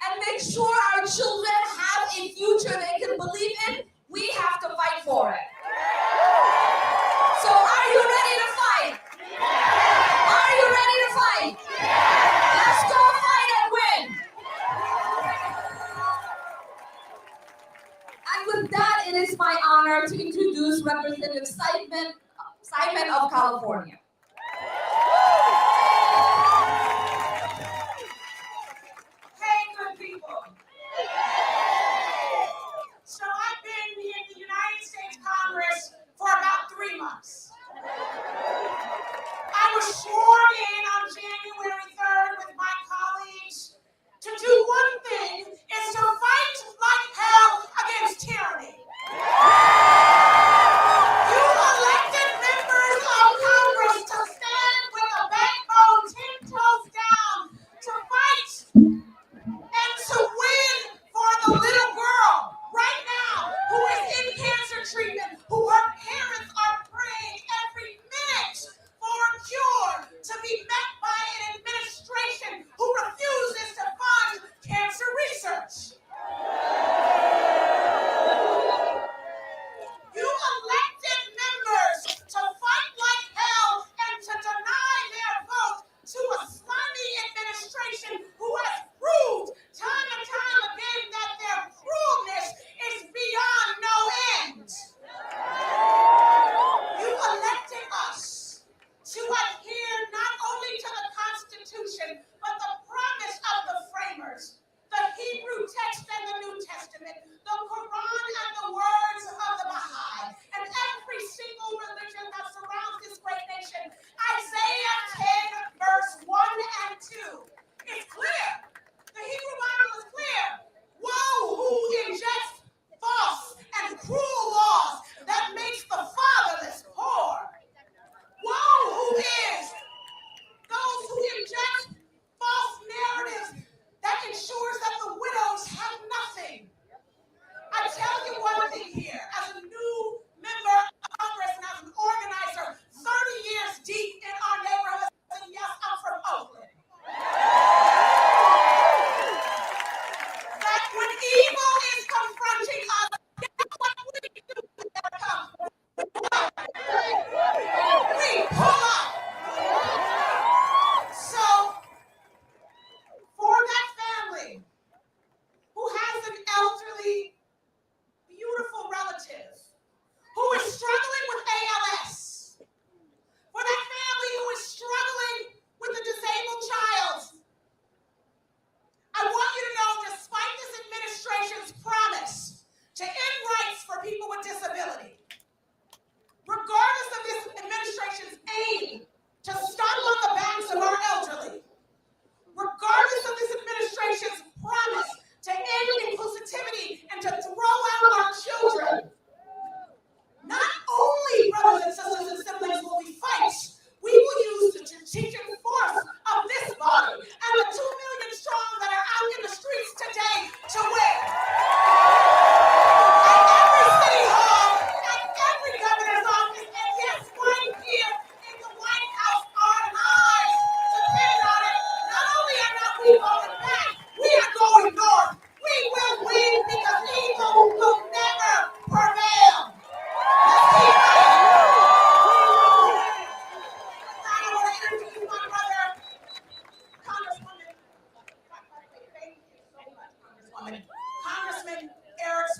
and make sure our children have a future they can believe in, we have to fight for it. So are you ready to fight? Are you ready to fight? Let's go fight and win. And with that, it is my honor to introduce Representative Simon of California. Hey, good people.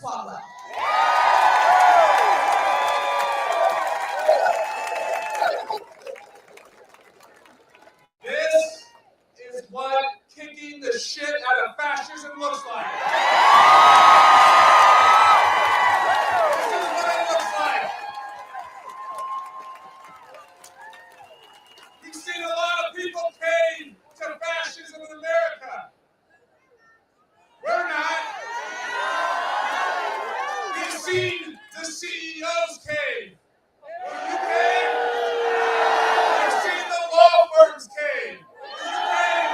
Swalwell. This is what kicking the shit out of fascism looks like. This is what it looks like. We've seen a lot of people cave to fascism in America. We're not. We've seen the CEOs cave. Will you cave? We've seen the law firms cave. Will you cave?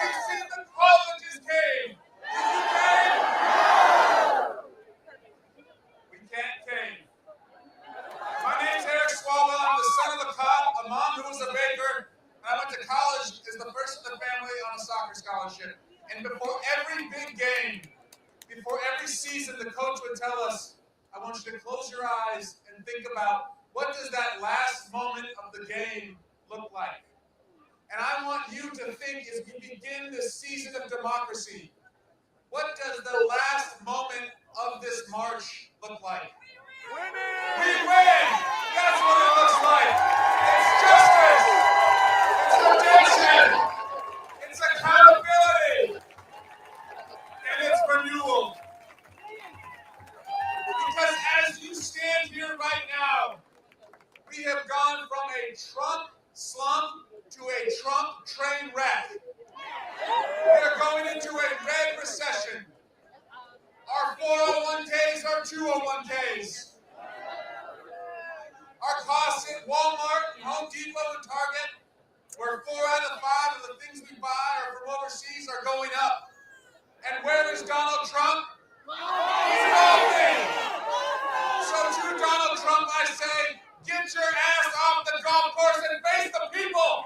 We've seen the colleges cave. Will you cave? We can't cave. My name's Eric Swalwell. I'm the son of a cop, a mom who was a baker, and I went to college as the first in the family on a soccer scholarship. And before every big game, before every season, the coach would tell us, I want you to close your eyes and think about what does that last moment of the game look like? And I want you to think as we begin this season of democracy, what does the last moment of this march look like? We win! That's what it looks like. It's justice. It's redemption. It's accountability. And it's renewal. Because as you stand here right now, we have gone from a Trump slump to a Trump train wreck. We are going into a red recession. Our 401ks are 201ks. Our costs at Walmart and Home Depot and Target, where 4 out of 5 of the things we buy are from overseas, are going up. And where is Donald Trump? He's golfing. So to Donald Trump, I say, get your ass off the golf course and face the people.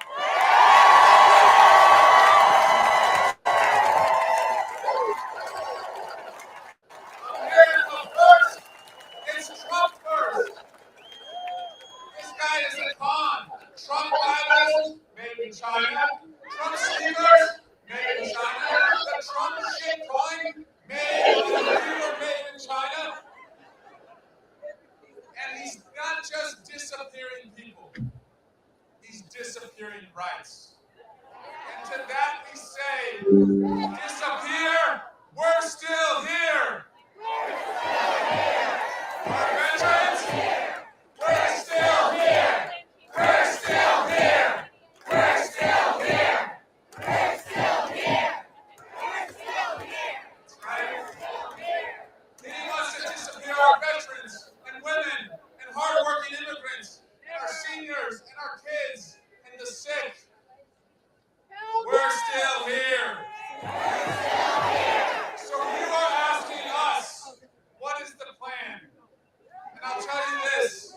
America first. It's Trump first. This guy is a con. Trump Bibles, made in China. Trump sneakers, made in China. The Trump shit coin, made in China. And he's not just disappearing people. He's disappearing rights. And to that we say, disappear, we're still here. Our veterans, we're still here. We're still here. We're still here. We're still here. We're still here. Right? He wants to disappear our veterans and women and hardworking immigrants and our seniors and our kids and the sick. We're still here. So you are asking us, what is the plan? And I'll tell you this,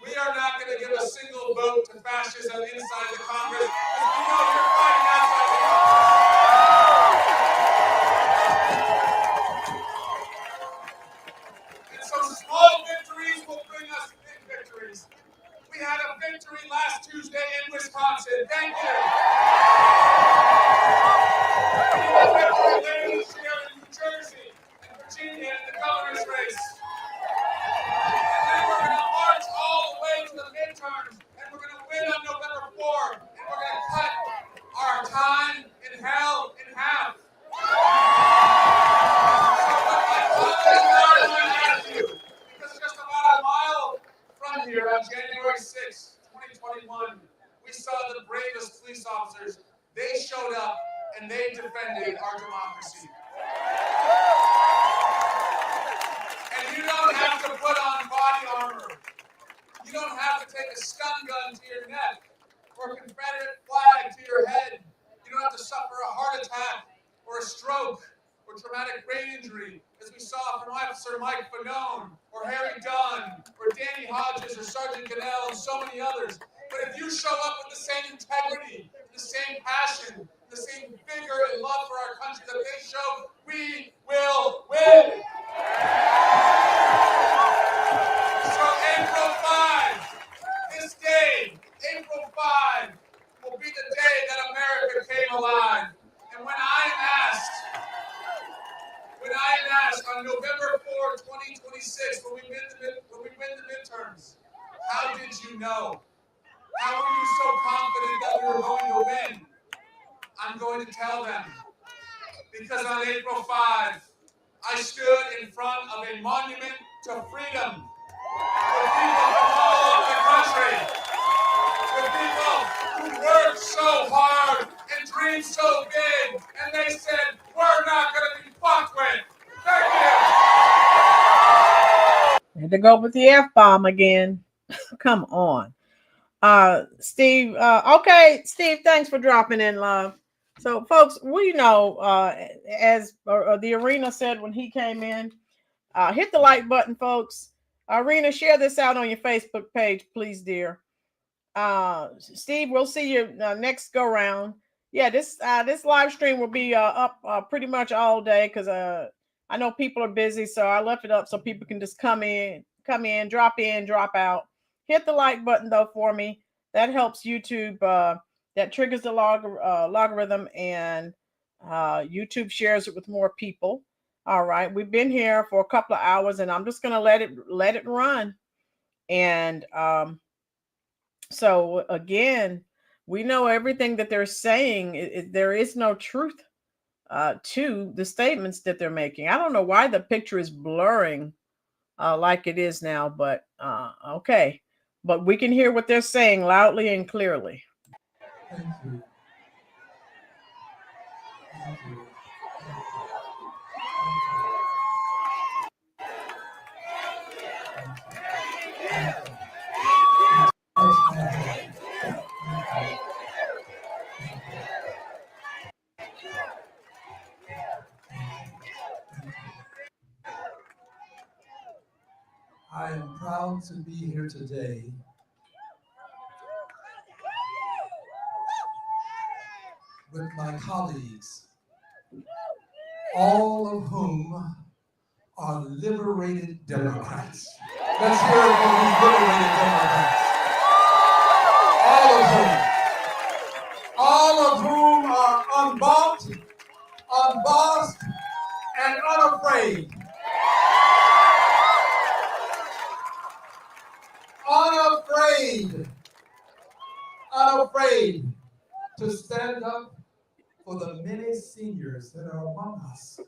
we are not going to give a single vote to fascism inside the Congress because we know you're fighting outside the Congress. And so small victories will bring us big victories. We had a victory last Tuesday in Wisconsin. Thank you. We had a victory later this year in New Jersey and Virginia in the governor's race. And then we're going to march all the way to the midterms, and we're going to win on November 4th, and we're going to cut our time in hell in half. So what my colleagues are going to ask you, because just about a mile from here on January 6, 2021, we saw the bravest police officers. They showed up and they defended our democracy. And you don't have to put on body armor. You don't have to take a stun gun to your neck or a Confederate flag to your head. You don't have to suffer a heart attack or a stroke or traumatic brain injury, as we saw from Officer Mike Fanone or Harry Dunn or Danny Hodges or Sergeant Cannell and so many others. But if you show up with the same integrity, the same passion, the same vigor and love for our country that they show, we will win. So April 5, this day, April 5, will be the day that America came alive. And when I am asked on November 4, 2026, when we win the midterms, how did you know? How were you so confident that we were going to win? I'm going to tell them. Because on April 5, I stood in front of a monument to freedom. The people from all over the country. The people who worked so hard and dreamed so big. And they said, we're not going to be fucked with. Thank you. Had to go with the F-bomb again. Come on. Steve, okay, Steve, thanks for dropping in, love. So, folks, we know, as the Arena said when he came in, hit the like button, folks. Arena, share this out on your Facebook page, please, dear. Steve, we'll see you next go round. Yeah, this live stream will be up pretty much all day because I know people are busy, so I left it up so people can just come in, drop in, drop out. Hit the like button though for me. That helps YouTube. That triggers the logarithm, and YouTube shares it with more people. All right, we've been here for a couple of hours, and I'm just gonna let it run. And so again, we know everything that they're saying. There is no truth to the statements that they're making. I don't know why the picture is blurring like it is now, but okay. But we can hear what they're saying loudly and clearly. Thank you. Thank you. I am proud to be here today with my colleagues, all of whom are liberated Democrats. Let's hear it for these liberated Democrats. All of whom are unbought, unbossed, and unafraid. Unafraid to stand up for the many seniors that are among us.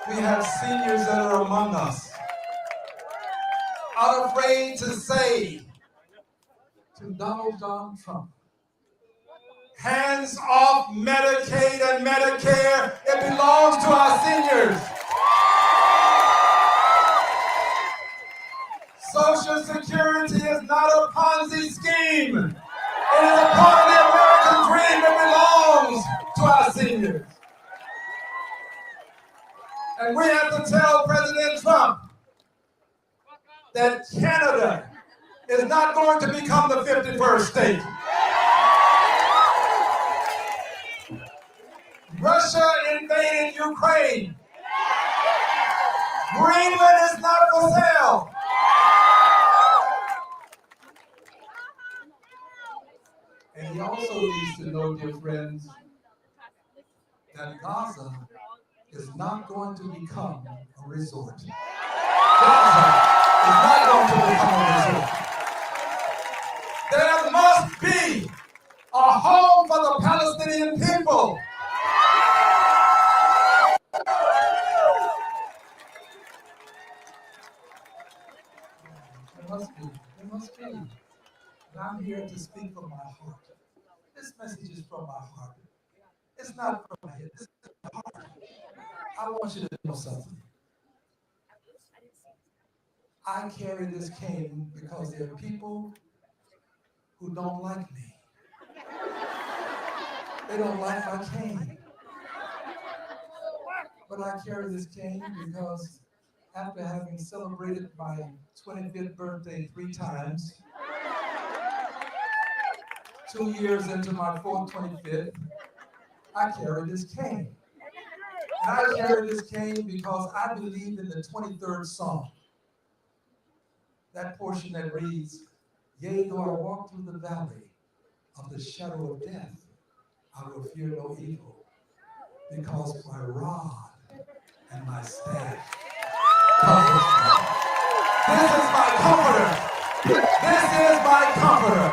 We have seniors that are among us. Unafraid to say to Donald John Trump, hands off Medicaid and Medicare. It belongs to our seniors. Social Security is not a Ponzi scheme. It is a part of the American dream that belongs to our seniors. And we have to tell President Trump that Canada is not going to become the 51st state. Russia invaded Ukraine. Greenland is not for sale. And he also needs to know, dear friends, that Gaza is not going to become a resort. Gaza is not going to become a resort. There must be a home for the Palestinian people. There must be. And I'm here to speak from my heart. This message is from my heart. It's not from my head. This is my heart. I want you to know something. I carry this cane because there are people who don't like me. They don't like my cane. But I carry this cane because after having celebrated my 25th birthday 3 times, 2 years into my 4th 25th, I carry this cane. And I carry this cane because I believe in the 23rd Psalm. That portion that reads, yea, though I walk through the valley of the shadow of death, I will fear no evil, because my rod and my staff comforts me. This is my comforter. This is my comforter.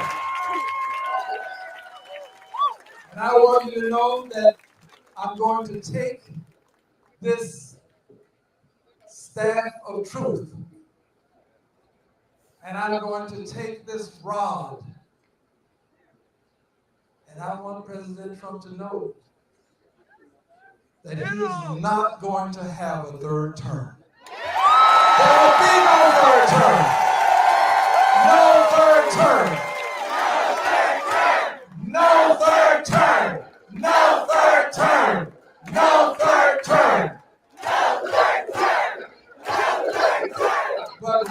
And I want you to know that I'm going to take this staff of truth and I'm going to take this rod and I want President Trump to know that he is not going to have a third term. There will be no third term. No third term. No third term. No third term. No third term. But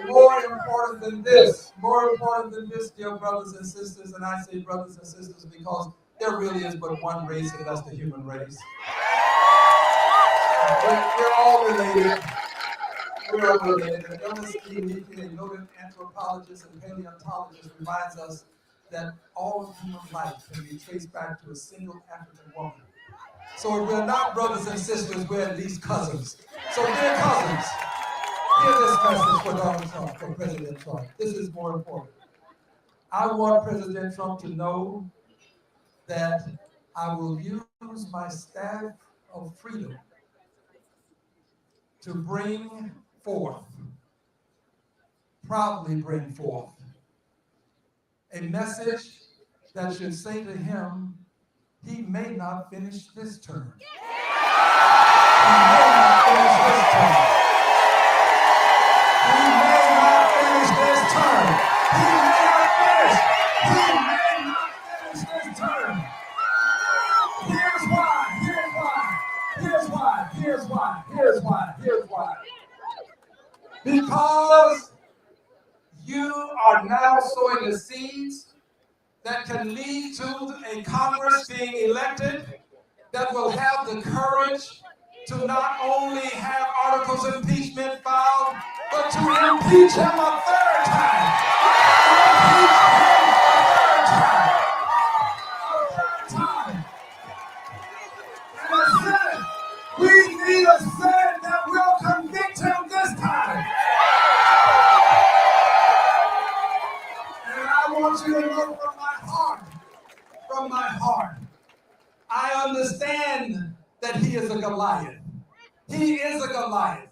more important than this, dear brothers and sisters, and I say brothers and sisters because there really is but one race, and that's the human race. We're all related. We're all related. And Ernest E. Leakey, a noted anthropologist and paleontologist, reminds us that all of human life can be traced back to a single African woman. So if we're not brothers and sisters, we're at least cousins. So dear cousins, hear this message for Donald Trump, for President Trump. This is more important. I want President Trump to know that I will use my staff of freedom to bring forth, proudly bring forth, a message that should say to him, he may not finish this term. He may not finish this term. He may not finish this term. He may not finish. He may not finish this term. Here's why. Here's why. Here's why. Here's why. Here's why. Here's why. Because you are now sowing the seeds that can lead to a Congress being elected that will have the courage to not only have articles of impeachment filed, but to impeach him a third time. Impeach him a third time. A third time. And the Senate, we need a Senate that will convict him this time. And I want you to know from my heart, I understand that he is a Goliath. He is a Goliath.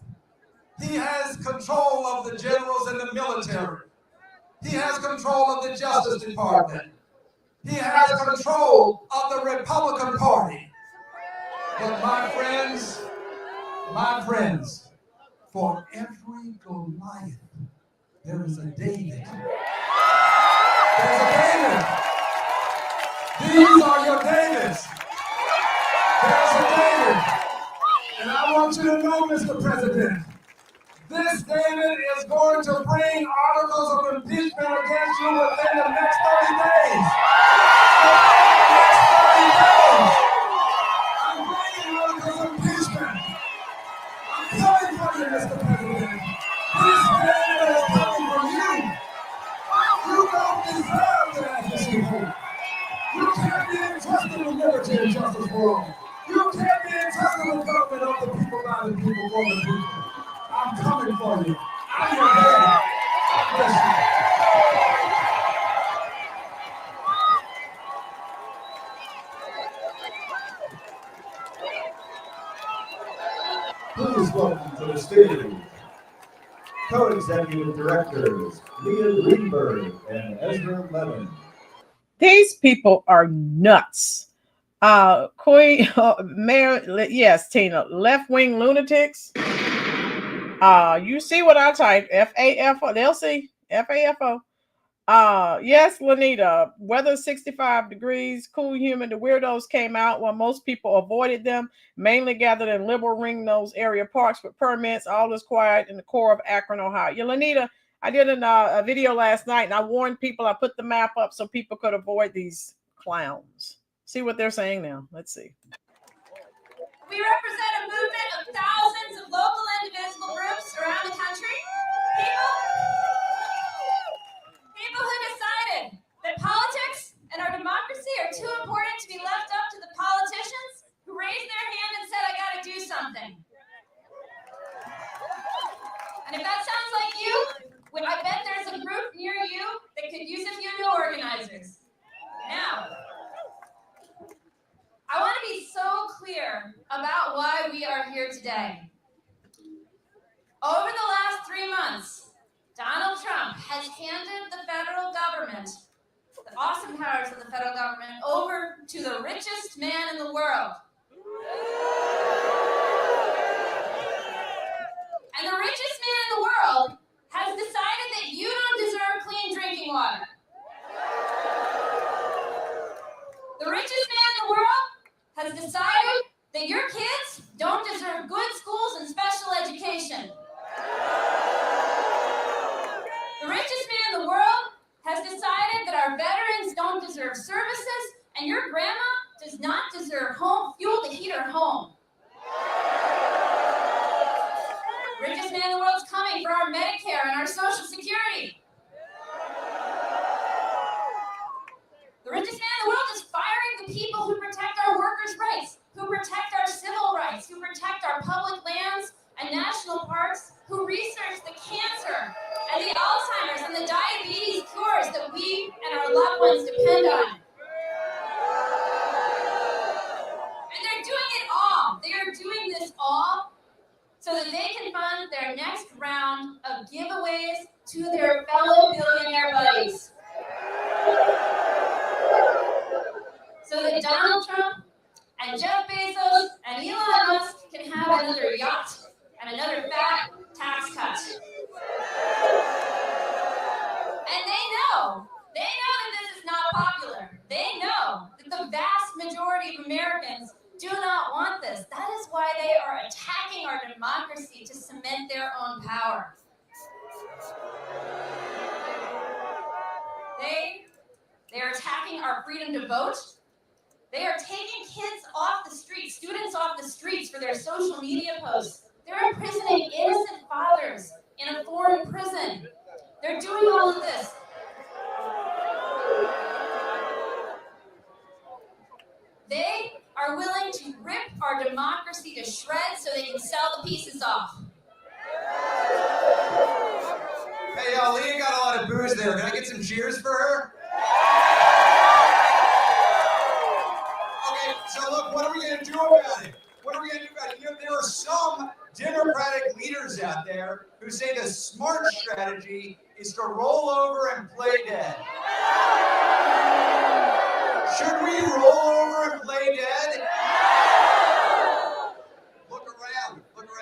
He has control of the generals in the military. He has control of the Justice Department. He has control of the Republican Party. But my friends, for every Goliath, there is a David. There's a David. These are your Davids. There's a David. And I want you to know, Mr. President, this David is going to bring articles of impeachment against you within the next 30 days. Within the next 30 days. I'm bringing articles of impeachment. I'm coming for you, Mr. President. This David is coming for you. You don't deserve to have this before. You can't be entrusted with liberty and justice for all. You can't be entrusted with government of the people, by the people, for the people. I'm coming for you. I'm your baby. God bless you. Please welcome to the stage co-executive directors Leah Greenberg and Ezra Levin. These people are nuts. Queen, Mayor, yes, Tina, left-wing lunatics. You see what I type, F-A-F-O, they'll see, F-A-F-O. Yes, Lanita, weather 65 degrees, cool, humid. The weirdos came out while most people avoided them, mainly gathered in liberal ring nose area parks with permits. All is quiet in the core of Akron, Ohio. Yeah, Lanita, I did a video last night and I warned people. I put the map up so people could avoid these clowns. See what they're saying now. Let's see. We represent a movement of thousands of local and indivisible groups around the country. People who decided that politics and our democracy are too important to be left up to the politicians who raised their hand and said, I gotta do something. And if that sounds like you, I bet there's a group near you that could use a few new organizers. Now, I want to be so clear about why we are here today. Over the last 3 months, Donald Trump has handed the federal government, the awesome powers of the federal government, over to the richest man in the world. And the richest man in the world has decided that you don't deserve clean drinking water. The richest man in the world has decided that your kids don't deserve good schools and special education. The richest man in the world has decided that our veterans don't deserve services, and your grandma does not deserve home fuel to heat her home. The richest man in the world is coming for our Medicare and our Social Security. The richest man in the world is firing the people who protect our workers' rights, who protect our civil rights, who protect our public lands and national parks, who research the cancer and the Alzheimer's and the diabetes cures that we and our loved ones depend on. And they're doing it all. They are doing this all so that they can fund their next round of giveaways to their fellow billionaire buddies. So that Donald Trump and Jeff Bezos and Elon Musk can have another yacht and another fat tax cut. And they know that this is not popular. They know that the vast majority of Americans do not want this. That is why they are attacking our democracy to cement their own power. They are attacking our freedom to vote. They are taking kids off the streets, students off the streets for their social media posts. They're imprisoning innocent fathers in a foreign prison. They're doing all of this. They are willing to rip our democracy to shreds so they can sell the pieces off. Hey, Leah got a lot of booze there. Can I get some cheers for her? Okay, so look, what are we going to do about it? What are we going to do about it? You know, there are some Democratic leaders out there who say the smart strategy is to roll over and play dead. Should we roll over and play dead? Look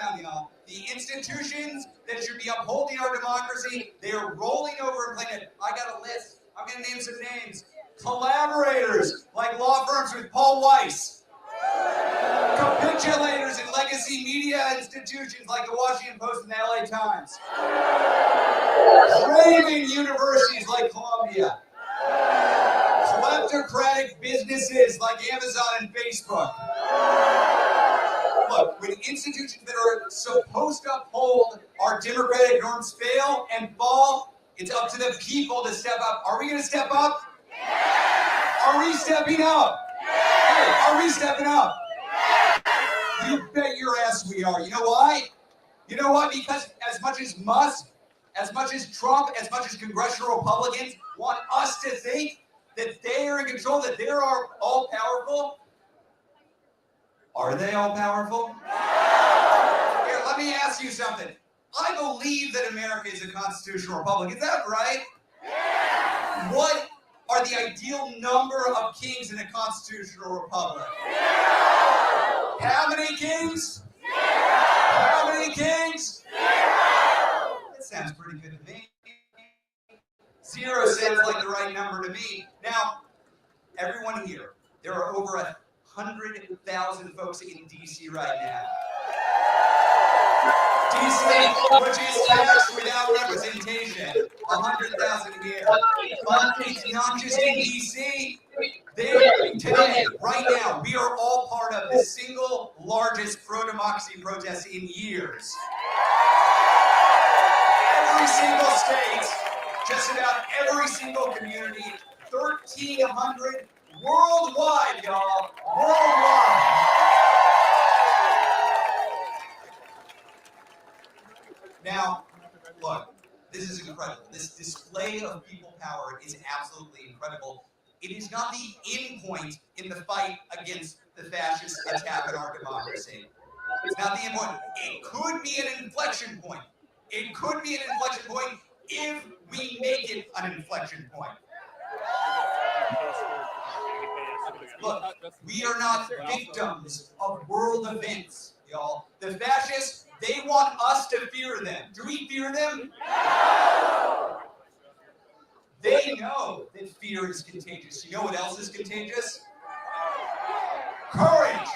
around, y'all. The institutions that should be upholding our democracy, they are rolling over and playing dead. I got a list. I'm going to name some names. Collaborators, like law firms with Paul Weiss. Capitulators in legacy media institutions like the Washington Post and the LA Times. Craving universities like Columbia. Kleptocratic businesses like Amazon and Facebook. Look, when institutions that are supposed to uphold our democratic norms fail and fall, it's up to the people to step up. Are we going to step up? Are we stepping up? Hey, are we stepping up? You bet your ass we are. You know why? You know what? Because as much as Musk, as much as Trump, as much as congressional Republicans want us to think that they are in control, that they are all powerful, are they all powerful? Here, let me ask you something. I believe that America is a constitutional republic. Is that right? What are the ideal number of kings in a constitutional republic? How many kings? How many kings? That sounds pretty good to me. 0 sounds like the right number to me. Now, everyone here, there are over 100,000 folks in DC right now. DC, which is taxed without representation, 100,000 here. But it's not just in DC. Today, right now, we are all part of the single largest pro-democracy protest in years. Every single state, just about every single community, 1,300 worldwide, y'all, worldwide. Now, look, this is incredible. This display of people power is absolutely incredible. It is not the end point in the fight against the fascist attack on our democracy. It's not the end point. It could be an inflection point. It could be an inflection point if we make it an inflection point. Look, we are not victims of world events, y'all. The fascists, they want us to fear them. Do we fear them? No! They know that fear is contagious. You know what else is contagious? Courage!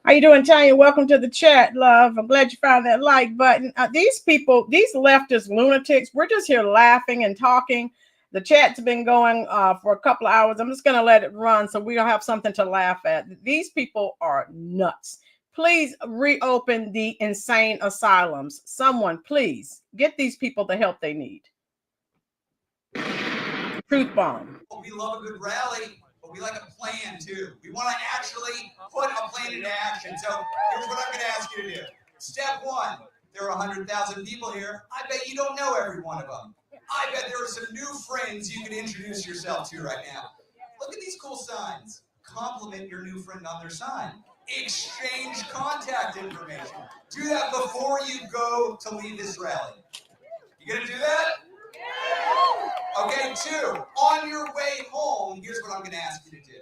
How you doing, Tanya? Welcome to the chat, love. I'm glad you found that like button. These people, these leftist lunatics, we're just here laughing and talking. The chat's been going for a couple of hours. I'm just going to let it run so we'll have something to laugh at. These people are nuts. Please reopen the insane asylums. Someone, please, get these people the help they need. Truth bomb. We love a good rally, but we like a plan too. We want to actually put a plan into action. So here's what I'm going to ask you to do. Step one, there are 100,000 people here. I bet you don't know every one of them. I bet there are some new friends you can introduce yourself to right now. Look at these cool signs. Compliment your new friend on their sign. Exchange contact information. Do that before you go to leave this rally. You gonna do that? Okay, 2, on your way home, here's what I'm going to ask you to do.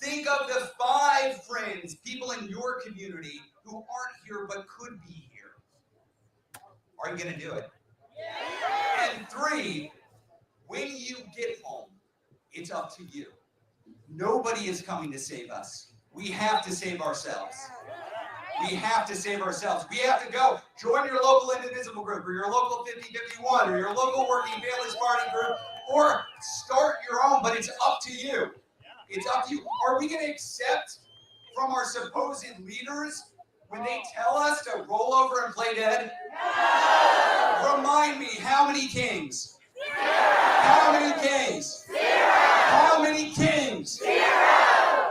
Think of the 5 friends, people in your community who aren't here but could be here. Are you going to do it? And 3, when you get home, it's up to you. Nobody is coming to save us. We have to save ourselves. We have to save ourselves. We have to go join your local indivisible group or your local 5051 or your local Working Families Party group or start your own, but it's up to you. It's up to you. Are we going to accept from our supposed leaders when they tell us to roll over and play dead? No! Remind me, how many kings? 0. How many kings? 0. How many kings? 0.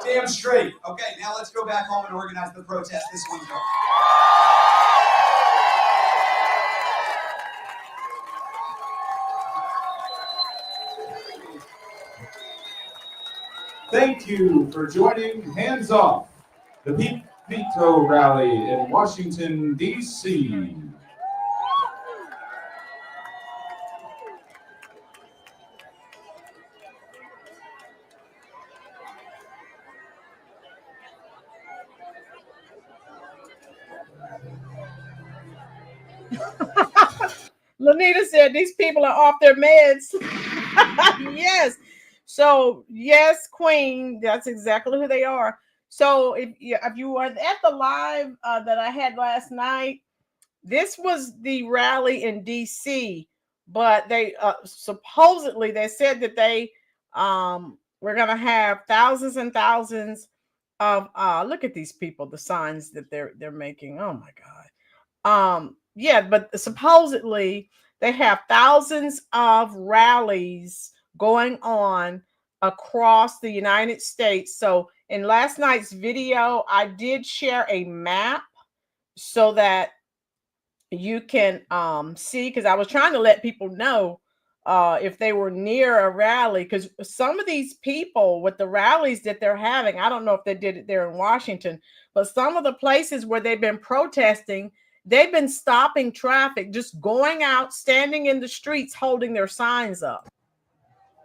Damn straight. Okay, now let's go back home and organize the protest. This one's over. Thank you for joining Hands Off, the Pete Veto Rally in Washington, D.C. Lanita said these people are off their meds. Yes. So, yes, Queen, that's exactly who they are. So, if you were at the live that I had last night, this was the rally in DC, but they supposedly they said that they were going to have thousands and thousands of look at these people, the signs that they're making. Oh my God. Yeah, but supposedly they have thousands of rallies going on across the United States. So in last night's video, I did share a map so that you can see, because I was trying to let people know if they were near a rally, because some of these people with the rallies that they're having, I don't know if they did it there in Washington, but some of the places where they've been protesting, they've been stopping traffic, just going out, standing in the streets, holding their signs up.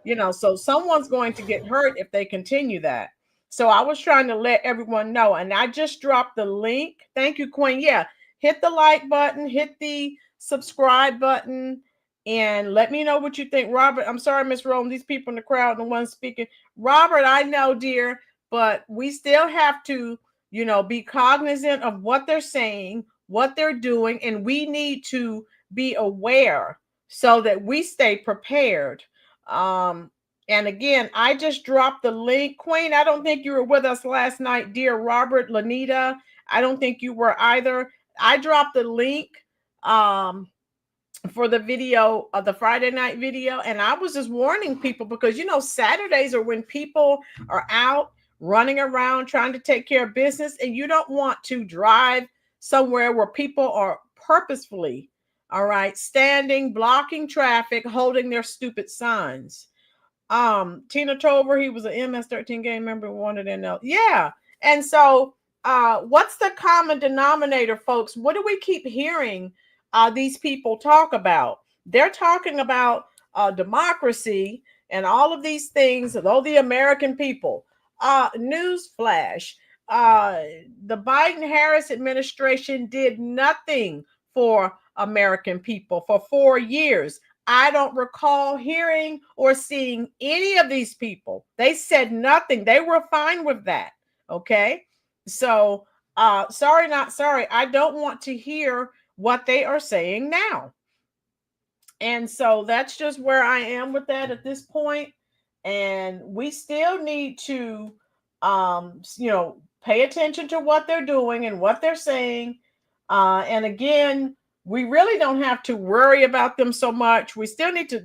You know, so someone's going to get hurt if they continue that. So I was trying to let everyone know, and I just dropped the link. Thank you, Queen. Yeah, hit the like button, hit the subscribe button, and let me know what you think. Robert, I'm sorry, Miss Rome, these people in the crowd, the ones speaking. Robert, I know, dear, but we still have to, you know, be cognizant of what they're saying, what they're doing, and we need to be aware so that we stay prepared. And again, I just dropped the link. Queen, I don't think you were with us last night, dear Robert, Lanita. I don't think you were either. I dropped the link for the video of the Friday night video, and I was just warning people because, you know, Saturdays are when people are out running around trying to take care of business, and you don't want to drive somewhere where people are purposefully All right, standing, blocking traffic, holding their stupid signs. Tina Tover, he was an MS-13 gang member, wanted in there. Yeah. And so what's the common denominator, folks? What do we keep hearing these people talk about? They're talking about democracy and all of these things, though the American people. News flash. The Biden-Harris administration did nothing for American people for 4 years. I don't recall hearing or seeing any of these people. They said nothing. They were fine with that. Okay. So, sorry, not sorry. I don't want to hear what they are saying now. And so that's just where I am with that at this point. And we still need to, pay attention to what they're doing and what they're saying. And again, we really don't have to worry about them so much. We still need to,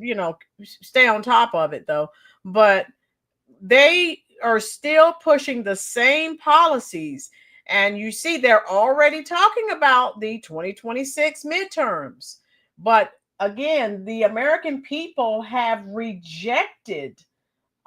stay on top of it though. But they are still pushing the same policies. And you see, they're already talking about the 2026 midterms. But again, the American people have rejected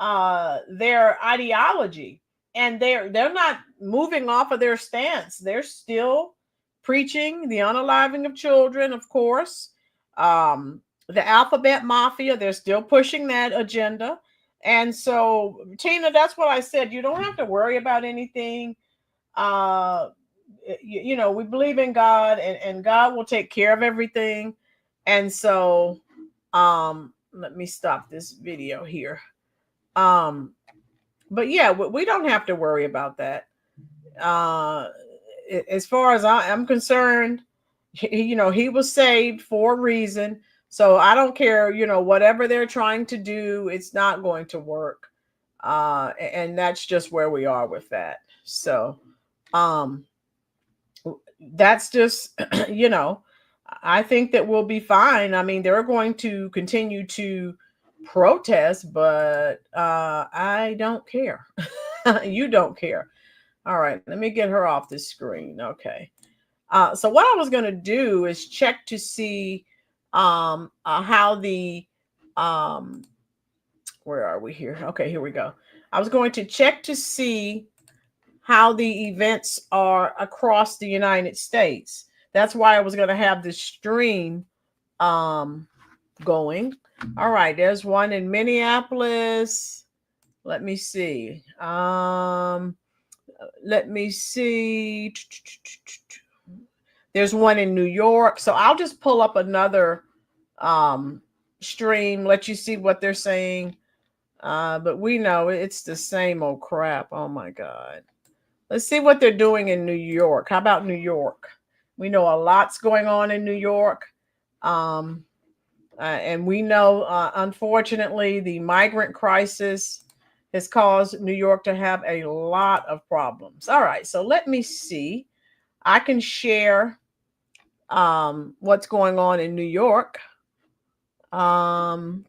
their ideology, and they're not moving off of their stance. They're still preaching the unaliving of children, of course. The alphabet mafia, they're still pushing that agenda. And so, Tina, that's what I said. You don't have to worry about anything. We believe in God, and God will take care of everything. And so, let me stop this video here. But yeah, we don't have to worry about that. As far as I am concerned, he was saved for a reason. So I don't care, whatever they're trying to do, it's not going to work. And that's just where we are with that. So, that's just, I think that we'll be fine. I mean, they're going to continue to protest, but I don't care. You don't care. All right, let me get her off the screen. Okay. So what I was going to do is check to see how the where are we here? Okay, here we go. I was going to check to see how the events are across the United States. That's why I was going to have this stream going. All right, there's one in Minneapolis. Let me see. Let me see. There's one in New York. So I'll just pull up another stream, let you see what they're saying. But we know it's the same old crap. Oh my God. Let's see what they're doing in New York. How about New York? We know a lot's going on in New York. And we know, unfortunately, the migrant crisis has caused New York to have a lot of problems. All right, so let me see. I can share what's going on in New York. And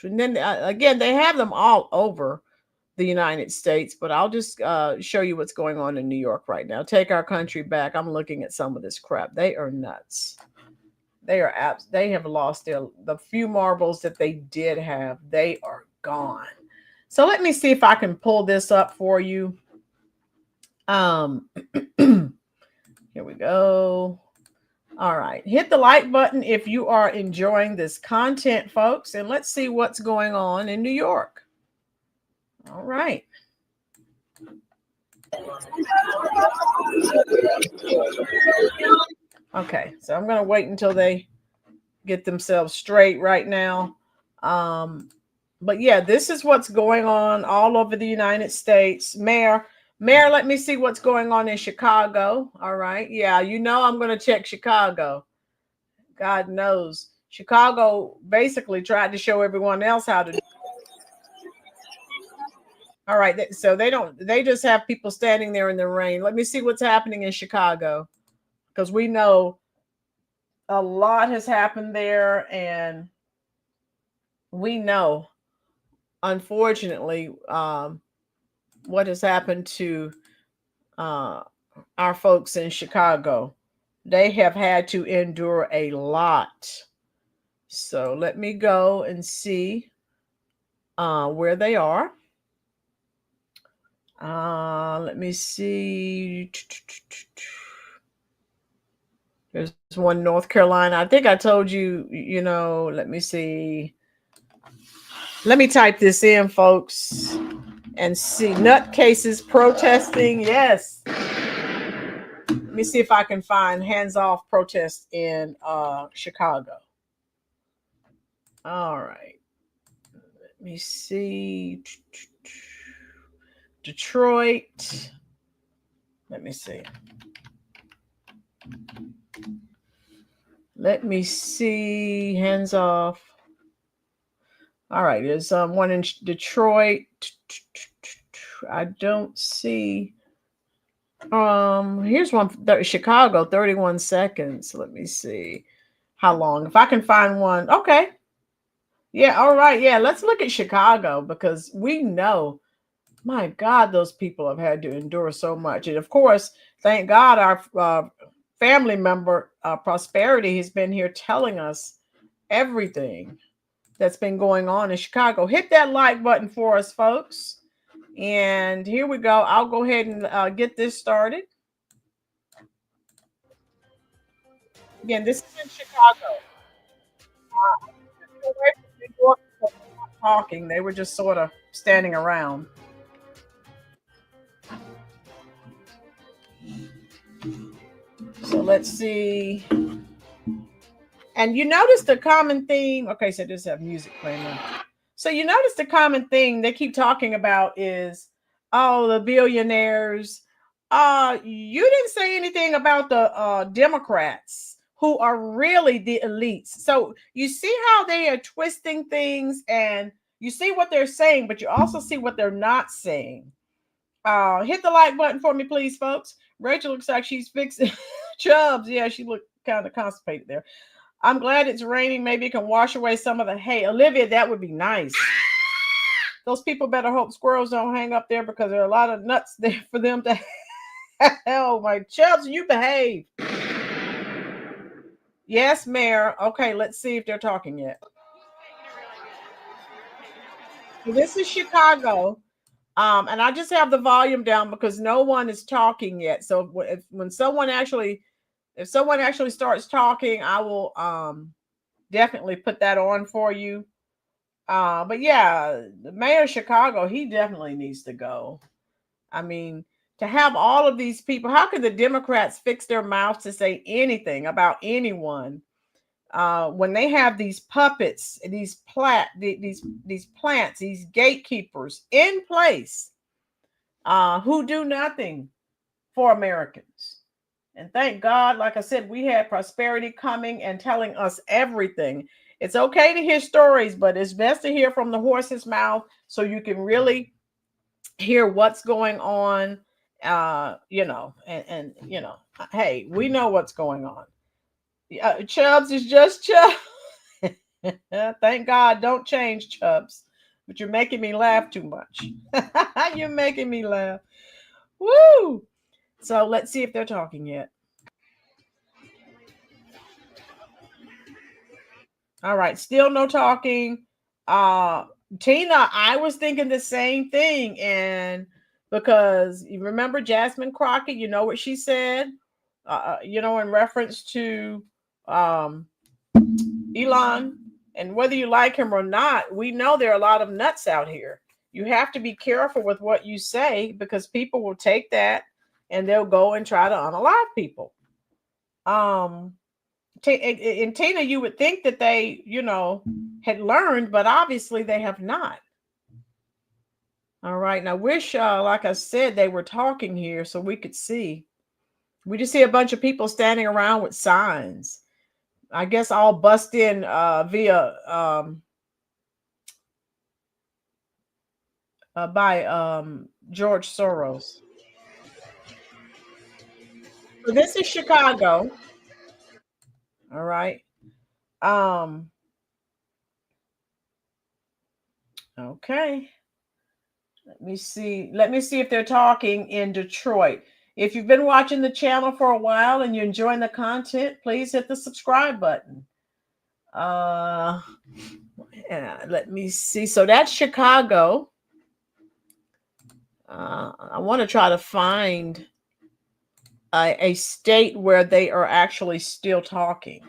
then again, they have them all over the United States, but I'll just show you what's going on in New York right now. Take our country back. I'm looking at some of this crap. They are nuts. They have lost the few marbles that they did have. They are gone. So let me see if I can pull this up for you. Here we go. All right. Hit the like button if you are enjoying this content, folks. And let's see what's going on in New York. All right. Okay. So I'm going to wait until they get themselves straight right now. But yeah, this is what's going on all over the United States. Mayor, let me see what's going on in Chicago. All right. Yeah, I'm going to check Chicago. God knows. Chicago basically tried to show everyone else how to do. All right. So they just have people standing there in the rain. Let me see what's happening in Chicago, because we know a lot has happened there, and we know, unfortunately, what has happened to our folks in Chicago. They have had to endure a lot. So let me go and see where they are. Let me see. There's one North Carolina. I think I told you, let me see. Let me type this in, folks, and see. Nutcases protesting. Yes. Let me see if I can find hands-off protests in Chicago. All right. Let me see. Detroit. Let me see. Let me see. Hands off. All right. There's one in Detroit. I don't see. Here's one. Chicago. 31 seconds. Let me see. How long? If I can find one. Okay. Yeah. All right. Yeah. Let's look at Chicago because we know. My God, those people have had to endure so much. And of course, thank God our family member, Prosperity, has been here telling us everything that's been going on in Chicago. Hit that like button for us, folks. And here we go. I'll go ahead and get this started. Again, this is in Chicago. Talking. They were just sort of standing around. So let's see. And you notice the common theme. Okay, so just have music playing now. So you notice the common thing they keep talking about is, oh, the billionaires. You didn't say anything about the Democrats who are really the elites. So you see how they are twisting things, and you see what they're saying, but you also see what they're not saying. Hit the like button for me, please, folks. Rachel looks like she's fixing Chubbs. Yeah, she looked kind of constipated there. I'm glad it's raining. Maybe it can wash away some of the hay. Olivia, that would be nice. Those people better hope squirrels don't hang up there because there are a lot of nuts there for them to. Oh my Chubbs, you behave. Yes, Mayor. Okay, let's see if they're talking yet. This is Chicago. And I just have the volume down because no one is talking yet. So when someone actually starts talking, I will definitely put that on for you. But yeah, the mayor of Chicago, he definitely needs to go. I mean, to have all of these people, how can the Democrats fix their mouths to say anything about anyone when they have these puppets, these plants, these gatekeepers in place who do nothing for Americans? And thank God, like I said, we had Prosperity coming and telling us everything. It's okay to hear stories, but it's best to hear from the horse's mouth so you can really hear what's going on. Hey, we know what's going on. Chubbs is just Chubbs. Thank God, don't change, Chubbs. But you're making me laugh too much. You're making me laugh. Woo! So let's see if they're talking yet. All right, still no talking. Tina, I was thinking the same thing, and because you remember Jasmine Crockett, you know what she said, in reference to Elon, and whether you like him or not, we know there are a lot of nuts out here. You have to be careful with what you say because people will take that and they'll go and try to unalive people. And Tina, you would think that they, had learned, but obviously they have not. All right. And I wish, like I said, they were talking here so we could see. We just see a bunch of people standing around with signs. I guess all bust in via by George Soros. So this is Chicago. All right. Okay. Let me see if they're talking in Detroit. If you've been watching the channel for a while and you're enjoying the content, please hit the subscribe button. Yeah, let me see. So that's Chicago. I want to try to find a state where they are actually still talking.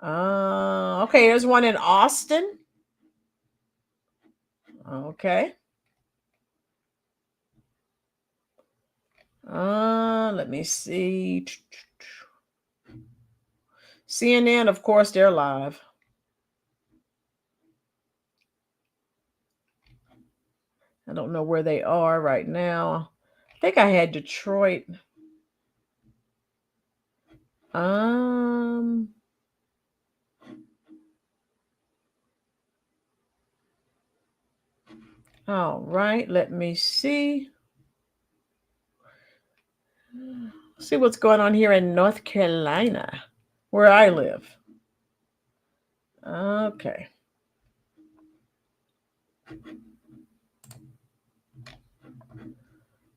Okay, there's one in Austin. Okay. Let me see. CNN, of course, they're live. I don't know where they are right now. I think I had Detroit. All right, let me see. See what's going on here in North Carolina, where I live. Okay.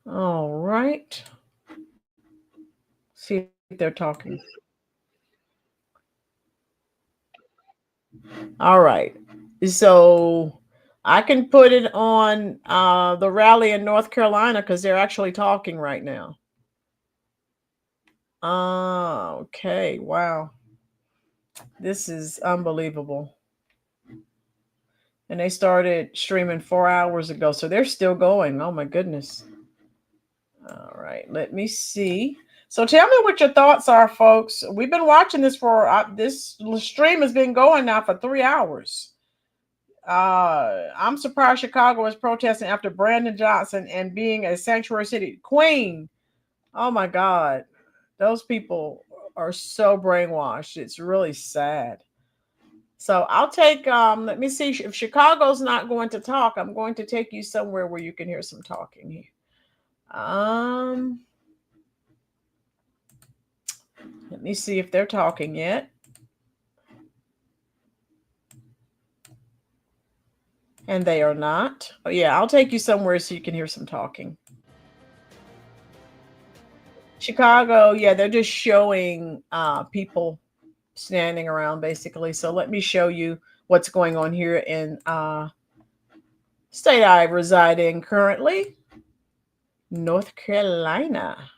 All right. See if they're talking. All right. So I can put it on the rally in North Carolina because they're actually talking right now. Okay. Wow. This is unbelievable. And they started streaming 4 hours ago. So they're still going. Oh my goodness. All right. Let me see. So tell me what your thoughts are, folks. We've been watching this for this stream has been going now for 3 hours. I'm surprised Chicago is protesting after Brandon Johnson and being a sanctuary city. Queen. Oh my God. Those people are so brainwashed. It's really sad. So I'll take, let me see if Chicago's not going to talk. I'm going to take you somewhere where you can hear some talking here. Let me see if they're talking yet. And they are not. Oh yeah, I'll take you somewhere so you can hear some talking. Chicago, yeah, they're just showing people standing around basically. So let me show you what's going on here in state I reside in currently, North Carolina.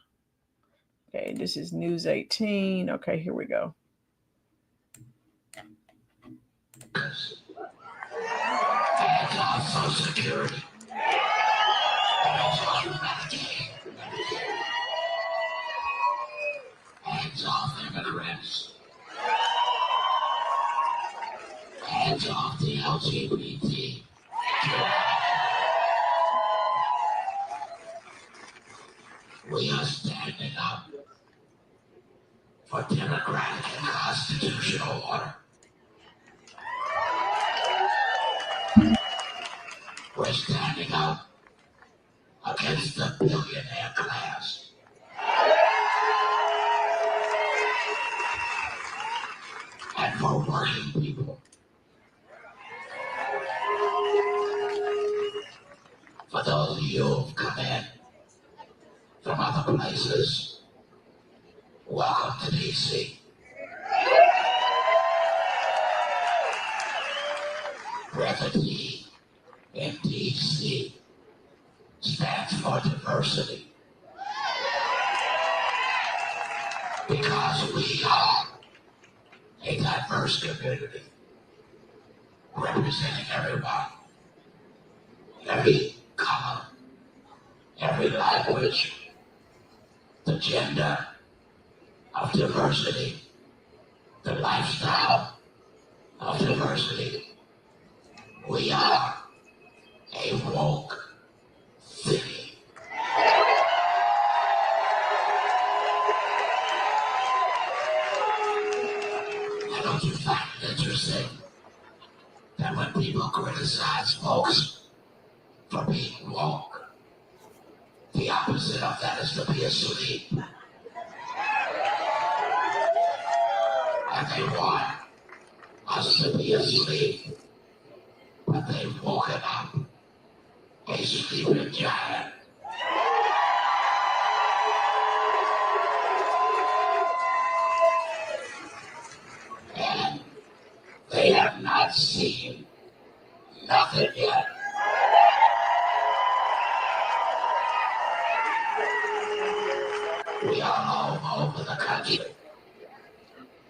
Okay, this is News 18. Okay, here we go. Social Security. Hands off immigrants. Hands off the LGBT. We are standing up for democratic and constitutional order. We're standing up against the billionaire class. And for working people. For those of you who've come in from other places, welcome to D.C. Refugee in D.C. stands for diversity. Because we are a diverse community representing everyone, every color, every language, the gender of diversity, the lifestyle of diversity. We are a woke city. I don't you find it interesting that when people criticize folks for being woke, the opposite of that is to be asleep. And they want us to be asleep, but they've woken up a sleeping giant. seen nothing yet. We are all over the country.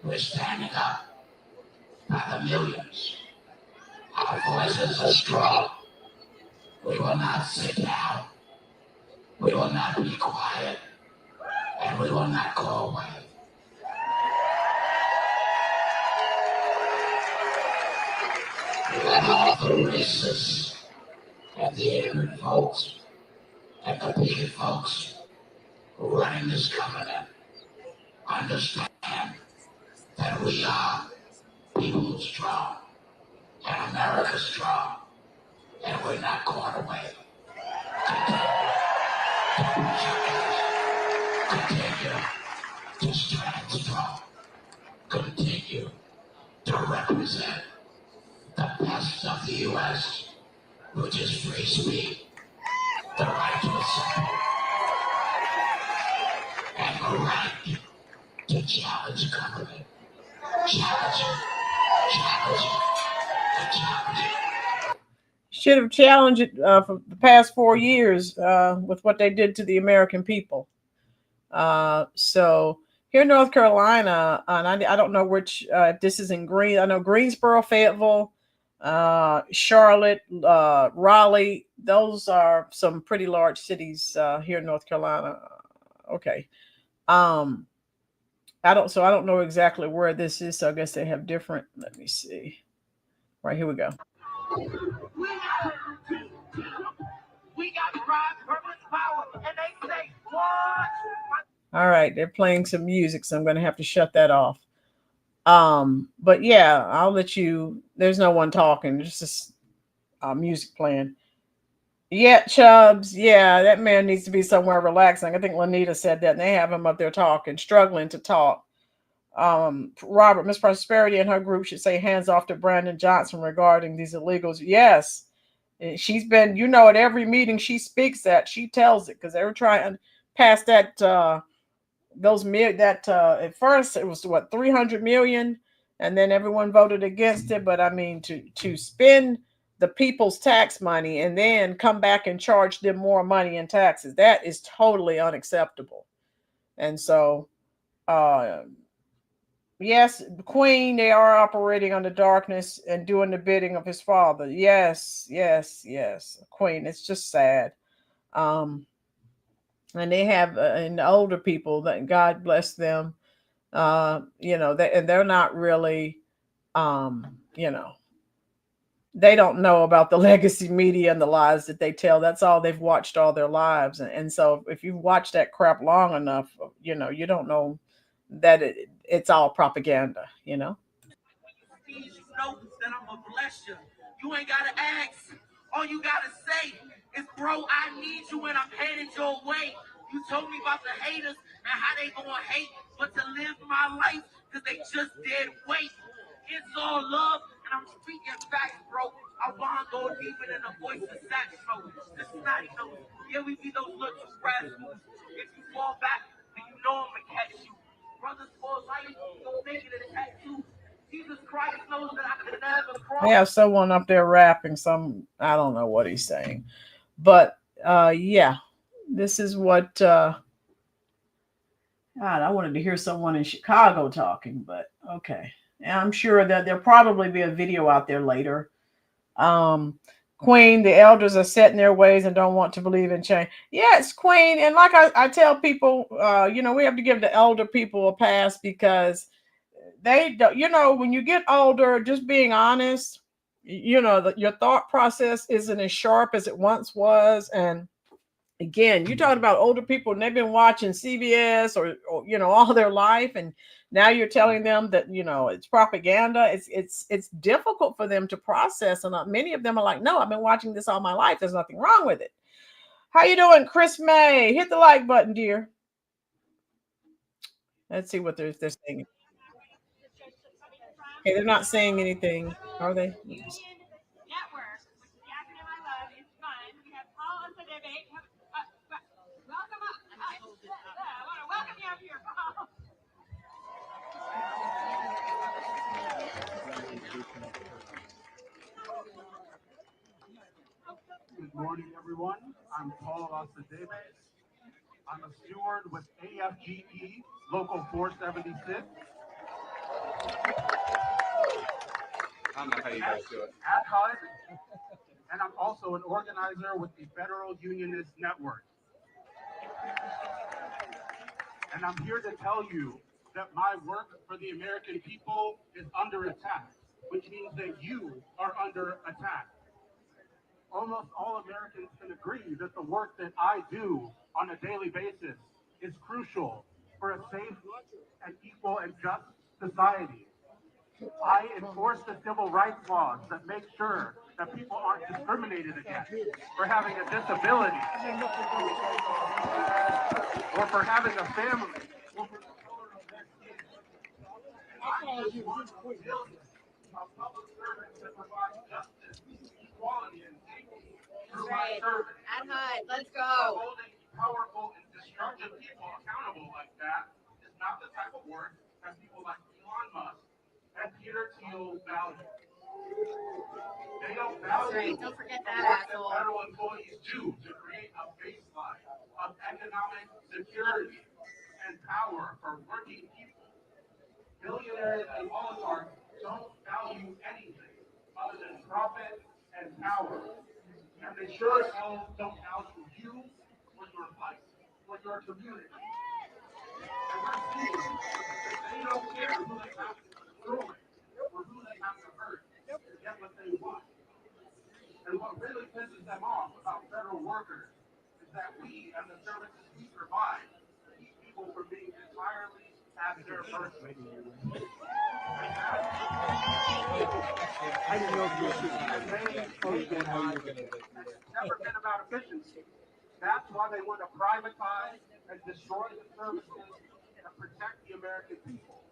We're standing up by the millions. Our voices are strong. We will not sit down. We will not be quiet. And we will not go away. Let all the racists and the ignorant folks and the bigot folks running this government understand that we are people strong and America strong, and we're not going away. Continue to stand strong. Continue to represent the best of the U.S., which is free speech, the right to assemble, and the right to challenge government. Challenge it, challenge it, and challenge it. Should have challenged it for the past 4 years with what they did to the American people. So here in North Carolina, and I don't know which, if this is in Green, I know Greensboro, Fayetteville, Charlotte, Raleigh. Those are some pretty large cities here in North Carolina. Okay. I don't know exactly where this is. So I guess they have different, let me see. Right, here we go. We got pride, purpose, power, and they say, what? All right, they're playing some music, so I'm going to have to shut that off. But yeah, I'll let you. There's no one talking. There's just music playing. Yeah, Chubbs. Yeah, that man needs to be somewhere relaxing. I think Lanita said that, and they have him up there talking, struggling to talk. Robert, Miss Prosperity and her group should say hands off to Brandon Johnson regarding these illegals. Yes. She's been, at every meeting she speaks at, she tells it because they were trying to pass that at first it was what 300 million, and then everyone voted against it. But I mean, to spend the people's tax money and then come back and charge them more money in taxes, that is totally unacceptable. And so, yes, Queen, they are operating under darkness and doing the bidding of his father. Yes, yes, yes, Queen. It's just sad. And they have and the older people, that God bless them. They're not really, they don't know about the legacy media and the lies that they tell. That's all they've watched all their lives. And so if you watch that crap long enough, you don't know that it's all propaganda. You know that I'm gonna bless you. You ain't gotta ask. All you gotta say is, bro, I need you and I'm headed your way. You told me about the haters and how they gonna hate, but to live my life, cause they just did wait. It's all love, and I'm speaking facts, bro. I wanna go deeper than the voice of sax, bro. The snotty nose. Yeah, we be those little rascals. If you fall back, then you know I'm gonna catch you. Brothers for life, don't make it a tattoo. Jesus Christ knows that I could never cross. I have someone up there rapping some, I don't know what he's saying. But yeah, this is what God, I wanted to hear someone in Chicago talking, but okay. And I'm sure that there'll probably be a video out there later. Queen, the elders are set in their ways and don't want to believe in change. Yes, Queen. And like I tell people, we have to give the elder people a pass because they don't, when you get older, just being honest, your thought process isn't as sharp as it once was. And again, you're talking about older people and they've been watching CBS or all their life, and now you're telling them that it's propaganda. It's difficult for them to process, and many of them are like, no, I've been watching this all my life, there's nothing wrong with it. How you doing, Chris May? Hit the like button, dear. Let's see what they're saying. Okay, they're not saying anything, are they? morning, everyone. I'm Paul Osadeves. I'm a steward with AFGE, Local 476. I don't know how you guys do it. At HUD, and I'm also an organizer with the Federal Unionist Network. And I'm here to tell you that my work for the American people is under attack, which means that you are under attack. Almost all Americans can agree that the work that I do on a daily basis is crucial for a safe and equal and just society. I enforce the civil rights laws that make sure that people aren't discriminated against for having a disability or for having a family or for the color of their skin. I just want millions of public servants that provide justice, equality, and safety through my service. At HUD, let's go. Holding powerful and destructive people accountable like that is not the type of work that people like Elon Musk and Peter Thiel value. They don't value Don't forget the that, work that federal employees do to create a baseline of economic security and power for working people. Billionaires and oligarchs don't value anything other than profit and power. And they sure as hell don't value you or your life or your community. And we're seeing that they don't care who they have to destroy or who they have to hurt to get what they want. And what really pisses them off about federal workers is that we and the services we provide keep people from being entirely at their mercy. I didn't know if you were shooting. It's never been about efficiency. That's why they want to privatize and destroy the services that protect the American people.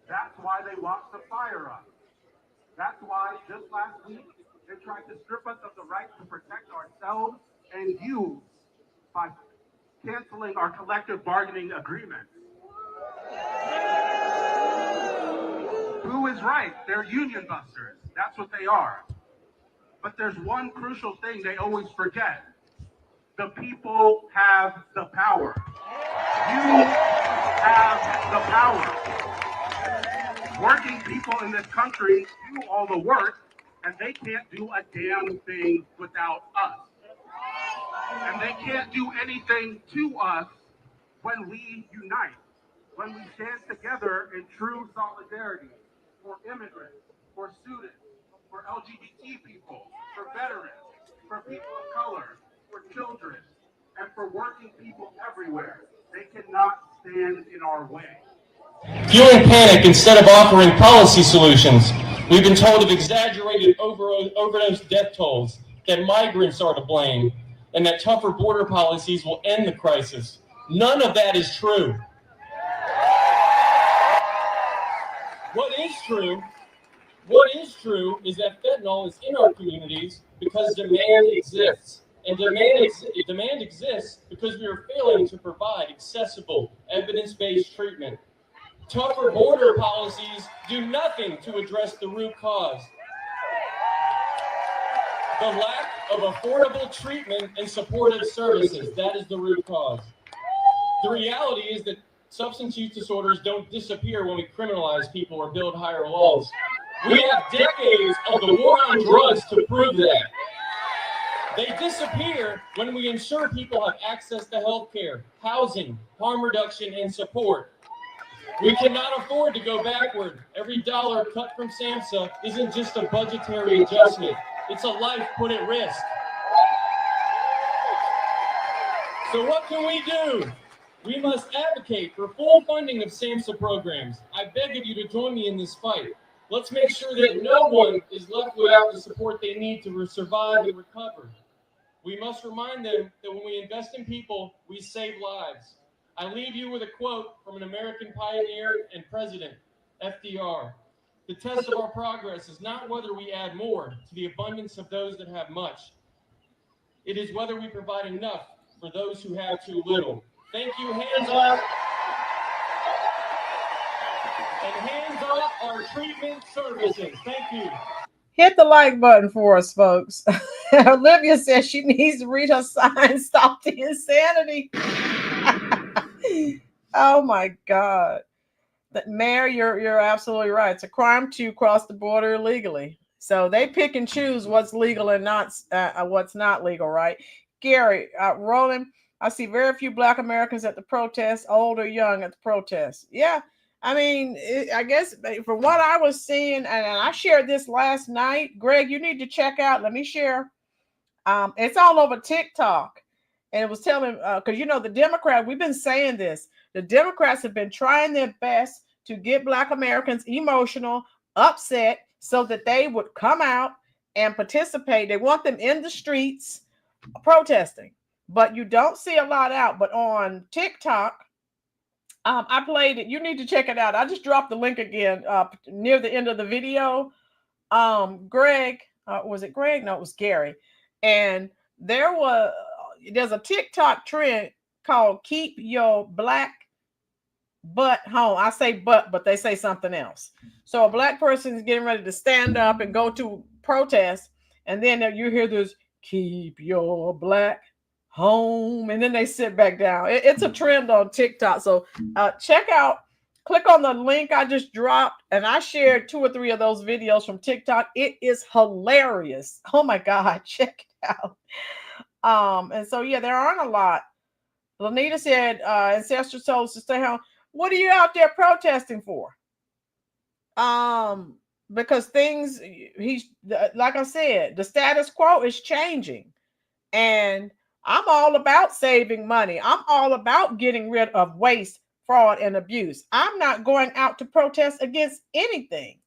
That's why they want to fire us. That's why just last week they tried to strip us of the right to protect ourselves and you by canceling our collective bargaining agreement. Who is right? They're union busters. That's what they are. But there's one crucial thing they always forget. The people have the power. You have the power. Working people in this country do all the work, and they can't do a damn thing without us. And they can't do anything to us when we unite, when we stand together in true solidarity for immigrants, for students, for LGBT people, for veterans, for people of color, for children, and for working people everywhere. They cannot stand in our way. Fueling panic instead of offering policy solutions. We've been told of exaggerated overdose death tolls, that migrants are to blame, and that tougher border policies will end the crisis. None of that is true. What is true is that fentanyl is in our communities because demand exists. And demand exists because we are failing to provide accessible, evidence-based treatment. Tougher border policies do nothing to address the root cause. The lack of affordable treatment and supportive services, that is the root cause. The reality is that substance use disorders don't disappear when we criminalize people or build higher laws. We have decades of the war on drugs to prove that. They disappear when we ensure people have access to health care, housing, harm reduction, and support. We cannot afford to go backward. Every dollar cut from SAMHSA isn't just a budgetary adjustment. It's a life put at risk. So what can we do? We must advocate for full funding of SAMHSA programs. I beg of you to join me in this fight. Let's make sure that no one is left without the support they need to survive and recover. We must remind them that when we invest in people, we save lives. I leave you with a quote from an American pioneer and president, FDR. The test of our progress is not whether we add more to the abundance of those that have much. It is whether we provide enough for those who have too little. Thank you. Hands up. And hands up our treatment services. Thank you. Hit the like button for us, folks. Olivia says she needs to read her signs. Stop the insanity. Oh my God. Mayor, you're absolutely right. It's a crime to cross the border illegally. So they pick and choose what's legal and not what's not legal, right? Gary, Roland, I see very few Black Americans at the protest, old or young at the protest. Yeah, I mean, I guess from what I was seeing, and I shared this last night. Greg, you need to check out. Let me share. It's all over TikTok, and it was telling because the Democrat. We've been saying this. The Democrats have been trying their best to get Black Americans emotional, upset, so that they would come out and participate. They want them in the streets protesting, but you don't see a lot out. But on TikTok, I played it. You need to check it out. I just dropped the link again near the end of the video. Greg, was it Greg? No, it was Gary. And there's a TikTok trend called "Keep Your Black Butt Home." I say but they say something else. So a Black person is getting ready to stand up and go to protest, and then you hear this "Keep Your Black Home," and then they sit back down. It's a trend on TikTok. So check out. Click on the link I just dropped, and I shared 2 or 3 of those videos from TikTok. It is hilarious. Oh my God, check it out. And so yeah, there aren't a lot. Lanita said, ancestral souls to stay home. What are you out there protesting for? Because like I said, the status quo is changing. And I'm all about saving money. I'm all about getting rid of waste, fraud, and abuse. I'm not going out to protest against anything.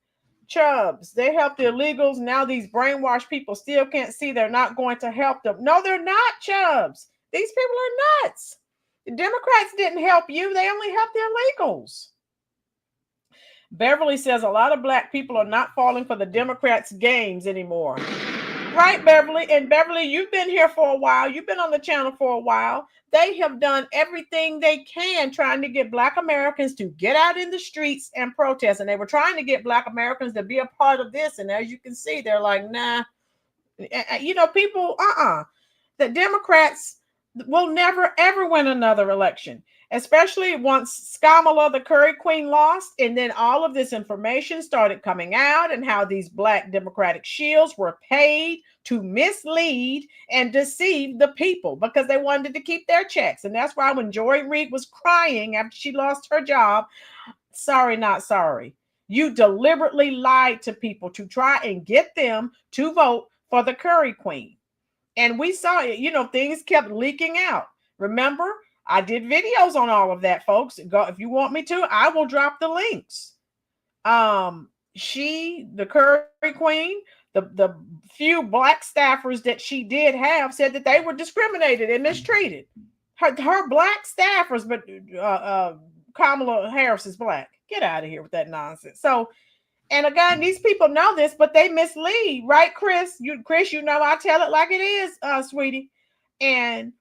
Chubbs, they help the illegals. Now these brainwashed people still can't see they're not going to help them. No, they're not, Chubbs. These people are nuts. The Democrats didn't help you. They only helped the illegals. Beverly says a lot of Black people are not falling for the Democrats' games anymore. Right, Beverly. And Beverly, you've been here for a while. You've been on the channel for a while. They have done everything they can trying to get Black Americans to get out in the streets and protest. And they were trying to get Black Americans to be a part of this. And as you can see, they're like, nah. People, the Democrats will never, ever win another election, especially once Skamala, the Curry Queen, lost. And then all of this information started coming out and how these Black Democratic shields were paid to mislead and deceive the people because they wanted to keep their checks. And that's why when Joy Reid was crying after she lost her job, sorry, not sorry. You deliberately lied to people to try and get them to vote for the Curry Queen. And we saw it, things kept leaking out. Remember, I did videos on all of that, folks. Go, if you want me to, I will drop the links. The Curry Queen, the few Black staffers that she did have said that they were discriminated and mistreated. Her Black staffers, but Kamala Harris is Black. Get out of here with that nonsense. So, and again, these people know this, but they mislead, right, Chris? Chris, I tell it like it is, sweetie. And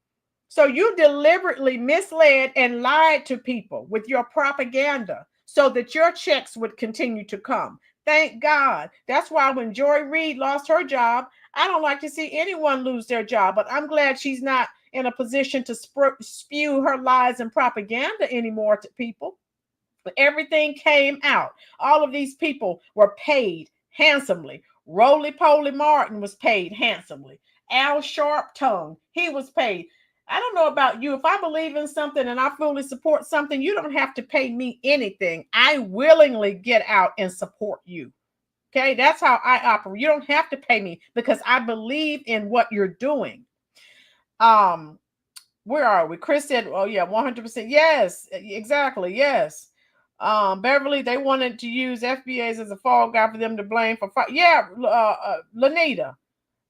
so you deliberately misled and lied to people with your propaganda so that your checks would continue to come. Thank God. That's why when Joy Reid lost her job, I don't like to see anyone lose their job, but I'm glad she's not in a position to spew her lies and propaganda anymore to people. Everything came out. All of these people were paid handsomely. Roly Poly Martin was paid handsomely. Al Sharptongue, he was paid. I don't know about you. If I believe in something and I fully support something, you don't have to pay me anything. I willingly get out and support you. Okay, that's how I operate. You don't have to pay me because I believe in what you're doing. Where are we? Chris said, oh yeah, 100%. Yes, exactly. Yes. Beverly, they wanted to use FBAs as a fall guy for them to blame for Lanita.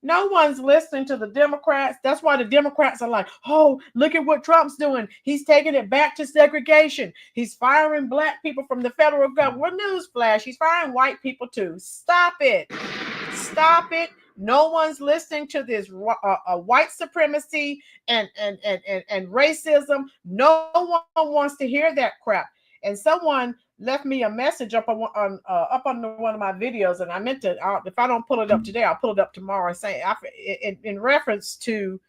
No one's listening to the Democrats. That's why the Democrats are like, oh, look at what Trump's doing. He's taking it back to segregation. He's firing Black people from the federal government. Well, newsflash, he's firing white people too. Stop it. Stop it. No one's listening to this white supremacy and racism. No one wants to hear that crap. And someone left me a message up on one of my videos, and I meant to. If I don't pull it up today, I'll pull it up tomorrow. Saying in reference to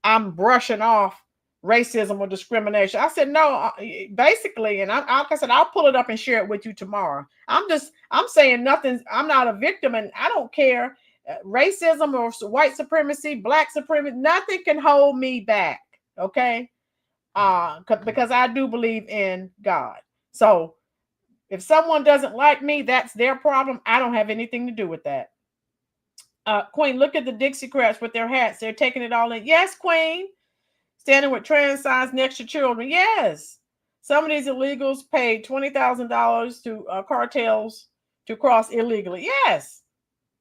I'm brushing off racism or discrimination. I said no, basically, and like I said, I'll pull it up and share it with you tomorrow. I'm saying nothing. I'm not a victim, and I don't care. Racism or white supremacy, black supremacy, nothing can hold me back. Okay, because I do believe in God. So if someone doesn't like me, that's their problem. I don't have anything to do with that. Queen, look at the Dixiecrats with their hats. They're taking it all in. Yes, Queen. Standing with trans signs next to children. Yes. Some of these illegals paid $20,000 to cartels to cross illegally. Yes.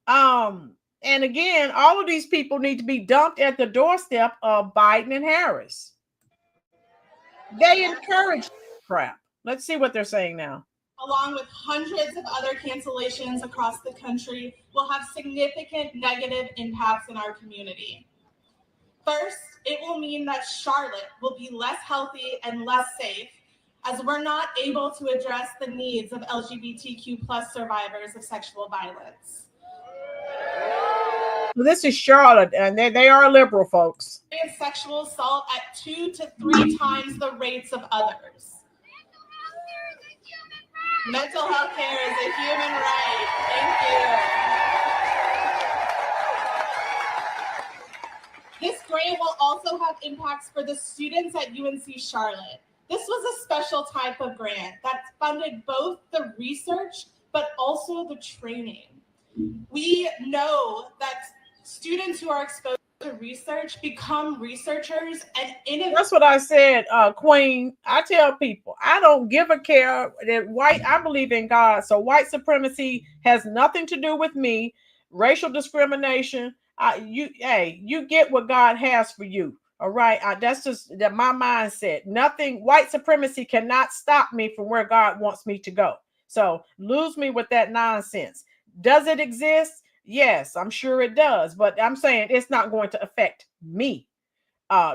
And again, all of these people need to be dumped at the doorstep of Biden and Harris. They encourage crap. Let's see what they're saying now. Along with hundreds of other cancellations across the country, will have significant negative impacts in our community. First, it will mean that Charlotte will be less healthy and less safe, as we're not able to address the needs of LGBTQ+ survivors of sexual violence. This is Charlotte, and they are liberal folks. Sexual assault at 2 to 3 times the rates of others. Mental health care is a human right. Thank you. This grant will also have impacts for the students at UNC Charlotte. This was a special type of grant that funded both the research but also the training. We know that students who are exposed to research become researchers and innovators. That's what I said, Queen. I tell people I don't give a care that I believe in God, so white supremacy has nothing to do with me. Racial discrimination, you get what God has for you. All right, that's just my mindset. Nothing, white supremacy cannot stop me from where God wants me to go. So lose me with that nonsense. Does it exist? Yes, I'm sure it does, but I'm saying it's not going to affect me.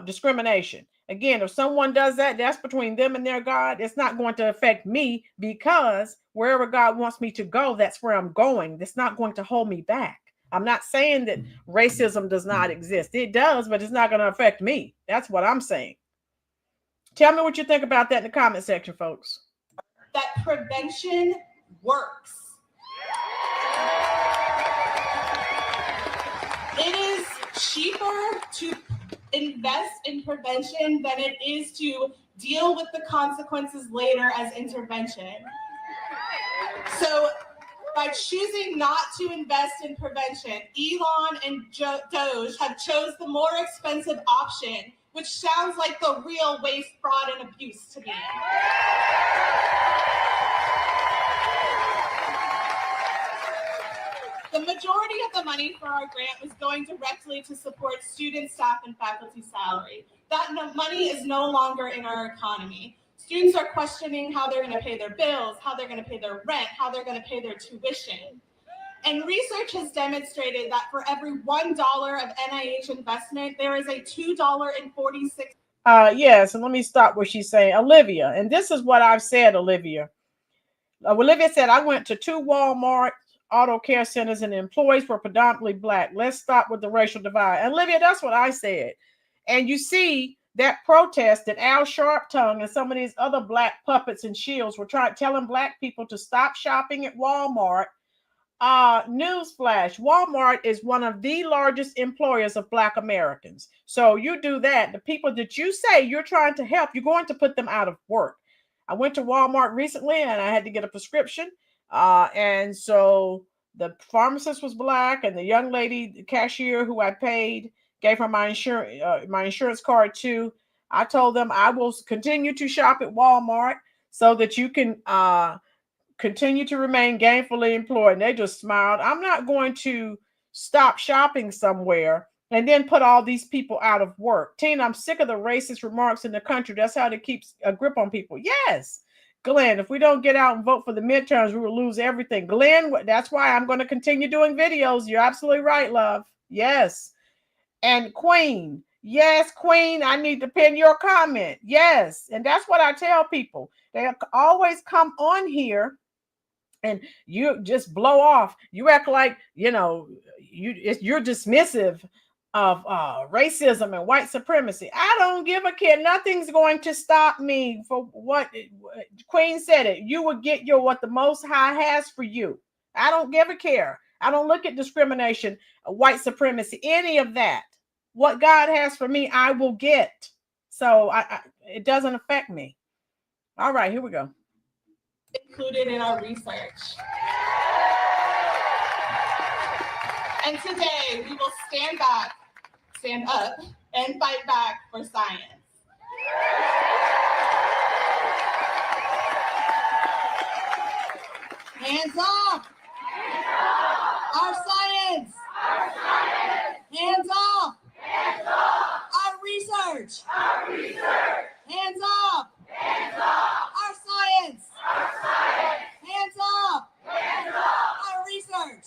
Discrimination. Again, if someone does that, that's between them and their God. It's not going to affect me because wherever God wants me to go, that's where I'm going. It's not going to hold me back. I'm not saying that racism does not exist. It does, but it's not going to affect me. That's what I'm saying. Tell me what you think about that in the comment section, folks. That prevention works. It is cheaper to invest in prevention than it is to deal with the consequences later as intervention. So by choosing not to invest in prevention, Elon and Doge have chose the more expensive option, which sounds like the real waste, fraud, and abuse to me. The majority of the money for our grant was going directly to support student, staff, and faculty salary. That money is no longer in our economy. Students are questioning how they're going to pay their bills, how they're going to pay their rent, how they're going to pay their tuition. And research has demonstrated that for every $1 of NIH investment, there is a $2.46. Yes, and let me stop what she's saying. Olivia, and this is what I've said, Olivia. Olivia said, I went to 2 Walmart auto care centers and the employees were predominantly Black. Let's stop with the racial divide. And Olivia, that's what I said. And you see that protest that Al Sharptongue and some of these other Black puppets and shields were telling Black people to stop shopping at Walmart. Newsflash, Walmart is one of the largest employers of Black Americans. So you do that. The people that you say you're trying to help, you're going to put them out of work. I went to Walmart recently and I had to get a prescription. And so the pharmacist was Black, and the young lady, the cashier who I paid, gave her my insurance card too. I told them I will continue to shop at Walmart so that you can continue to remain gainfully employed. And they just smiled. I'm not going to stop shopping somewhere and then put all these people out of work. Tina, I'm sick of the racist remarks in the country. That's how it keeps a grip on people. Yes. Glenn, if we don't get out and vote for the midterms, we will lose everything. Glenn, that's why I'm going to continue doing videos. You're absolutely right, love. Yes. And Queen, yes, Queen, I need to pin your comment. Yes. And that's what I tell people. They always come on here and you just blow off. You act like, you're dismissive of racism and white supremacy. I don't give a care. Nothing's going to stop me for what Queen said it. You will get what the Most High has for you. I don't give a care. I don't look at discrimination, white supremacy, any of that. What God has for me, I will get. So it doesn't affect me. All right, here we go. Included in our research. And today we will stand up, and fight back for science. Hands off! Our science! Hands off! Our research! Hands off! Our science! Hands off! Our research!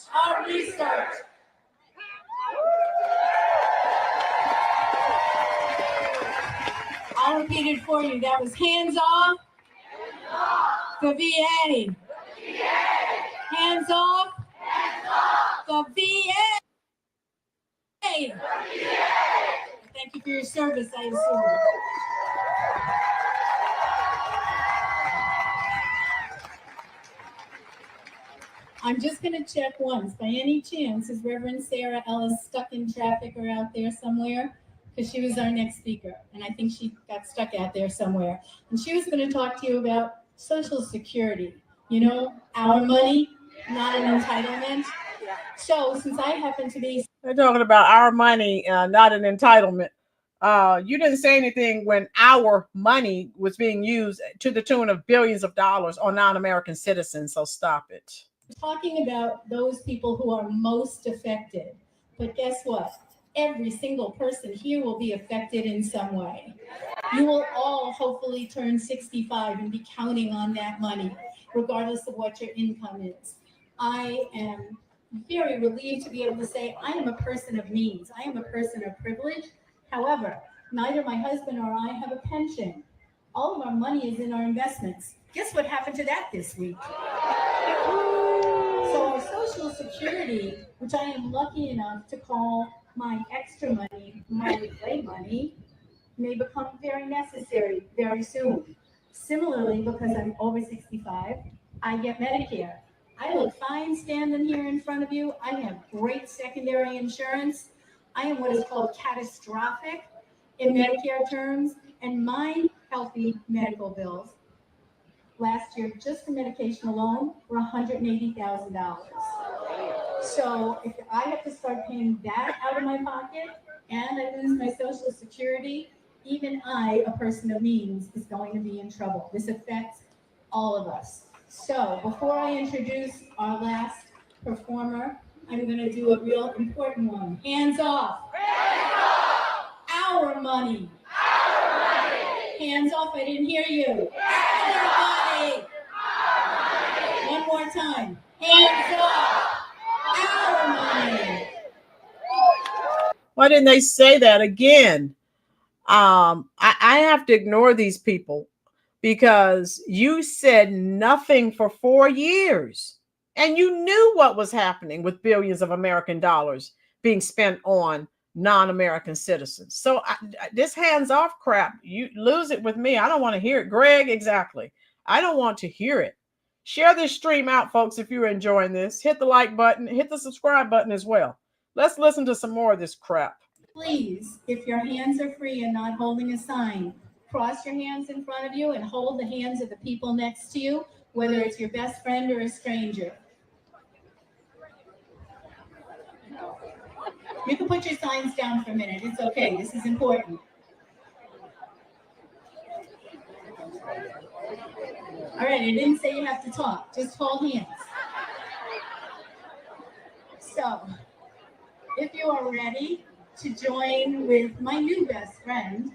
I'll repeat it for you. That was hands off the VA. Hands off the VA. Thank you for your service, I assume. I'm just going to check once. By any chance, is Reverend Sarah Ellis stuck in traffic or out there somewhere? Because she was our next speaker, and I think she got stuck out there somewhere. And she was going to talk to you about Social Security. Our money, not an entitlement. So since I happen to be... They're talking about our money, not an entitlement. You didn't say anything when our money was being used to the tune of billions of dollars on non-American citizens, so stop it. Talking about those people who are most affected. But guess what? Every single person here will be affected in some way. You will all hopefully turn 65 and be counting on that money, regardless of what your income is. I am very relieved to be able to say I am a person of means. I am a person of privilege. However, neither my husband or I have a pension. All of our money is in our investments. Guess what happened to that this week? So our Social Security, which I am lucky enough to call my extra money, my play money, may become very necessary very soon. Similarly, because I'm over 65, I get Medicare. I look fine standing here in front of you. I have great secondary insurance. I am what is called catastrophic in Medicare terms, and my healthy medical bills last year, just for medication alone, were $180,000. So if I have to start paying that out of my pocket and I lose my Social Security, even I, a person of means, is going to be in trouble. This affects all of us. So before I introduce our last performer, I'm going to do a real important one. Hands off. Our money. Hands off, I didn't hear you. Our money. One more time. Hands off. Our money. Why didn't they say that again? I have to ignore these people because you said nothing for 4 years and you knew what was happening with billions of American dollars being spent on non-American citizens. So this hands-off crap, you lose it with me. I don't want to hear it. Greg, exactly. I don't want to hear it. Share this stream out, folks, if you're enjoying this. Hit the like button. Hit the subscribe button as well. Let's listen to some more of this crap. Please, if your hands are free and not holding a sign, cross your hands in front of you and hold the hands of the people next to you, whether it's your best friend or a stranger. You can put your signs down for a minute. It's okay. This is important. All right, I didn't say you have to talk. Just hold hands. So, if you are ready to join with my new best friend,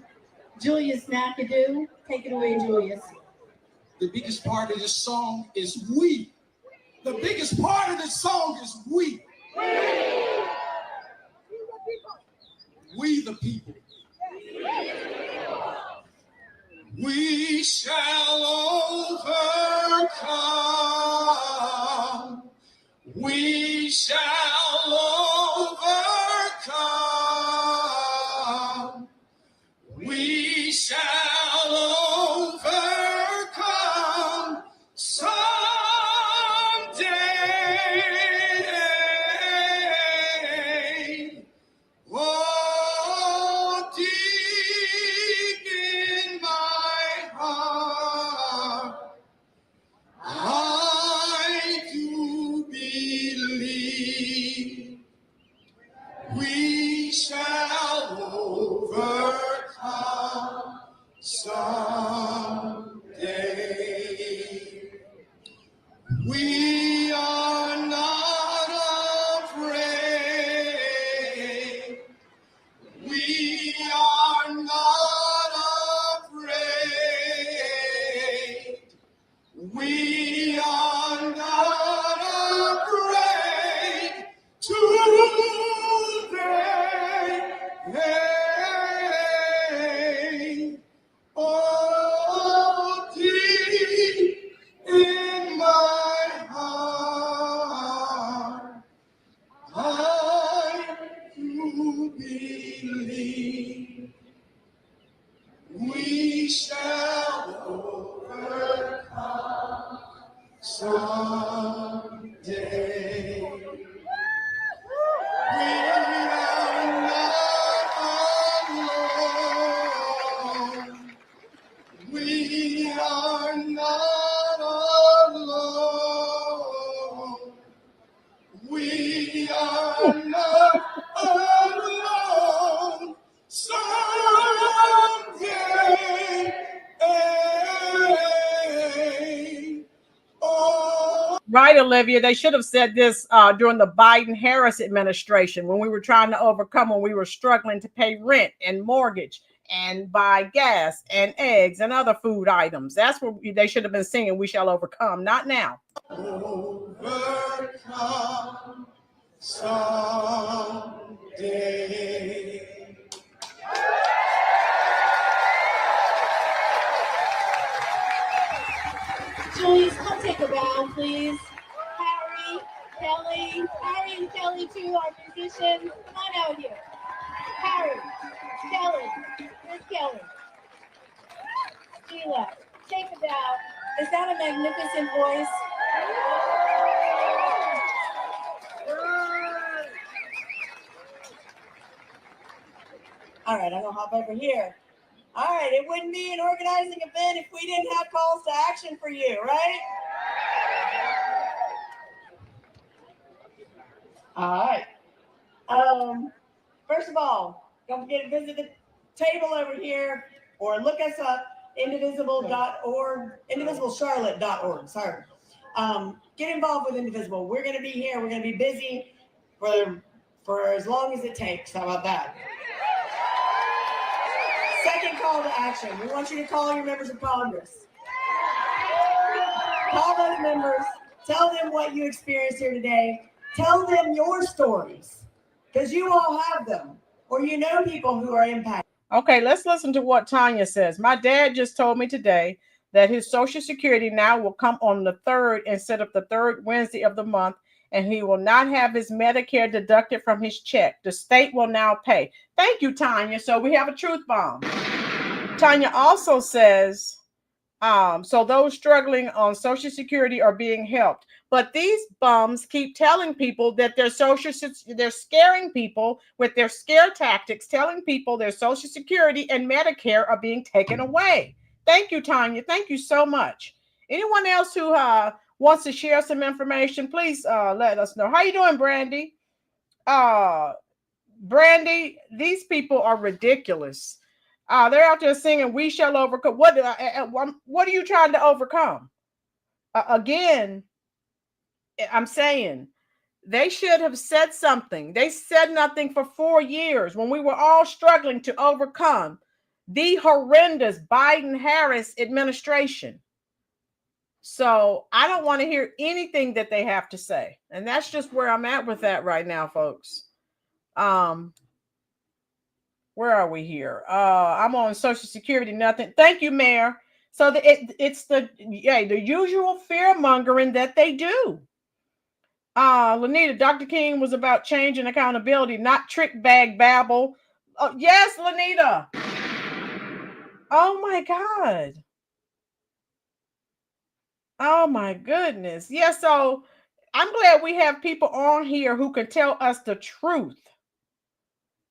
Julius McAdoo. Take it away, Julius. The biggest part of this song is we. The biggest part of this song is we. We the people. We shall overcome. We shall overcome. We shall overcome someday. Oh, deep in my heart, I do believe we shall overcome someday. We are not afraid. We are not afraid. We are not afraid today. Oh, deep in my heart, I do believe we shall overcome someday. We are not alone. We are not alone. We are not alone. Someday. Right, Olivia. They should have said this during the Biden-Harris administration when we were trying to overcome, when we were struggling to pay rent and mortgage and buy gas and eggs and other food items. That's what they should have been singing. We shall overcome. Not now. Overcome someday. Julius, come take a bow, please. Harry and Kelly too, our musicians. Come on out here. Harry, Kelly, here's Kelly. Sheila, take a bow. Is that a magnificent voice? All right, I'm gonna hop over here. All right, it wouldn't be an organizing event if we didn't have calls to action for you, right? All right. First of all, don't forget to visit the table over here or look us up, indivisible.org, indivisiblecharlotte.org, sorry. Get involved with Indivisible. We're going to be here. We're going to be busy for as long as it takes. How about that? Second call to action. We want you to call your members of Congress. Call those members. Tell them what you experienced here today. Tell them your stories, because you all have them, or you know people who are impacted. Okay, let's listen to what Tanya says. My dad just told me today that his Social Security now will come on the 3rd instead of the 3rd Wednesday of the month, and he will not have his Medicare deducted from his check. The state will now pay. Thank you, Tanya. So we have a truth bomb. Tanya also says, so those struggling on Social Security are being helped. But these bums keep telling people that they're scaring people with their scare tactics, telling people their Social Security and Medicare are being taken away. Thank you, Tanya. Thank you so much. Anyone else who wants to share some information, please let us know. How you doing, Brandy? Brandy, these people are ridiculous. They're out there singing, "We shall overcome." What are you trying to overcome? Again, I'm saying they should have said something. They said nothing for 4 years when we were all struggling to overcome the horrendous Biden-Harris administration. So I don't want to hear anything that they have to say. And that's just where I'm at with that right now, folks. We're Where are we here? I'm on Social Security, nothing. Thank you, Mayor. So it's the usual fear mongering that they do. Lanita, Dr. King was about change and accountability, not trick bag babble. Yes, Lanita. Oh my God. Oh my goodness. Yeah, so I'm glad we have people on here who can tell us the truth.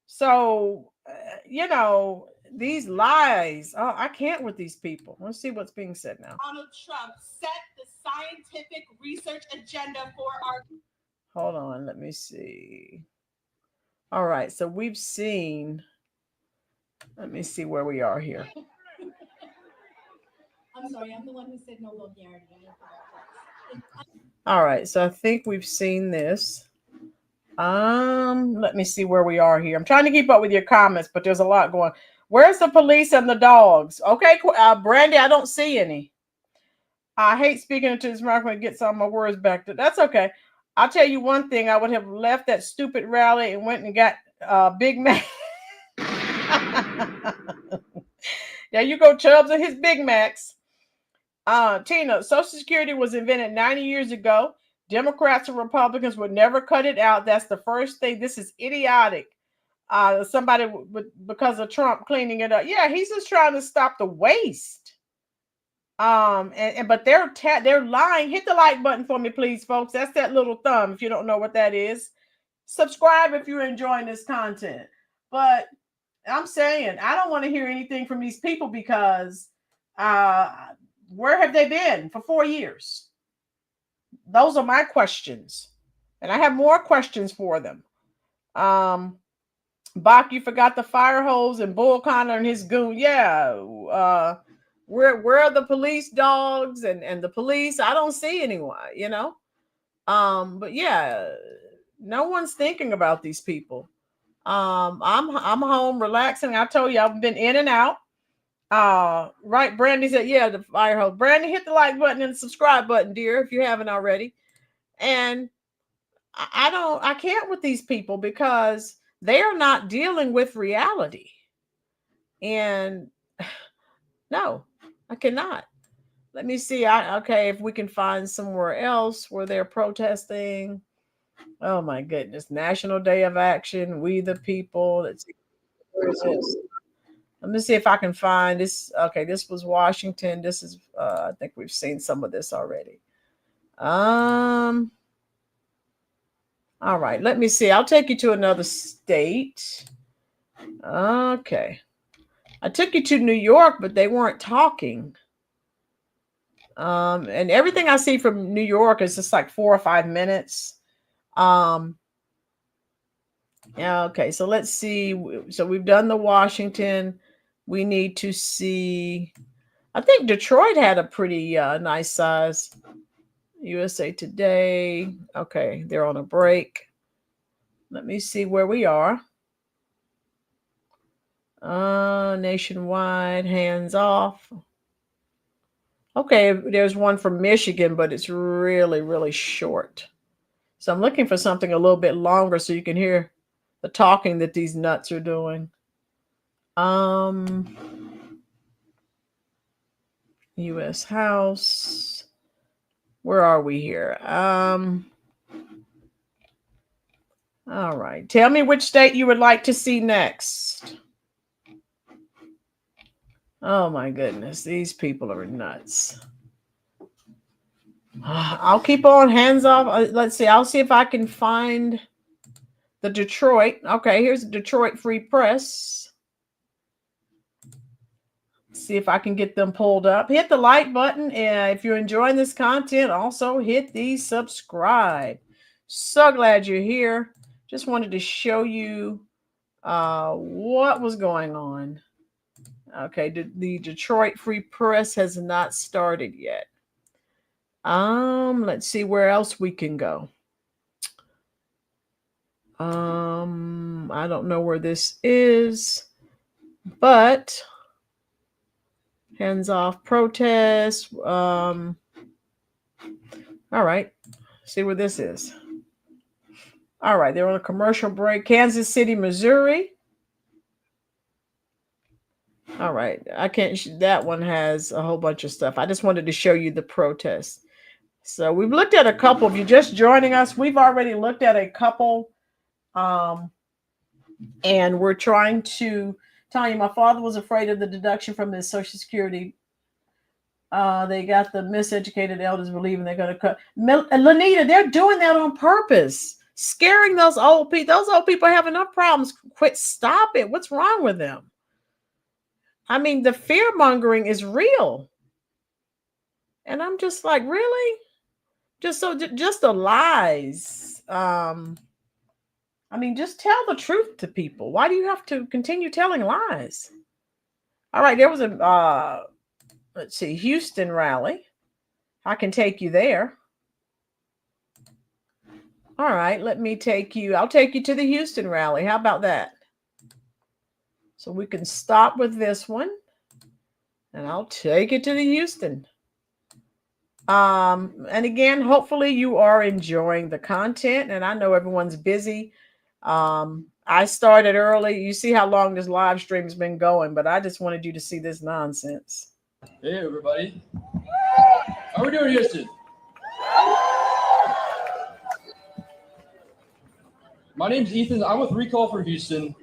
So, these lies. Oh, I can't with these people. Let's see what's being said now. Donald Trump set the scientific research agenda for our. Hold on, let me see. All right, so we've seen. Let me see where we are here. I'm sorry, I'm the one who said no vulgarity. All right, so I think we've seen this. Let me see where we are here. I'm trying to keep up with your comments, but there's a lot going. Where's the police and the dogs? Okay, Brandy, I don't see any. I hate speaking into this microphone and get some of my words back. That's okay. I'll tell you one thing. I would have left that stupid rally and went and got Big Mac. There you go, Chubbs and his Big Macs. Tina, Social Security was invented 90 years ago. Democrats and Republicans would never cut it out. That's the first thing. This is idiotic. Somebody because of Trump cleaning it up. Yeah, he's just trying to stop the waste. But they're lying. Hit the like button for me, please, folks. That's that little thumb. If you don't know what that is, subscribe if you're enjoying this content. But I'm saying I don't want to hear anything from these people because where have they been for 4 years? Those are my questions, and I have more questions for them. Bach, you forgot the fire hose and Bull Connor and his goon. Yeah. Where are the police dogs and the police? I don't see anyone, But yeah, no one's thinking about these people. I'm home relaxing. I told you I've been in and out. Right, Brandy said, yeah, the fire hose. Brandy, hit the like button and the subscribe button, dear, if you haven't already. And I can't with these people because they are not dealing with reality. And no, I cannot. Let me see. Okay, if we can find somewhere else where they're protesting. Oh my goodness. National Day of Action, We the People. Let's see. Where is this? Let me see if I can find this. Okay, this was Washington. This is I think we've seen some of this already. All right, let me see. I'll take you to another state. Okay. I took you to New York, but they weren't talking. And everything I see from New York is just like 4 or 5 minutes. Yeah, okay, so let's see. So we've done the Washington. We need to see. I think Detroit had a pretty nice size. USA Today. Okay, they're on a break. Let me see where we are. Nationwide, hands off. Okay, there's one from Michigan, but it's really, really short. So I'm looking for something a little bit longer so you can hear the talking that these nuts are doing. U.S. House. Where are we here? All right. Tell me which state you would like to see next. Oh my goodness. These people are nuts. I'll keep on hands off. Let's see. I'll see if I can find the Detroit. Okay, here's the Detroit Free Press. See if I can get them pulled up. Hit the like button. And if you're enjoying this content, also hit the subscribe. So glad you're here. Just wanted to show you what was going on. Okay, the Detroit Free Press has not started yet. Let's see where else we can go. I don't know where this is, but hands off protest. All right, see where this is. All right, they're on a commercial break. Kansas City, Missouri. All right. I can't. That one has a whole bunch of stuff. I just wanted to show you the protest. So we've looked at a couple. If you're just joining us, we've already looked at a couple. And we're trying to tell you, my father was afraid of the deduction from his Social Security. They got the miseducated elders believing they're going to cut. Lanita, they're doing that on purpose, scaring those old people. Those old people have enough problems. Quit, stop it. What's wrong with them? I mean, the fear mongering is real. And I'm just like, really? Just the lies. I mean, just tell the truth to people. Why do you have to continue telling lies? All right, there was a let's see, Houston rally. I can take you there. All right, let me take you. I'll take you to the Houston rally. How about that? So we can stop with this one, and I'll take it to the Houston. And again, hopefully you are enjoying the content, and I know everyone's busy. I started early. You see how long this live stream has been going, but I just wanted you to see this nonsense. Hey, everybody. How we doing, Houston? My name's Ethan. I'm with Recall for Houston.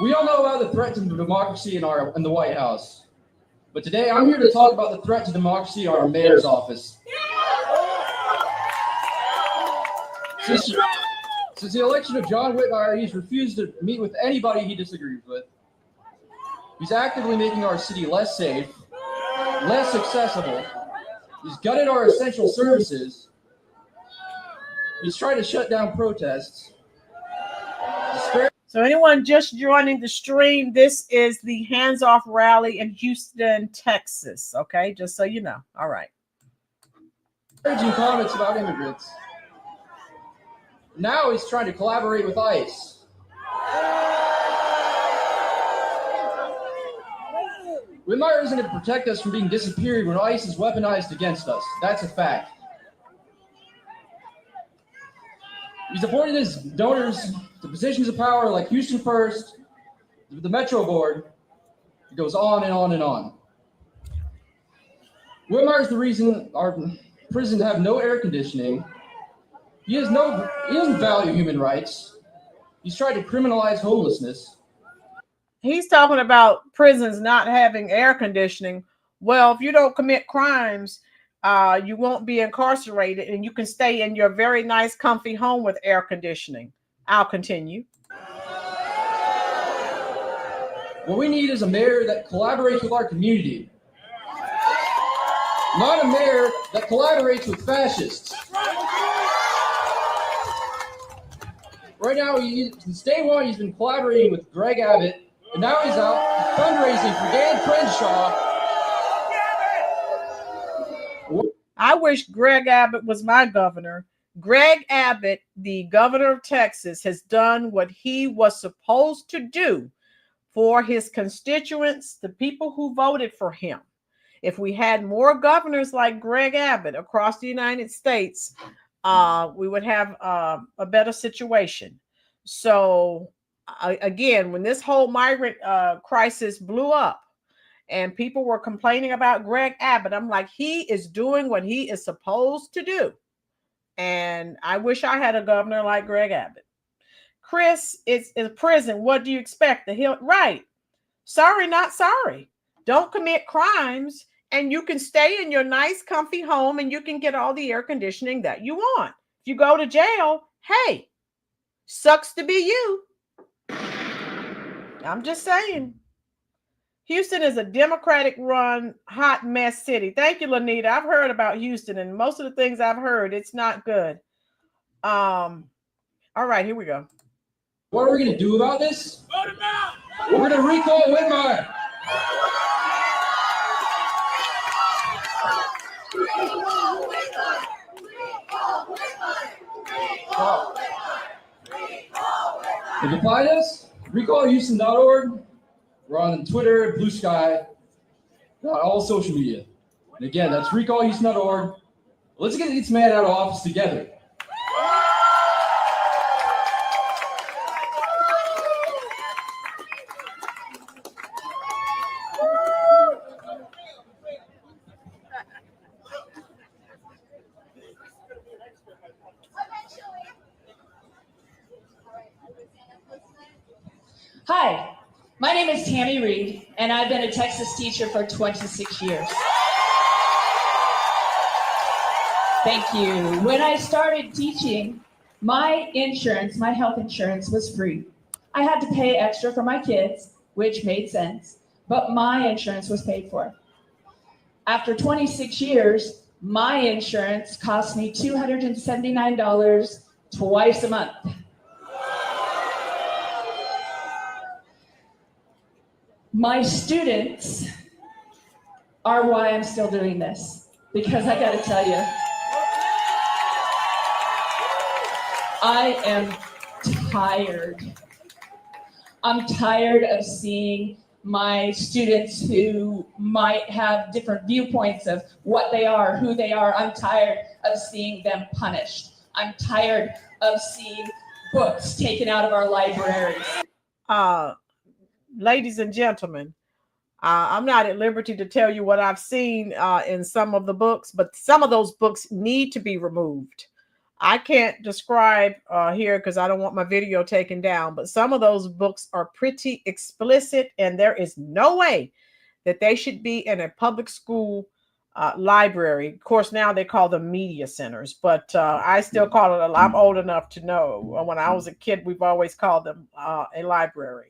We all know about the threat to democracy in the White House. But today, I'm here to talk about the threat to democracy in our mayor's office. Since the election of John Whitmire, he's refused to meet with anybody he disagrees with. He's actively making our city less safe, less accessible. He's gutted our essential services. He's trying to shut down protests. So anyone just joining the stream, this is the Hands Off rally in Houston, Texas. Okay, just so you know. All right. Encouraging comments about immigrants. Now he's trying to collaborate with ICE. Whitmire isn't going to protect us from being disappeared when ICE is weaponized against us. That's a fact. He's appointed his donors to positions of power like Houston First, the Metro Board. It goes on and on and on. Whitmire's the reason our prisons have no air conditioning. He doesn't value human rights. He's tried to criminalize homelessness. He's talking about prisons not having air conditioning. Well, if you don't commit crimes, you won't be incarcerated, and you can stay in your very nice, comfy home with air conditioning. I'll continue. What we need is a mayor that collaborates with our community. Not a mayor that collaborates with fascists. Right now, since day one, he's been collaborating with Greg Abbott, and now he's out fundraising for Dan Crenshaw. I wish Greg Abbott was my governor. Greg Abbott, the governor of Texas, has done what he was supposed to do for his constituents, the people who voted for him. If we had more governors like Greg Abbott across the United States, we would have a better situation. So again, when this whole migrant crisis blew up and people were complaining about Greg Abbott, I'm like, he is doing what he is supposed to do. And I wish I had a governor like Greg Abbott. Chris, it's in prison. What do you expect? Right. Sorry, not sorry. Don't commit crimes, and you can stay in your nice, comfy home, and you can get all the air conditioning that you want. If you go to jail, hey, sucks to be you. I'm just saying. Houston is a Democratic-run hot mess city. Thank you, Lanita. I've heard about Houston, and most of the things I've heard, it's not good. All right, here we go. What are we going to do about this? Vote him out! We're going to recall Whitmire. If you find us, recallhouston.org. We're on Twitter, Blue Sky, all social media. And again, that's recallhouston.org. Let's get this man out of office together. Hi, my name is Tammy Reed, and I've been a Texas teacher for 26 years. Thank you. When I started teaching, my health insurance was free. I had to pay extra for my kids, which made sense, but my insurance was paid for. After 26 years, my insurance cost me $279 twice a month. My students are why I'm still doing this, because I gotta tell you, I am tired. I'm tired of seeing my students who might have different viewpoints of what they are, who they are. I'm tired of seeing them punished. I'm tired of seeing books taken out of our libraries. Ladies and gentlemen, I'm not at liberty to tell you what I've seen in some of the books, but some of those books need to be removed. I can't describe here because I don't want my video taken down, but some of those books are pretty explicit, and there is no way that they should be in a public school library. Of course, now they call them media centers, but I still call it, I'm old enough to know. When I was a kid, we've always called them a library.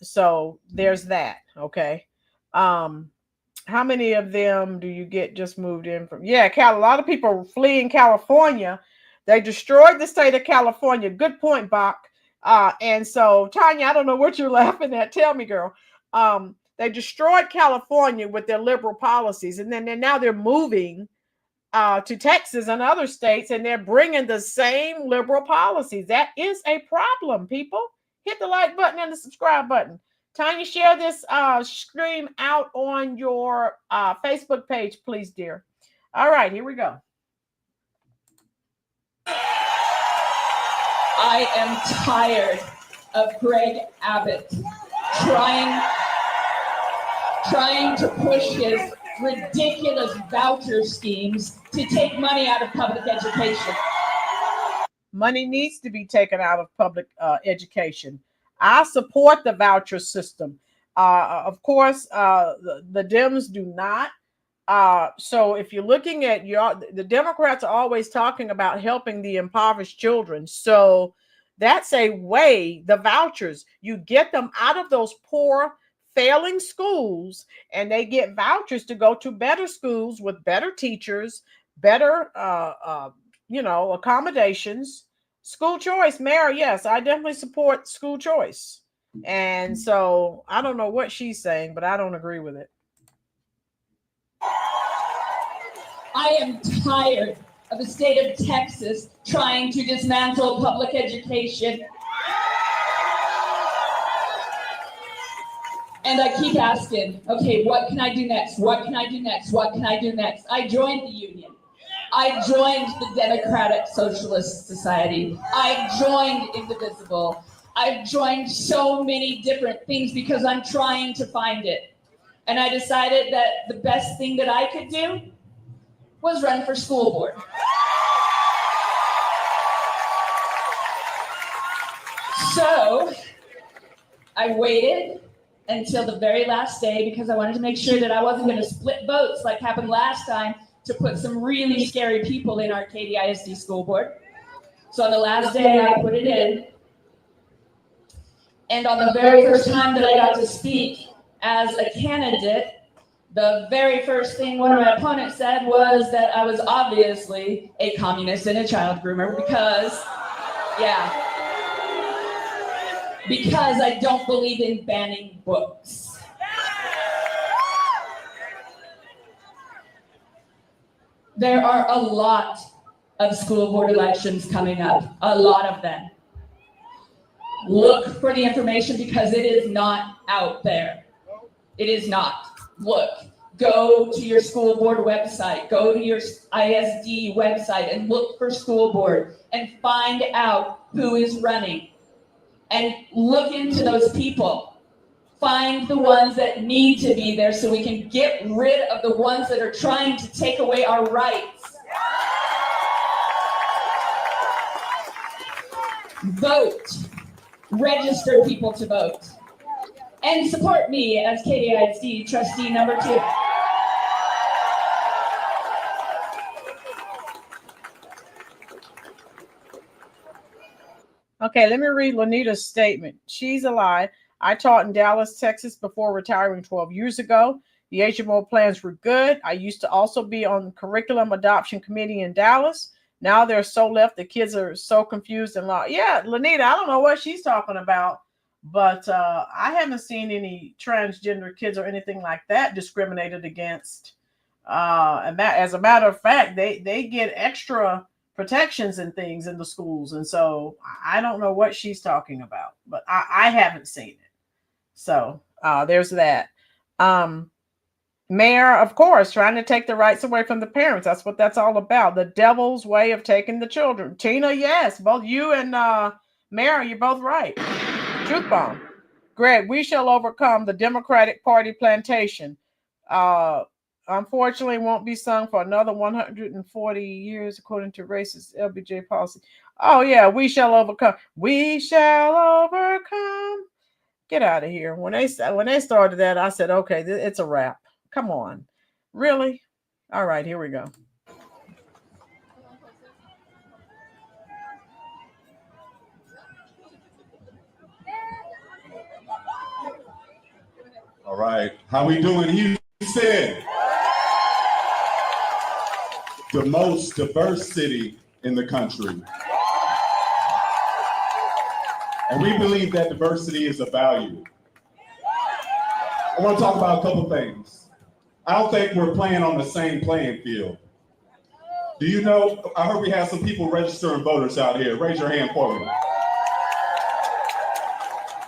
So there's that. Okay. How many of them do you get just moved in from? Yeah, a lot of people fleeing California. They destroyed the state of California. Good point, Bach. And so, Tanya, I don't know what you're laughing at. Tell me, girl. They destroyed California with their liberal policies, and then now they're moving to Texas and other states, and they're bringing the same liberal policies. That is a problem, people. Hit the like button and the subscribe button. Tanya, share this stream out on your Facebook page, please, dear. All right, here we go. I am tired of Greg Abbott trying to push his ridiculous voucher schemes to take money out of public education. Money needs to be taken out of public education. I support the voucher system. Of course, the Dems do not. So if you're looking at the Democrats are always talking about helping the impoverished children. So that's a way, the vouchers, you get them out of those poor, failing schools, and they get vouchers to go to better schools with better teachers, better, accommodations. School choice, Mary, yes, I definitely support school choice. And so I don't know what she's saying, but I don't agree with it. I am tired of the state of Texas trying to dismantle public education. And I keep asking, okay, what can I do next? What can I do next? What can I do next? I joined the union. I joined the Democratic Socialist Society. I joined Indivisible. I've joined so many different things because I'm trying to find it. And I decided that the best thing that I could do was run for school board. So I waited until the very last day because I wanted to make sure that I wasn't going to split votes like happened last time to put some really scary people in our Katy ISD school board. So on the last day, I put it in. And on the very first time that I got to speak as a candidate, the very first thing one of my opponents said was that I was obviously a communist and a child groomer because I don't believe in banning books. There are a lot of school board elections coming up, a lot of them. Look for the information because it is not out there. It is not. Look, go to your school board website, go to your ISD website and look for school board and find out who is running and look into those people. Find the ones that need to be there so we can get rid of the ones that are trying to take away our rights. Vote. register people to vote. And support me as KDIC trustee number 2. Okay, let me read Lanita's statement. She's a lie. I taught in Dallas, Texas before retiring 12 years ago. The HMO plans were good. I used to also be on the curriculum adoption committee in Dallas. Now they're so left. The kids are so confused and lost. Yeah, Lanita, I don't know what she's talking about, but I haven't seen any transgender kids or anything like that discriminated against. And that, as a matter of fact, they get extra protections and things in the schools. And so I don't know what she's talking about, but I haven't seen it. So there's that. Mayor, of course, trying to take the rights away from the parents. That's what that's all about. The devil's way of taking the children. Tina, yes, both you and Mayor, you're both right. Truth bomb. Greg, we shall overcome the Democratic Party plantation. Unfortunately, won't be sung for another 140 years, according to racist LBJ policy. Oh, yeah, we shall overcome. We shall overcome. Get out of here. When they started that, I said, okay, it's a wrap. Come on. Really? All right, here we go. All right. How we doing, Houston? The most diverse city in the country. And we believe that diversity is a value. I want to talk about a couple things. I don't think we're playing on the same playing field. Do you know, I heard we have some people registering voters out here. Raise your hand for me.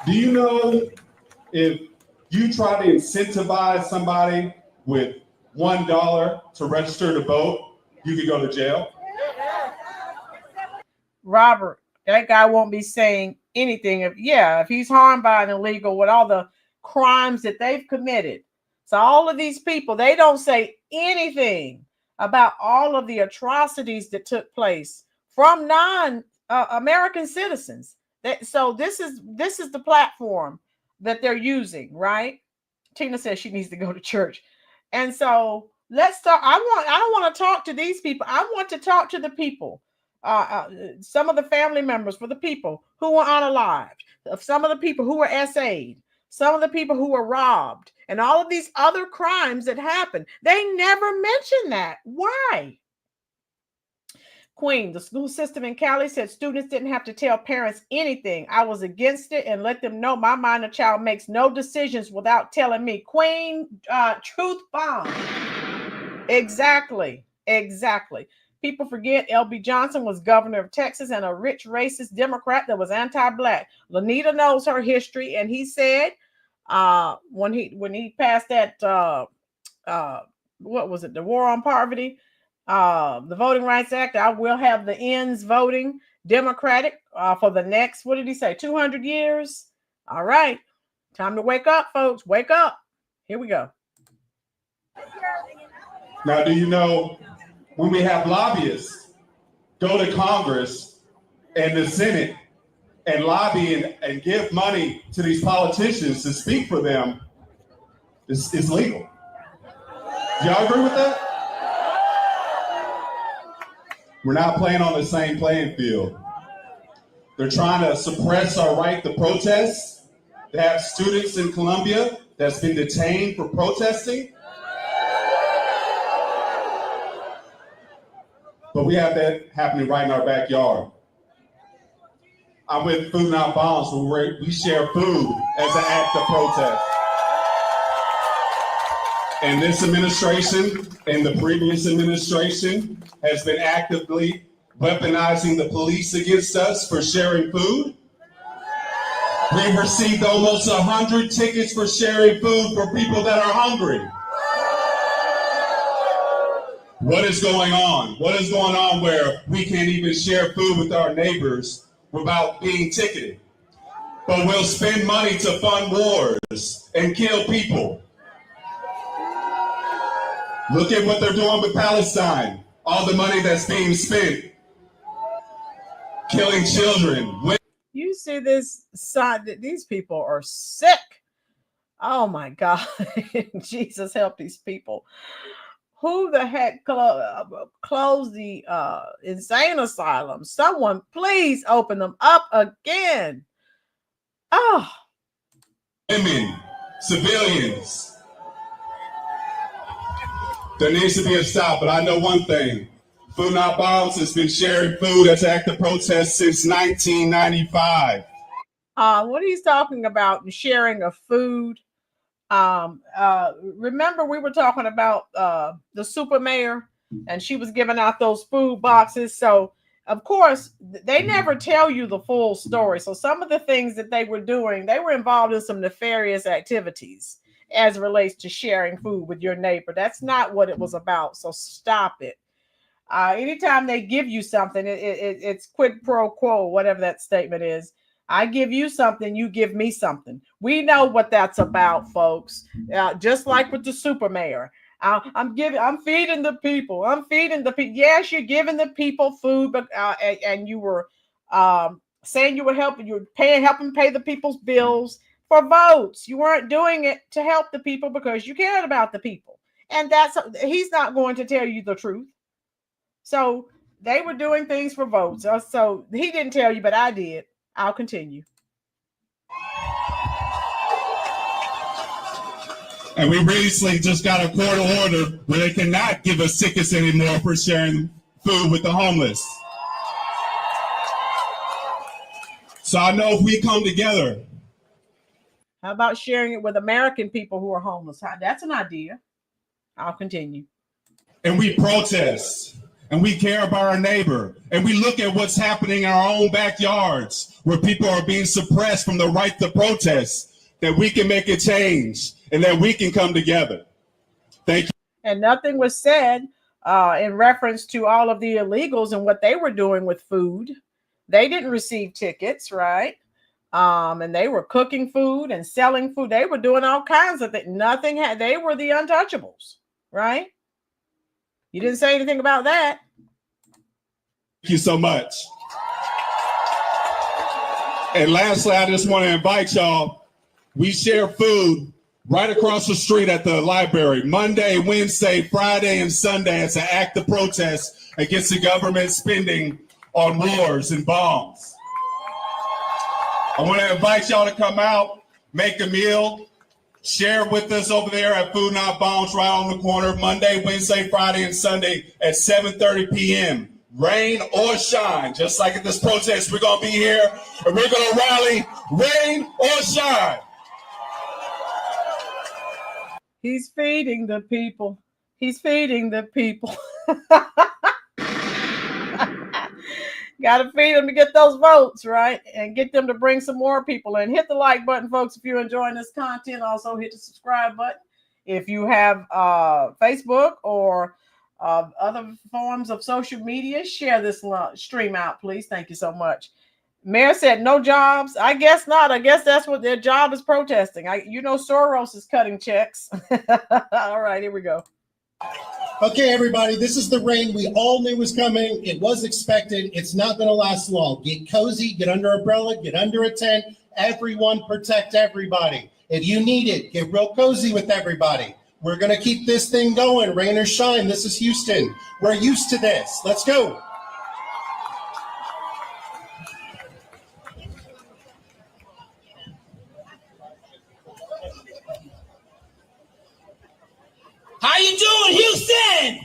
Do you know if you try to incentivize somebody with $1 to register to vote, you could go to jail? Robert, that guy won't be saying anything. If he's harmed by an illegal, with all the crimes that they've committed. So all of these people, they don't say anything about all of the atrocities that took place from non-American citizens. So this is the platform that they're using, right? Tina says she needs to go to church. And so let's talk. I don't want to talk to these people. I want to talk to the people. Some of the family members for the people who were unalived, some of the people who were SA'd, some of the people who were robbed, and all of these other crimes that happened. They never mention that. Why? Queen, the school system in Cali said students didn't have to tell parents anything. I was against it and let them know my minor child makes no decisions without telling me. Queen, truth bomb. Exactly. People forget LB Johnson was governor of Texas and a rich racist Democrat that was anti-black. Lanita knows her history, and he said when he passed that what was it, the War on Poverty, the Voting Rights Act, I will have the ends voting Democratic for the next, what did he say, 200 years? All right, time to wake up, folks. Wake up. Here we go. Now, do you know, when we have lobbyists go to Congress and the Senate and lobby and give money to these politicians to speak for them, it's legal. Do y'all agree with that? We're not playing on the same playing field. They're trying to suppress our right to protest. They have students in Colombia that's been detained for protesting. But we have that happening right in our backyard. I'm with Food Not Bombs, where we share food as an act of protest. And this administration and the previous administration has been actively weaponizing the police against us for sharing food. We've received almost 100 tickets for sharing food for people that are hungry. What is going on? What is going on where we can't even share food with our neighbors without being ticketed? But we'll spend money to fund wars and kill people. Look at what they're doing with Palestine. All the money that's being spent, killing children. You see this sign? These people are sick. Oh my God. Jesus help these people. Who the heck closed the insane asylum? Someone please open them up again. Oh. Women, civilians. There needs to be a stop, but I know one thing. Food Not Bombs has been sharing food as an act of protest since 1995. What he's talking about, sharing of food. Remember we were talking about the super mayor, and she was giving out those food boxes. So of course they never tell you the full story. So some of the things that they were doing, they were involved in some nefarious activities as it relates to sharing food with your neighbor. That's not what it was about. So stop it. Anytime they give you something, it's quid pro quo, whatever that statement is. I give you something, you give me something. We know what that's about, folks. Just like with the super mayor. I'm feeding the people. I'm feeding the people. Yes, you're giving the people food, but and you were saying you were helping pay the people's bills for votes. You weren't doing it to help the people because you cared about the people. And he's not going to tell you the truth. So they were doing things for votes. So he didn't tell you, but I did. I'll continue. And we recently just got a court order where they cannot give us tickets anymore for sharing food with the homeless. So I know if we come together. How about sharing it with American people who are homeless? That's an idea. I'll continue. And we protest. And we care about our neighbor. And we look at what's happening in our own backyards where people are being suppressed from the right to protest, that we can make a change and that we can come together. Thank you. And nothing was said in reference to all of the illegals and what they were doing with food. They didn't receive tickets, right? And they were cooking food and selling food. They were doing all kinds of things. They were the untouchables, right? You didn't say anything about that. Thank you so much. And lastly, I just want to invite y'all. We share food right across the street at the library, Monday, Wednesday, Friday, and Sunday as an act of protest against the government spending on wars and bombs. I want to invite y'all to come out, make a meal, share with us over there at Food Not Bombs right on the corner, Monday, Wednesday, Friday, and Sunday at 7:30 p.m. Rain or shine, just like at this protest, we're going to be here and we're going to rally, rain or shine. He's feeding the people. He's feeding the people. Got to feed them to get those votes, right? And get them to bring some more people in. Hit the like button, folks, if you're enjoying this content. Also, hit the subscribe button. If you have Facebook or other forms of social media, share this stream out, please. Thank you so much. Mayor said no jobs. I guess not. I guess that's what their job is, protesting. Soros is cutting checks. All right, here we go. Okay, everybody, this is the rain we all knew was coming. It was expected. It's not going to last long. Get cozy, get under an umbrella, get under a tent. Everyone protect everybody. If you need it, get real cozy with everybody. We're going to keep this thing going, rain or shine. This is Houston. We're used to this. Let's go. How you doing, Houston?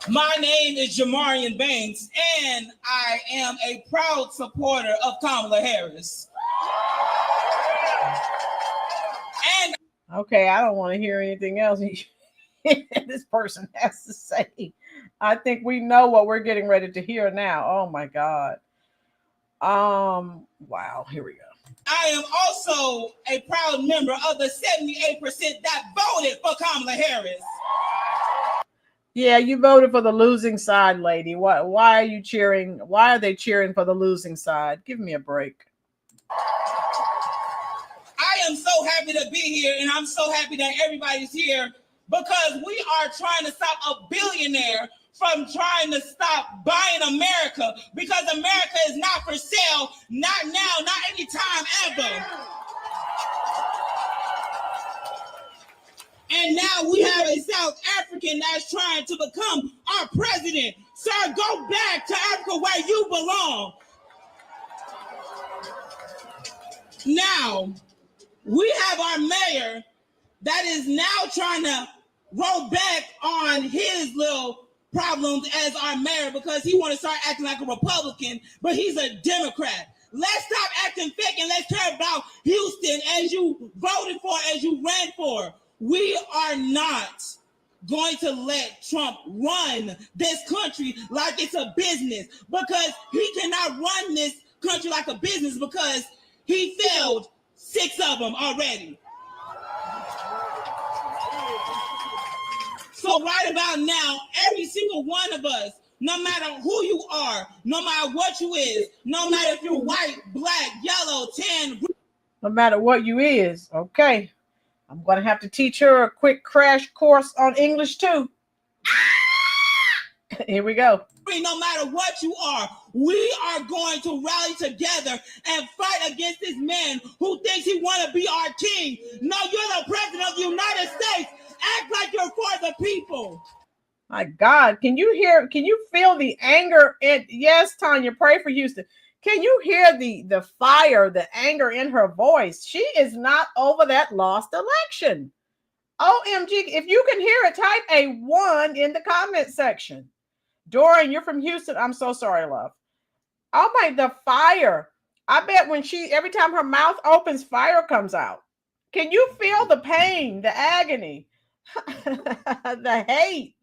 My name is Jamarian Banks, and I am a proud supporter of Kamala Harris. And okay, I don't want to hear anything else this person has to say. I think we know what we're getting ready to hear now. Oh my God. Wow, here we go. I am also a proud member of the 78% that voted for Kamala Harris. Yeah, you voted for the losing side, lady. Why are you cheering? Why are they cheering for the losing side? Give me a break. I am so happy to be here, and I'm so happy that everybody's here because we are trying to stop a billionaire from trying to stop buying America, because America is not for sale, not now, not anytime ever. And now we have a South African that's trying to become our president. Sir, go back to Africa where you belong. Now, we have our mayor that is now trying to roll back on his little problems as our mayor because he want to start acting like a Republican, but he's a Democrat. Let's stop acting fake and let's care about Houston as you voted for, as you ran for. We are not going to let Trump run this country like it's a business, because he cannot run this country like a business because he failed 6 of them already. So right about now, every single one of us, no matter who you are, no matter what you is, no matter if you're white, black, yellow, tan, no matter what you is, okay. I'm going to have to teach her a quick crash course on English too. Here we go. No matter what you are, we are going to rally together and fight against this man who thinks he want to be our king. No, you're the president of the United States. Act like you're for the people. My God, can you feel the anger? And yes, Tanya, pray for Houston. Can you hear the fire, the anger in her voice? She is not over that lost election. OMG, if you can hear it, type a 1 in the comment section. Dorian, you're from Houston. I'm so sorry, love. Oh my, the fire. I bet when every time her mouth opens, fire comes out. Can you feel the pain, the agony, the hate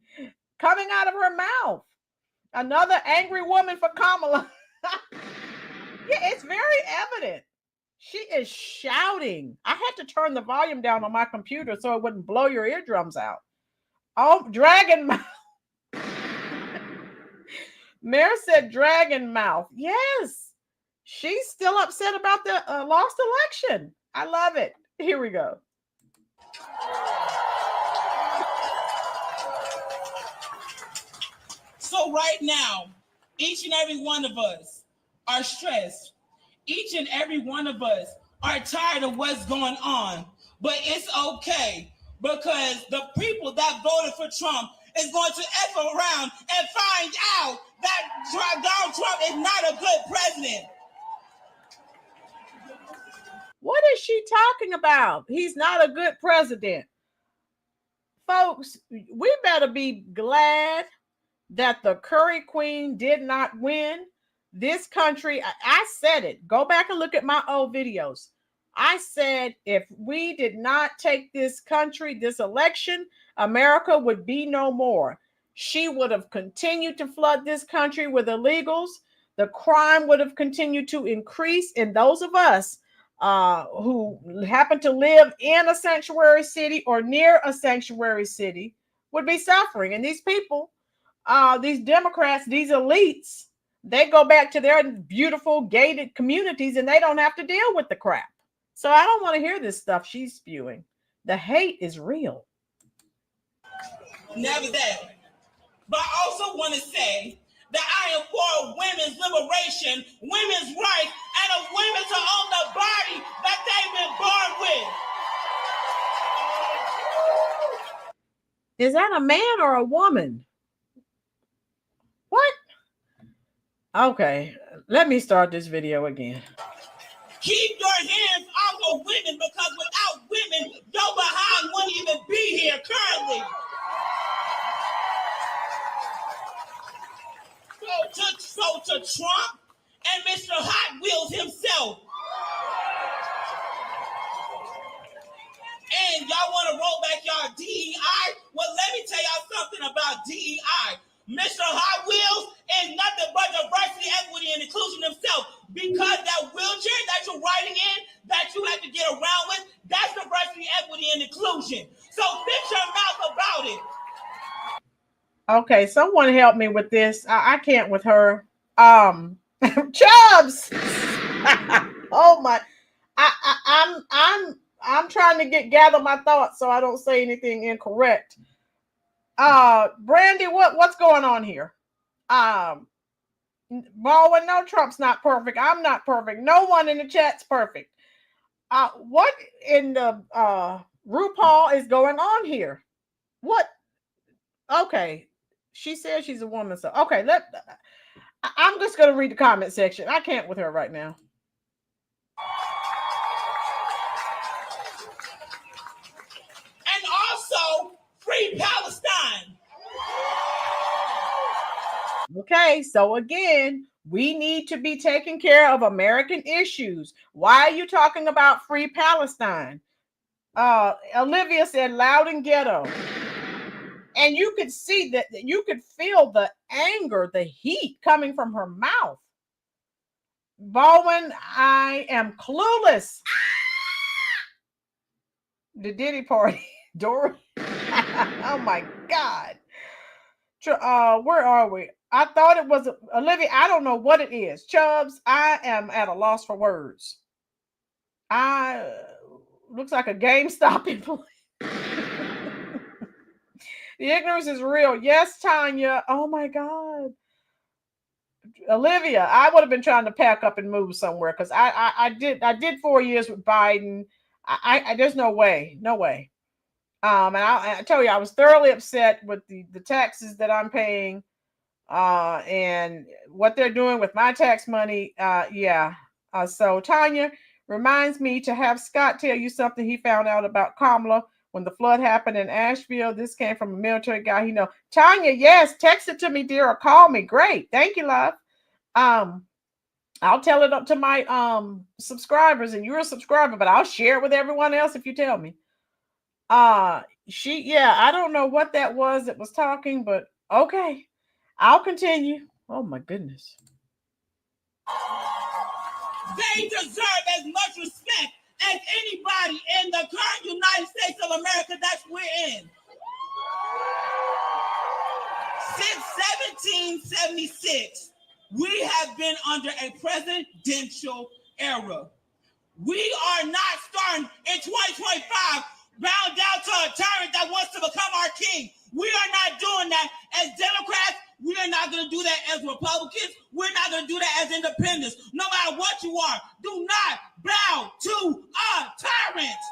coming out of her mouth? Another angry woman for Kamala. Yeah, it's very evident. She is shouting. I had to turn the volume down on my computer so it wouldn't blow your eardrums out. Oh, dragon mouth. Mayor said dragon mouth. Yes, she's still upset about the lost election. I love it. Here we go. So right now, each and every one of us are stressed. Each and every one of us are tired of what's going on. But it's okay, because the people that voted for Trump is going to F around and find out that Donald Trump is not a good president. What is she talking about? He's not a good president. Folks, we better be glad that the Curry Queen did not win. This country, I said it. Go back and look at my old videos. I said if we did not take this country, this election, America would be no more. She would have continued to flood this country with illegals. The crime would have continued to increase. And those of us who happen to live in a sanctuary city or near a sanctuary city would be suffering. And these people, these Democrats, these elites, they go back to their beautiful gated communities and they don't have to deal with the crap. So I don't want to hear this stuff she's spewing. The hate is real. Never that. But I also want to say that I am for women's liberation, women's rights, and of women to own the body that they've been born with. Is that a man or a woman? What? Okay, let me start this video again. Keep your hands off of women, because without women, your behind wouldn't even be here currently. So to Trump and Mr. Hot Wheels himself. And y'all want to roll back y'all DEI? Well, let me tell y'all something about DEI. Mr. Hot Wheels is nothing but diversity, equity, and inclusion himself, because that wheelchair that you're riding in, that you have to get around with, that's diversity, equity, and inclusion. So fix your mouth about it. Okay, someone help me with this. I can't with her. Chubbs. Oh my. I'm trying to gather my thoughts so I don't say anything incorrect. Brandy, what's going on here? Baldwin, no, Trump's not perfect. I'm not perfect. No one in the chat's perfect. What in the RuPaul is going on here? What? Okay, she says she's a woman, so okay. I'm just gonna read the comment section. I can't with her right now. And also, free Palestine. Okay, so again, we need to be taking care of American issues. Why are you talking about free Palestine? Olivia said loud and ghetto. And you could see that you could feel the anger, the heat coming from her mouth. Baldwin, I am clueless. The Diddy party. Dory. Oh my God. Where are we? I thought it was Olivia. I don't know what it is. Chubbs, I am at a loss for words. Looks like a GameStop employee. The ignorance is real. Yes, Tanya. Oh my God. Olivia, I would have been trying to pack up and move somewhere because I did 4 years with Biden. I there's no way. And I tell you, I was thoroughly upset with the taxes that I'm paying, and what they're doing with my tax money. So Tanya reminds me to have Scott tell you something he found out about Kamala when the flood happened in Asheville. This came from a military guy he know. Tanya, yes, text it to me, dear, or call me. Great, thank you, love. I'll tell it up to my subscribers, and you're a subscriber, but I'll share it with everyone else if you tell me. I don't know what that was that was talking, but okay. I'll continue. Oh my goodness. They deserve as much respect as anybody in the current United States of America that we're in. Since 1776, we have been under a presidential era. We are not starting in 2025 bound down to a tyrant that wants to become our king. We are not doing that as Democrats. We are not going to do that as Republicans. We're not going to do that as independents. No matter what you are, do not bow to a tyrant.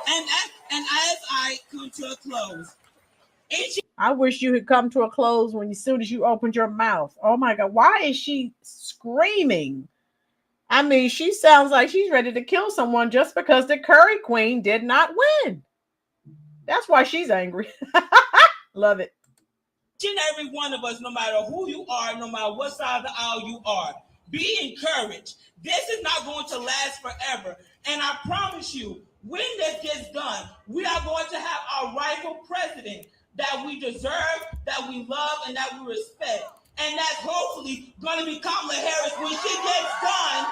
And as I come to a close, I wish you had come to a close as soon as you opened your mouth. Oh my God. Why is she screaming? I mean, she sounds like she's ready to kill someone just because the Curry Queen did not win. That's why she's angry. Love it. Each and every one of us, no matter who you are, no matter what side of the aisle you are, be encouraged. This is not going to last forever. And I promise you, when this gets done, we are going to have our rightful president that we deserve, that we love, and that we respect. And that's hopefully going to be Kamala Harris when she gets done.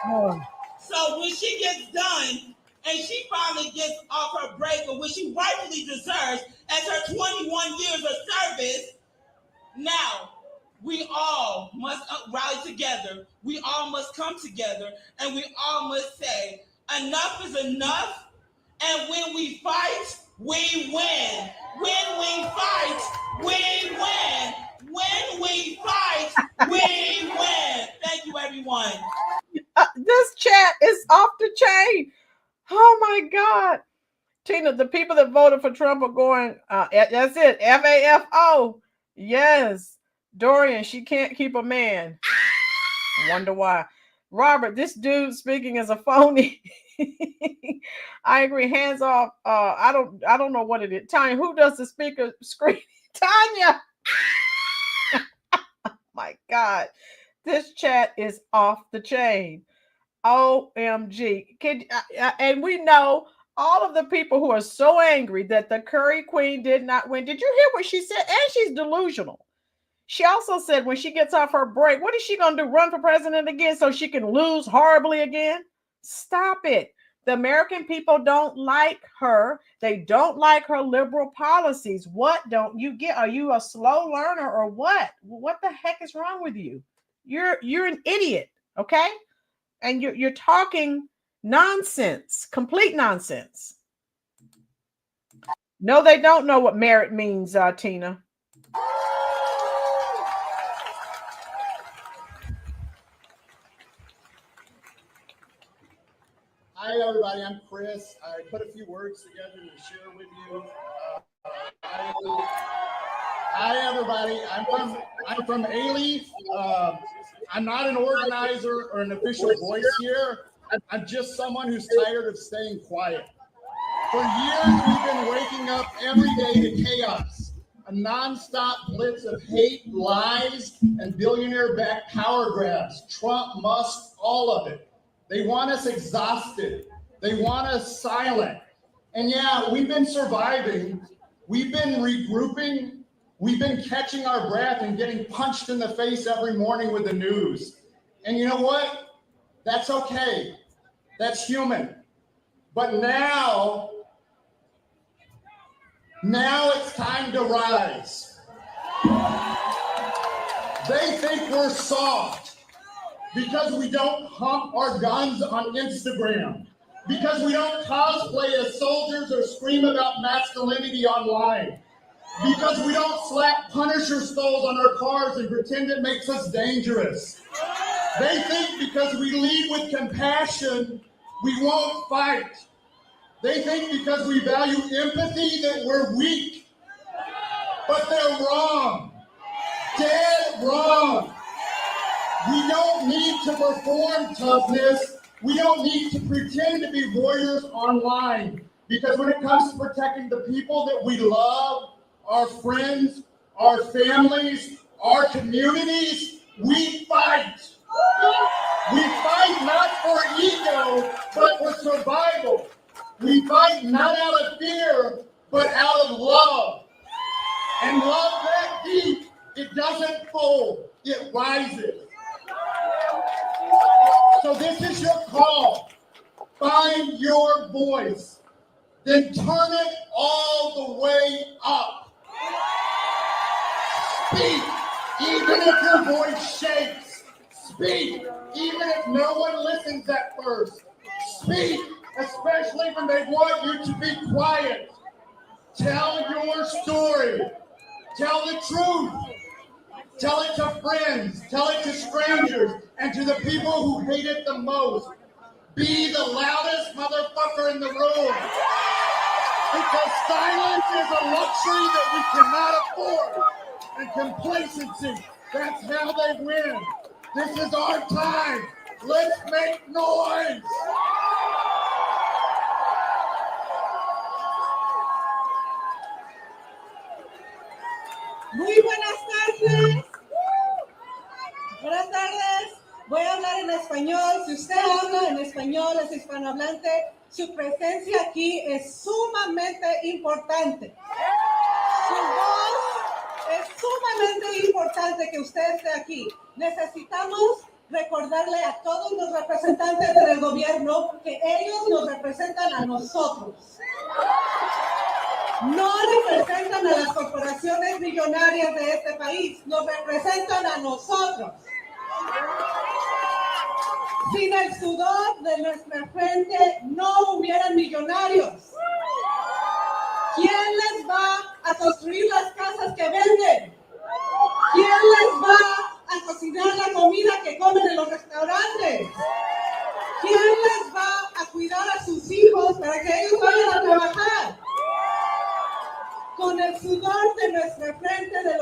Oh. So when she gets done and she finally gets off her break, or which she rightfully deserves as her 21 years of service, now we all must rally together. We all must come together, and we all must say, enough is enough. And when we fight, we win. When we fight, we win. When we fight, we win. Thank you, everyone. This chat is off the chain. Oh my God. Tina, the people that voted for Trump are going, that's it, FAFO. Yes. Dorian, she can't keep a man. Wonder why. Robert, this dude speaking as a phony. I agree. Hands off. I don't know what it is. Tanya, who does the speaker scream? Tanya. My God. This chat is off the chain. OMG. And we know all of the people who are so angry that the Curry Queen did not win. Did you hear what she said? And she's delusional. She also said when she gets off her break, what is she going to do? Run for president again so she can lose horribly again? Stop it. The American people don't like her. They don't like her liberal policies. What don't you get? Are you a slow learner or what? What the heck is wrong with you? You're an idiot, okay? And you're talking Nonsense, complete nonsense. No, they don't know what merit means, Tina. Hi, everybody. I'm Chris. I put a few words together to share with you. Hi, everybody. I'm from A-Leaf. I'm not an organizer or an official voice here. I'm just someone who's tired of staying quiet. For years, we've been waking up every day to chaos, a nonstop blitz of hate, lies, and billionaire-backed power grabs. Trump, Musk, all of it. They want us exhausted. They want us silent. And yeah, we've been surviving. We've been regrouping. We've been catching our breath and getting punched in the face every morning with the news. And you know what? That's okay. That's human. But now it's time to rise. They think we're soft because we don't hump our guns on Instagram, because we don't cosplay as soldiers or scream about masculinity online, because we don't slap Punisher skulls on our cars and pretend it makes us dangerous. They think because we lead with compassion, we won't fight. They think because we value empathy that we're weak. But they're wrong. Dead wrong. We don't need to perform toughness. We don't need to pretend to be warriors online. Because when it comes to protecting the people that we love, our friends, our families, our communities, we fight. We fight not for ego, but for survival. We fight not out of fear, but out of love. And love that deep, it doesn't fold, it rises. So this is your call. Find your voice. Then turn it all the way up. Speak, even if your voice shakes. Speak, even if no one listens at first. Speak, especially when they want you to be quiet. Tell your story. Tell the truth. Tell it to friends. Tell it to strangers. And to the people who hate it the most. Be the loudest motherfucker in the room. Because silence is a luxury that we cannot afford. And complacency, that's how they win. This is our time. Let's make noise. Muy buenas tardes. Buenas tardes. Voy a hablar en español. Si usted habla en español, es hispanohablante, su presencia aquí es sumamente importante. Su voz es sumamente importante que usted esté aquí. Necesitamos recordarle a todos los representantes del gobierno que ellos nos representan a nosotros. No representan a las corporaciones millonarias de este país, nos representan a nosotros. Sin el sudor de nuestra frente no hubieran millonarios. ¿Quién les va a construir las casas que venden? ¿Quién les va a cocinar la comida que comen en los restaurantes? ¿Quién les va a cuidar a sus hijos para que ellos vayan a trabajar? Con el sudor de nuestra frente, de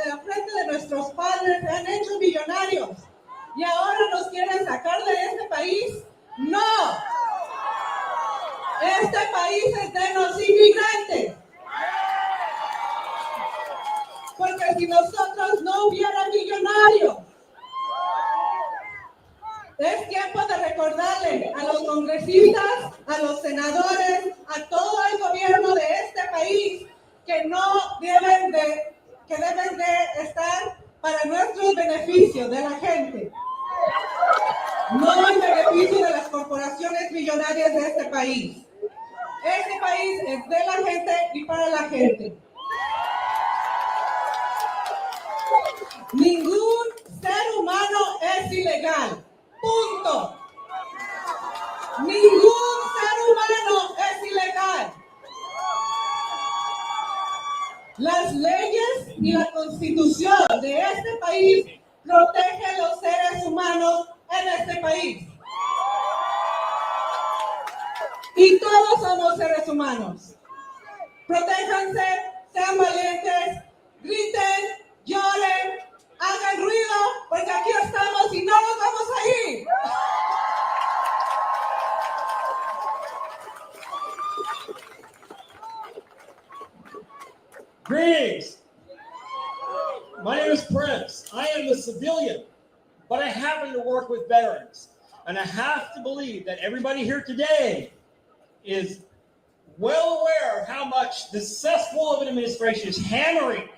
la frente de nuestros padres, se han hecho millonarios. ¿Y ahora nos quieren sacar de este país? ¡No! Este país es de los inmigrantes. Porque si nosotros no hubiera millonarios, es tiempo de recordarle a los congresistas, a los senadores, a todo el gobierno de este país que deben de estar para nuestros beneficios de la gente, no en beneficio de las corporaciones millonarias de este país. Este país es de la gente y para la gente. Ningún ser humano es ilegal. Punto. Ningún ser humano es ilegal. Las leyes y la constitución de este país protegen los seres humanos en este país. Y todos somos seres humanos. Protéjanse, sean valientes, griten, lloren, hagan ruido, porque aquí estamos y no nos vamos a ir. Greetings. My name is Prince. I am a civilian, but I happen to work with veterans. And I have to believe that everybody here today is well aware of how much the cesspool of an administration is hammering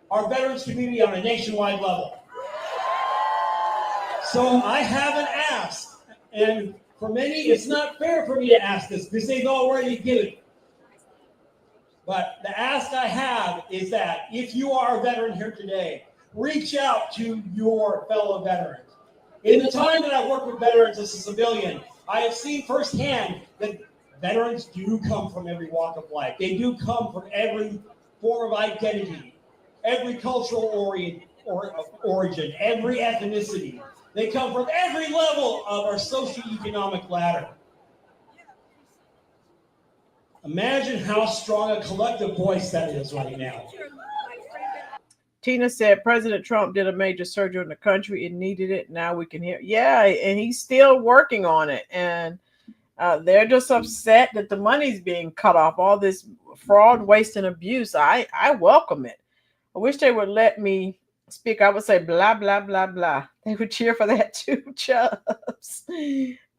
our veterans community on a nationwide level. So I have an ask, and for many, it's not fair for me to ask this because they've already given it. But the ask I have is that if you are a veteran here today, reach out to your fellow veterans. In the time that I've worked with veterans as a civilian, I have seen firsthand that veterans do come from every walk of life. They do come from every form of identity, every cultural origin, every ethnicity. They come from every level of our socioeconomic ladder. Imagine how strong a collective voice that is right now. Tina said President Trump did a major surgery in the country. It needed it. Now we can hear. Yeah, and he's still working on it. And they're just upset that the money's being cut off. All this fraud, waste, and abuse. I welcome it. I wish they would let me speak. I would say blah, blah, blah, blah. They would cheer for that too, Chubbs.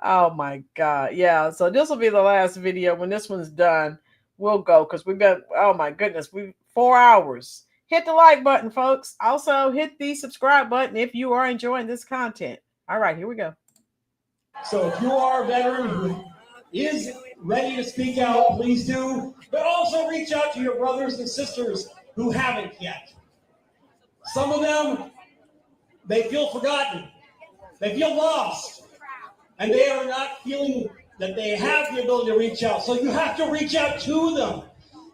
Oh my God. Yeah. So this will be the last video. When this one's done, we'll go because we've got, oh my goodness, 4 hours. Hit the like button, folks. Also, hit the subscribe button if you are enjoying this content. All right, here we go. So if you are a veteran who is ready to speak out, please do. But also reach out to your brothers and sisters who haven't yet. Some of them, they feel forgotten. They feel lost. And they are not feeling that they have the ability to reach out. So you have to reach out to them.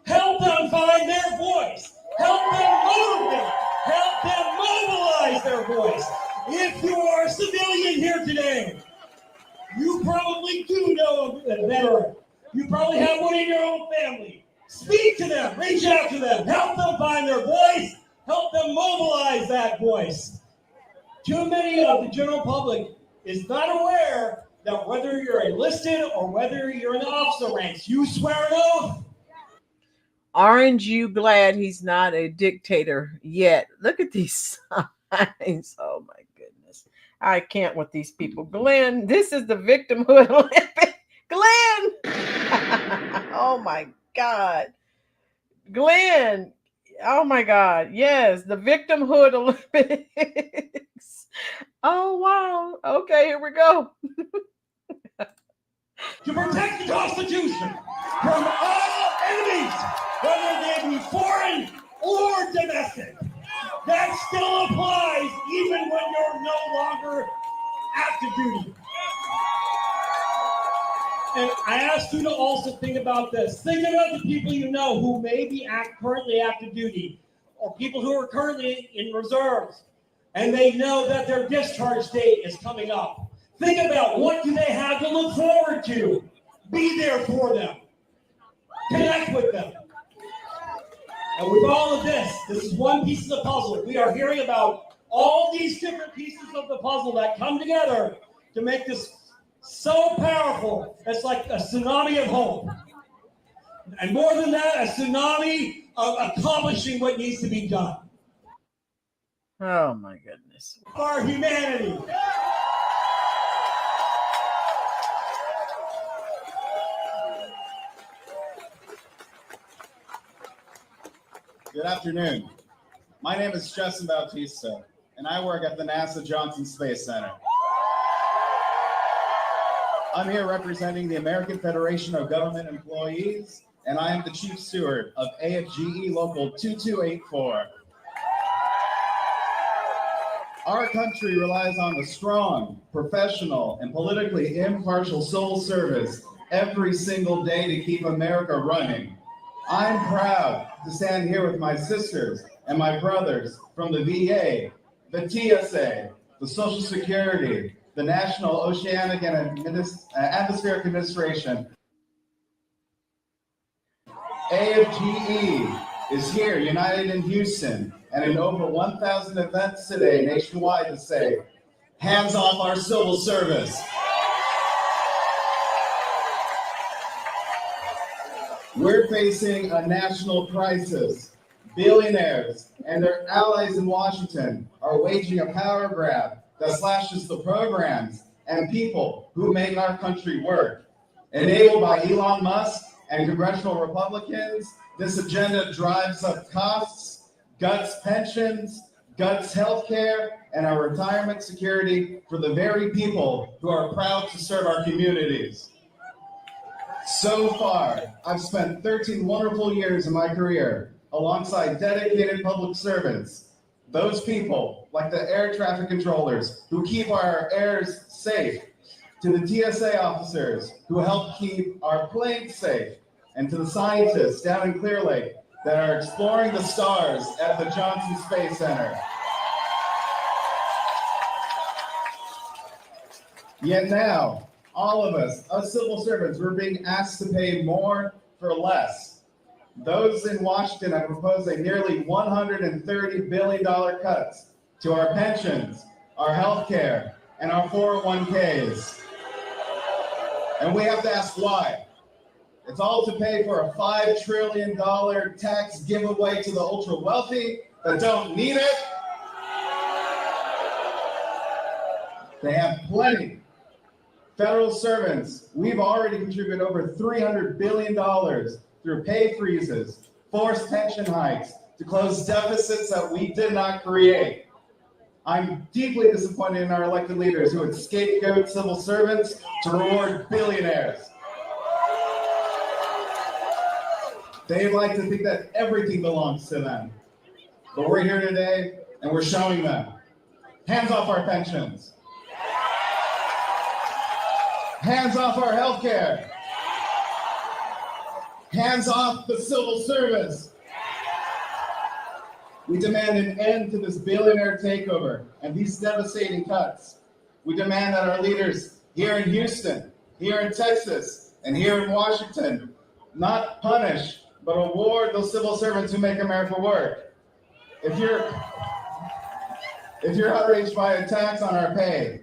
Help them find their voice. Help them motivate. Help them mobilize their voice. If you are a civilian here today, you probably do know a veteran. You probably have one in your own family. Speak to them. Reach out to them. Help them find their voice. Help them mobilize that voice. Too many of the general public is not aware that whether you're enlisted or whether you're in the officer ranks, you swear an oath. Aren't you glad he's not a dictator yet? Look at these signs. Oh my goodness. I can't with these people. Glenn, this is the victimhood Olympic. Glenn. Oh my God. Glenn. Oh my God. Yes, the victimhood Olympics. Oh wow. Okay, here we go. To protect the Constitution from all enemies, whether they be foreign or domestic. That still applies even when you're no longer active duty. And I ask you to also think about this. Think about the people you know who may be currently active duty, or people who are currently in reserves, and they know that their discharge date is coming up. Think about what do they have to look forward to. Be there for them. Connect with them. And with all of this is one piece of the puzzle. We are hearing about all these different pieces of the puzzle that come together to make this so powerful. It's like a tsunami of hope. And more than that, a tsunami of accomplishing what needs to be done. Oh my goodness. For humanity. Good afternoon. My name is Justin Bautista, and I work at the NASA Johnson Space Center. I'm here representing the American Federation of Government Employees, and I am the Chief Steward of AFGE Local 2284. Our country relies on the strong, professional, and politically impartial civil service every single day to keep America running. I'm proud to stand here with my sisters and my brothers from the VA, the TSA, the Social Security, the National Oceanic and Atmospheric Administration. AFGE is here, united in Houston, and in over 1,000 events today nationwide to say, hands off our civil service. We're facing a national crisis. Billionaires and their allies in Washington are waging a power grab that slashes the programs and people who make our country work. Enabled by Elon Musk and congressional Republicans, this agenda drives up costs, guts pensions, guts healthcare, and our retirement security for the very people who are proud to serve our communities. So far, I've spent 13 wonderful years in my career alongside dedicated public servants, those people like the air traffic controllers who keep our airs safe, to the TSA officers who help keep our planes safe, and to the scientists down in Clear Lake that are exploring the stars at the Johnson Space Center. Yet now, all of us civil servants, we're being asked to pay more for less. Those in Washington have proposed a nearly $130 billion cuts to our pensions, our health care, and our 401ks. And we have to ask why. It's all to pay for a $5 trillion tax giveaway to the ultra wealthy that don't need it. They have plenty. Federal servants, we've already contributed over $300 billion through pay freezes, forced pension hikes, to close deficits that we did not create. I'm deeply disappointed in our elected leaders who would scapegoat civil servants to reward billionaires. They'd like to think that everything belongs to them. But we're here today and we're showing them. Hands off our pensions. Hands off our health care. Hands off the civil service. We demand an end to this billionaire takeover and these devastating cuts. We demand that our leaders here in Houston, here in Texas, and here in Washington not punish, but award those civil servants who make America work. If you're outraged by a tax on our pay,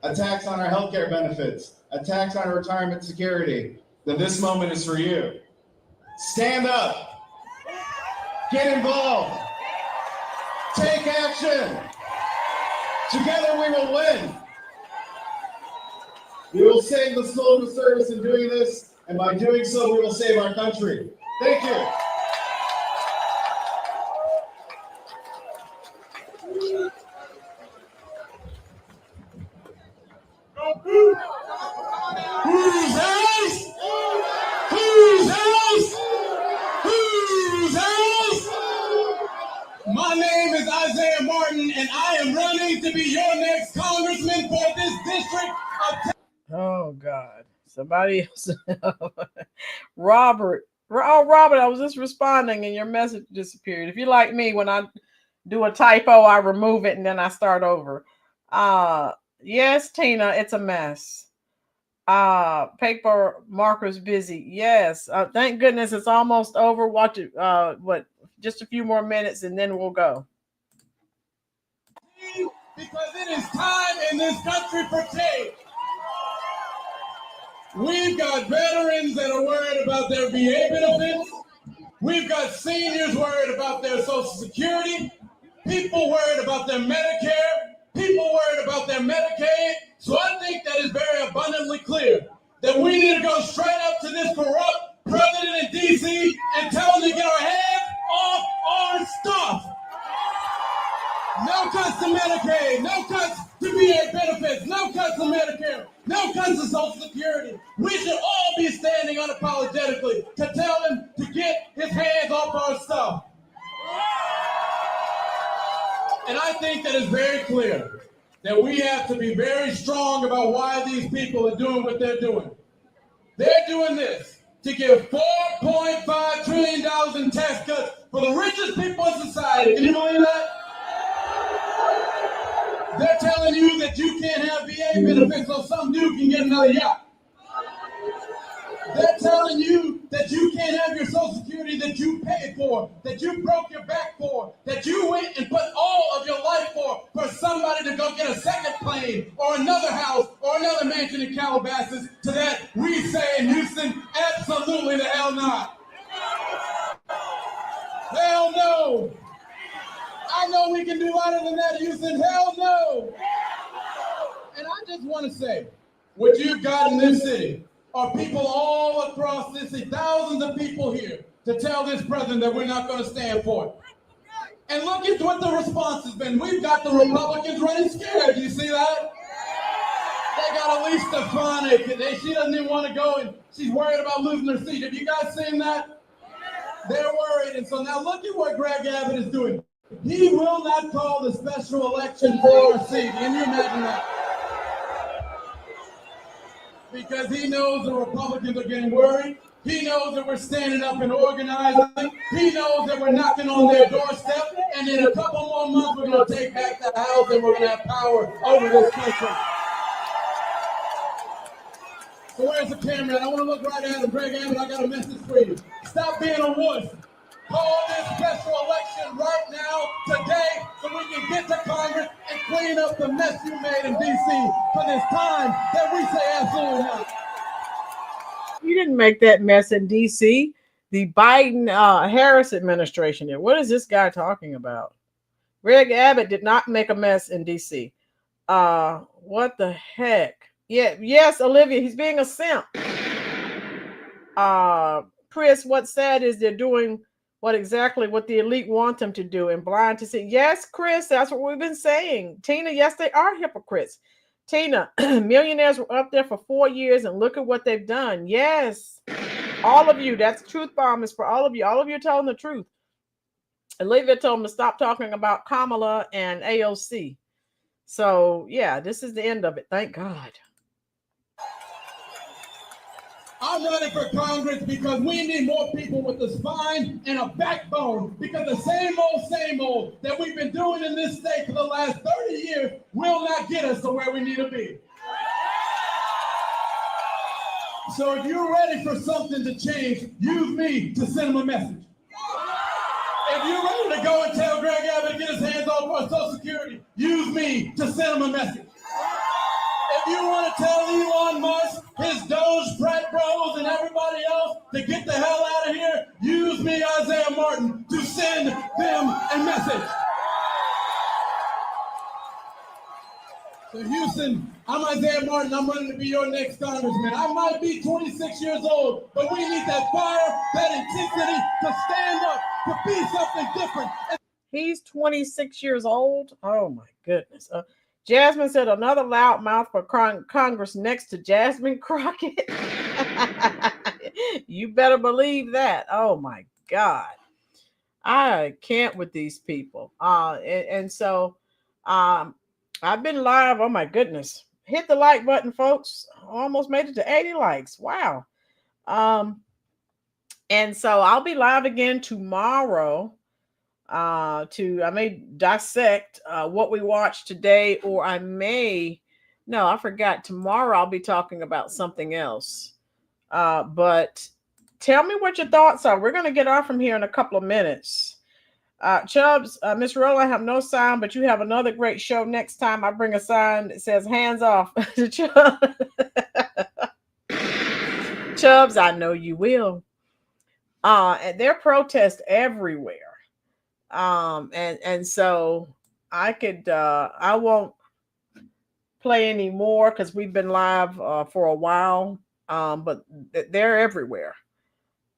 a tax on our healthcare benefits, a tax on our retirement security, then this moment is for you. Stand up, get involved, take action. Together we will win. We will save the civil service in doing this, and by doing so, we will save our country. Thank you. Who's house? Who's house? Who's house? My name is Isaiah Martin, and I am running to be your next congressman for this district of Oh God, somebody else. Robert. Oh, Robert, I was just responding and your message disappeared. If you're like me, when I do a typo, I remove it and then I start over. Yes, Tina, it's a mess. Paper marker's busy. Yes. Thank goodness it's almost over. Watch it. Just a few more minutes and then we'll go. Because it is time in this country for change. We've got veterans that are worried about their VA benefits. We've got seniors worried about their Social Security. People worried about their Medicare. People worried about their Medicaid. So I think that is very abundantly clear that we need to go straight up to this corrupt president in D.C. and tell him to get our hands off our stuff. No cuts to Medicaid, no cuts to VA benefits, no cuts to Medicare, no cuts to Social Security. We should all be standing unapologetically to tell him to get his hands off our stuff. And I think that it's very clear that we have to be very strong about why these people are doing what they're doing. They're doing this to give $4.5 trillion in tax cuts for the richest people in society. Can you believe that? They're telling you that you can't have VA benefits so some dude can get another yacht. They're telling you that you can't have your Social Security that you paid for, that you broke your back for, that you went and put all of your life for somebody to go get a second plane or another house or another mansion in Calabasas. To that, we say in Houston, absolutely the hell not. Hell no. I know we can do better than that, Houston. Hell no. And I just want to say, what you've got in this city are people all across this city, thousands of people here, to tell this president that we're not going to stand for it. And look at what the response has been. We've got the Republicans running scared. Do you see that? They got Elise Stefanik. She doesn't even want to go, and she's worried about losing her seat. Have you guys seen that? They're worried. And so now look at what Greg Abbott is doing. He will not call the special election for our seat. Can you imagine that? Because he knows the Republicans are getting worried. He knows that we're standing up and organizing. He knows that we're knocking on their doorstep. And in a couple more months, we're going to take back the House and we're going to have power over this country. So where's the camera? I want to look right at him. Greg Abbott, I got a message for you. Stop being a wuss. Call this special election right now, today, so we can get to Congress and clean up the mess you made in D.C. for this time that we say absolutely not. You didn't make that mess in D.C. The Biden-Harris administration did. What is this guy talking about? Greg Abbott did not make a mess in D.C. What the heck? Yeah, yes, Olivia, he's being a simp. Chris, what's sad is they're doing what the elite want them to do and blind to see. Yes, Chris, that's what we've been saying. Tina, yes, they are hypocrites. Tina, millionaires were up there for 4 years and look at what they've done. Yes, all of you, that's truth bomb is for all of you. All of you are telling the truth. Olivia told them to stop talking about Kamala and AOC. So, yeah, this is the end of it. Thank God. I'm running for Congress because we need more people with a spine and a backbone, because the same old that we've been doing in this state for the last 30 years will not get us to where we need to be. So if you're ready for something to change, use me to send them a message. If you're ready to go and tell Greg Abbott to get his hands off our Social Security, use me to send him a message. If you want to tell Elon Musk, his Doge frat bros, and everybody else to get the hell out of here, use me, Isaiah Martin, to send them a message. So Houston, I'm Isaiah Martin. I'm running to be your next congressman. I might be 26 years old, but we need that fire, that intensity to stand up, to be something different. He's 26 years old. Oh, my goodness. Jasmine said another loudmouth for Congress next to Jasmine Crockett. You better believe that. Oh, my God. I can't with these people. So I've been live. Oh, my goodness. Hit the like button, folks. Almost made it to 80 likes. Wow. And so I'll be live again tomorrow. I may dissect what we watched today, or I forgot. Tomorrow I'll be talking about something else. But tell me what your thoughts are. We're going to get off from here in a couple of minutes. Chubbs, Miss Roll, I have no sign, but you have another great show. Next time I bring a sign that says hands off. Chubbs, I know you will. And there are protests everywhere. And so I won't play anymore because we've been live for a while. But they're everywhere.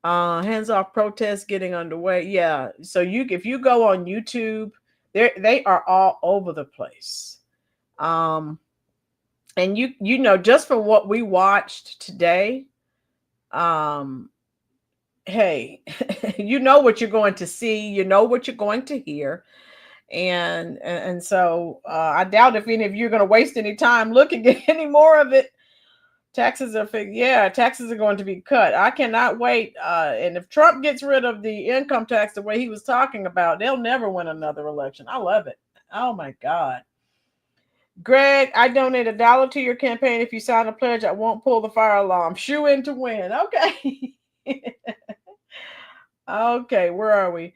Hands off protests getting underway. Yeah. So if you go on YouTube, they are all over the place. And you know, just from what we watched today, hey, you know what you're going to see, you know what you're going to hear. And so I doubt if any of you are going to waste any time looking at any more of it. Taxes are taxes are going to be cut. I cannot wait. And if Trump gets rid of the income tax the way he was talking about, they'll never win another election. I love it. Oh my God. Greg, I donate $1 to your campaign. If you sign a pledge, I won't pull the fire alarm. Shoe in to win. Okay. Okay, where are we?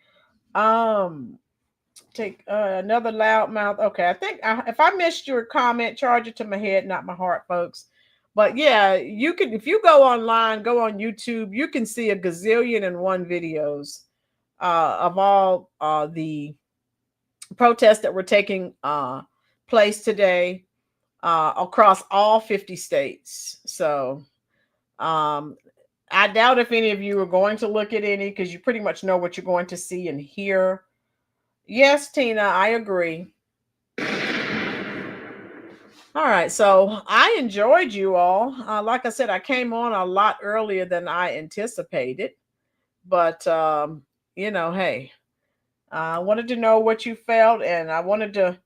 Take another loudmouth. Okay, I think if I missed your comment, charge it to my head, not my heart, folks. But yeah, you can, if you go online, go on YouTube, you can see a gazillion and one videos of all the protests that were taking place today across all 50 states. So I doubt if any of you are going to look at any, because you pretty much know what you're going to see and hear. Yes, Tina, I agree. All right, so I enjoyed you all. Like I said, I came on a lot earlier than I anticipated, but hey, I wanted to know what you felt, and I wanted to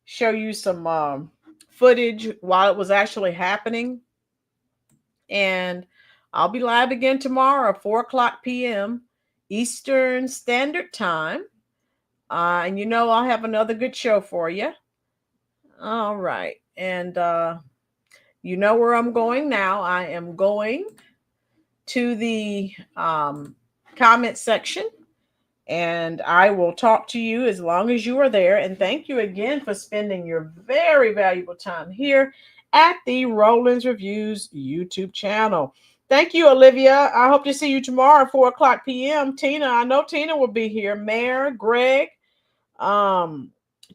show you some footage while it was actually happening. And I'll be live again tomorrow at 4:00 p.m. Eastern Standard Time. And I'll have another good show for you. All right. And you know where I'm going now. I am going to the comment section, and I will talk to you as long as you are there. And thank you again for spending your very valuable time here at the Roland's Reviews YouTube channel. Thank you, Olivia. I hope to see you tomorrow at 4:00 p.m. Tina, I know Tina will be here. Mayor, Greg,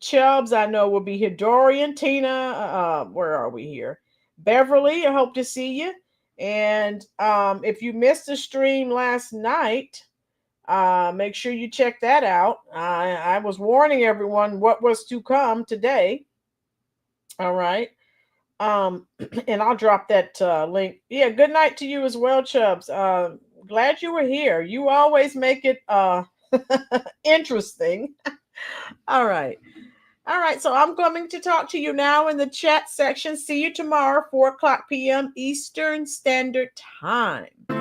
Chubbs, I know will be here. Dorian, Tina, where are we here? Beverly, I hope to see you. And if you missed the stream last night, make sure you check that out. I was warning everyone what was to come today. All right. And I'll drop that link. Yeah, good night to you as well, Chubbs. Glad you were here. You always make it interesting. All right. All right, so I'm coming to talk to you now in the chat section. See you tomorrow, 4:00 p.m. Eastern Standard Time.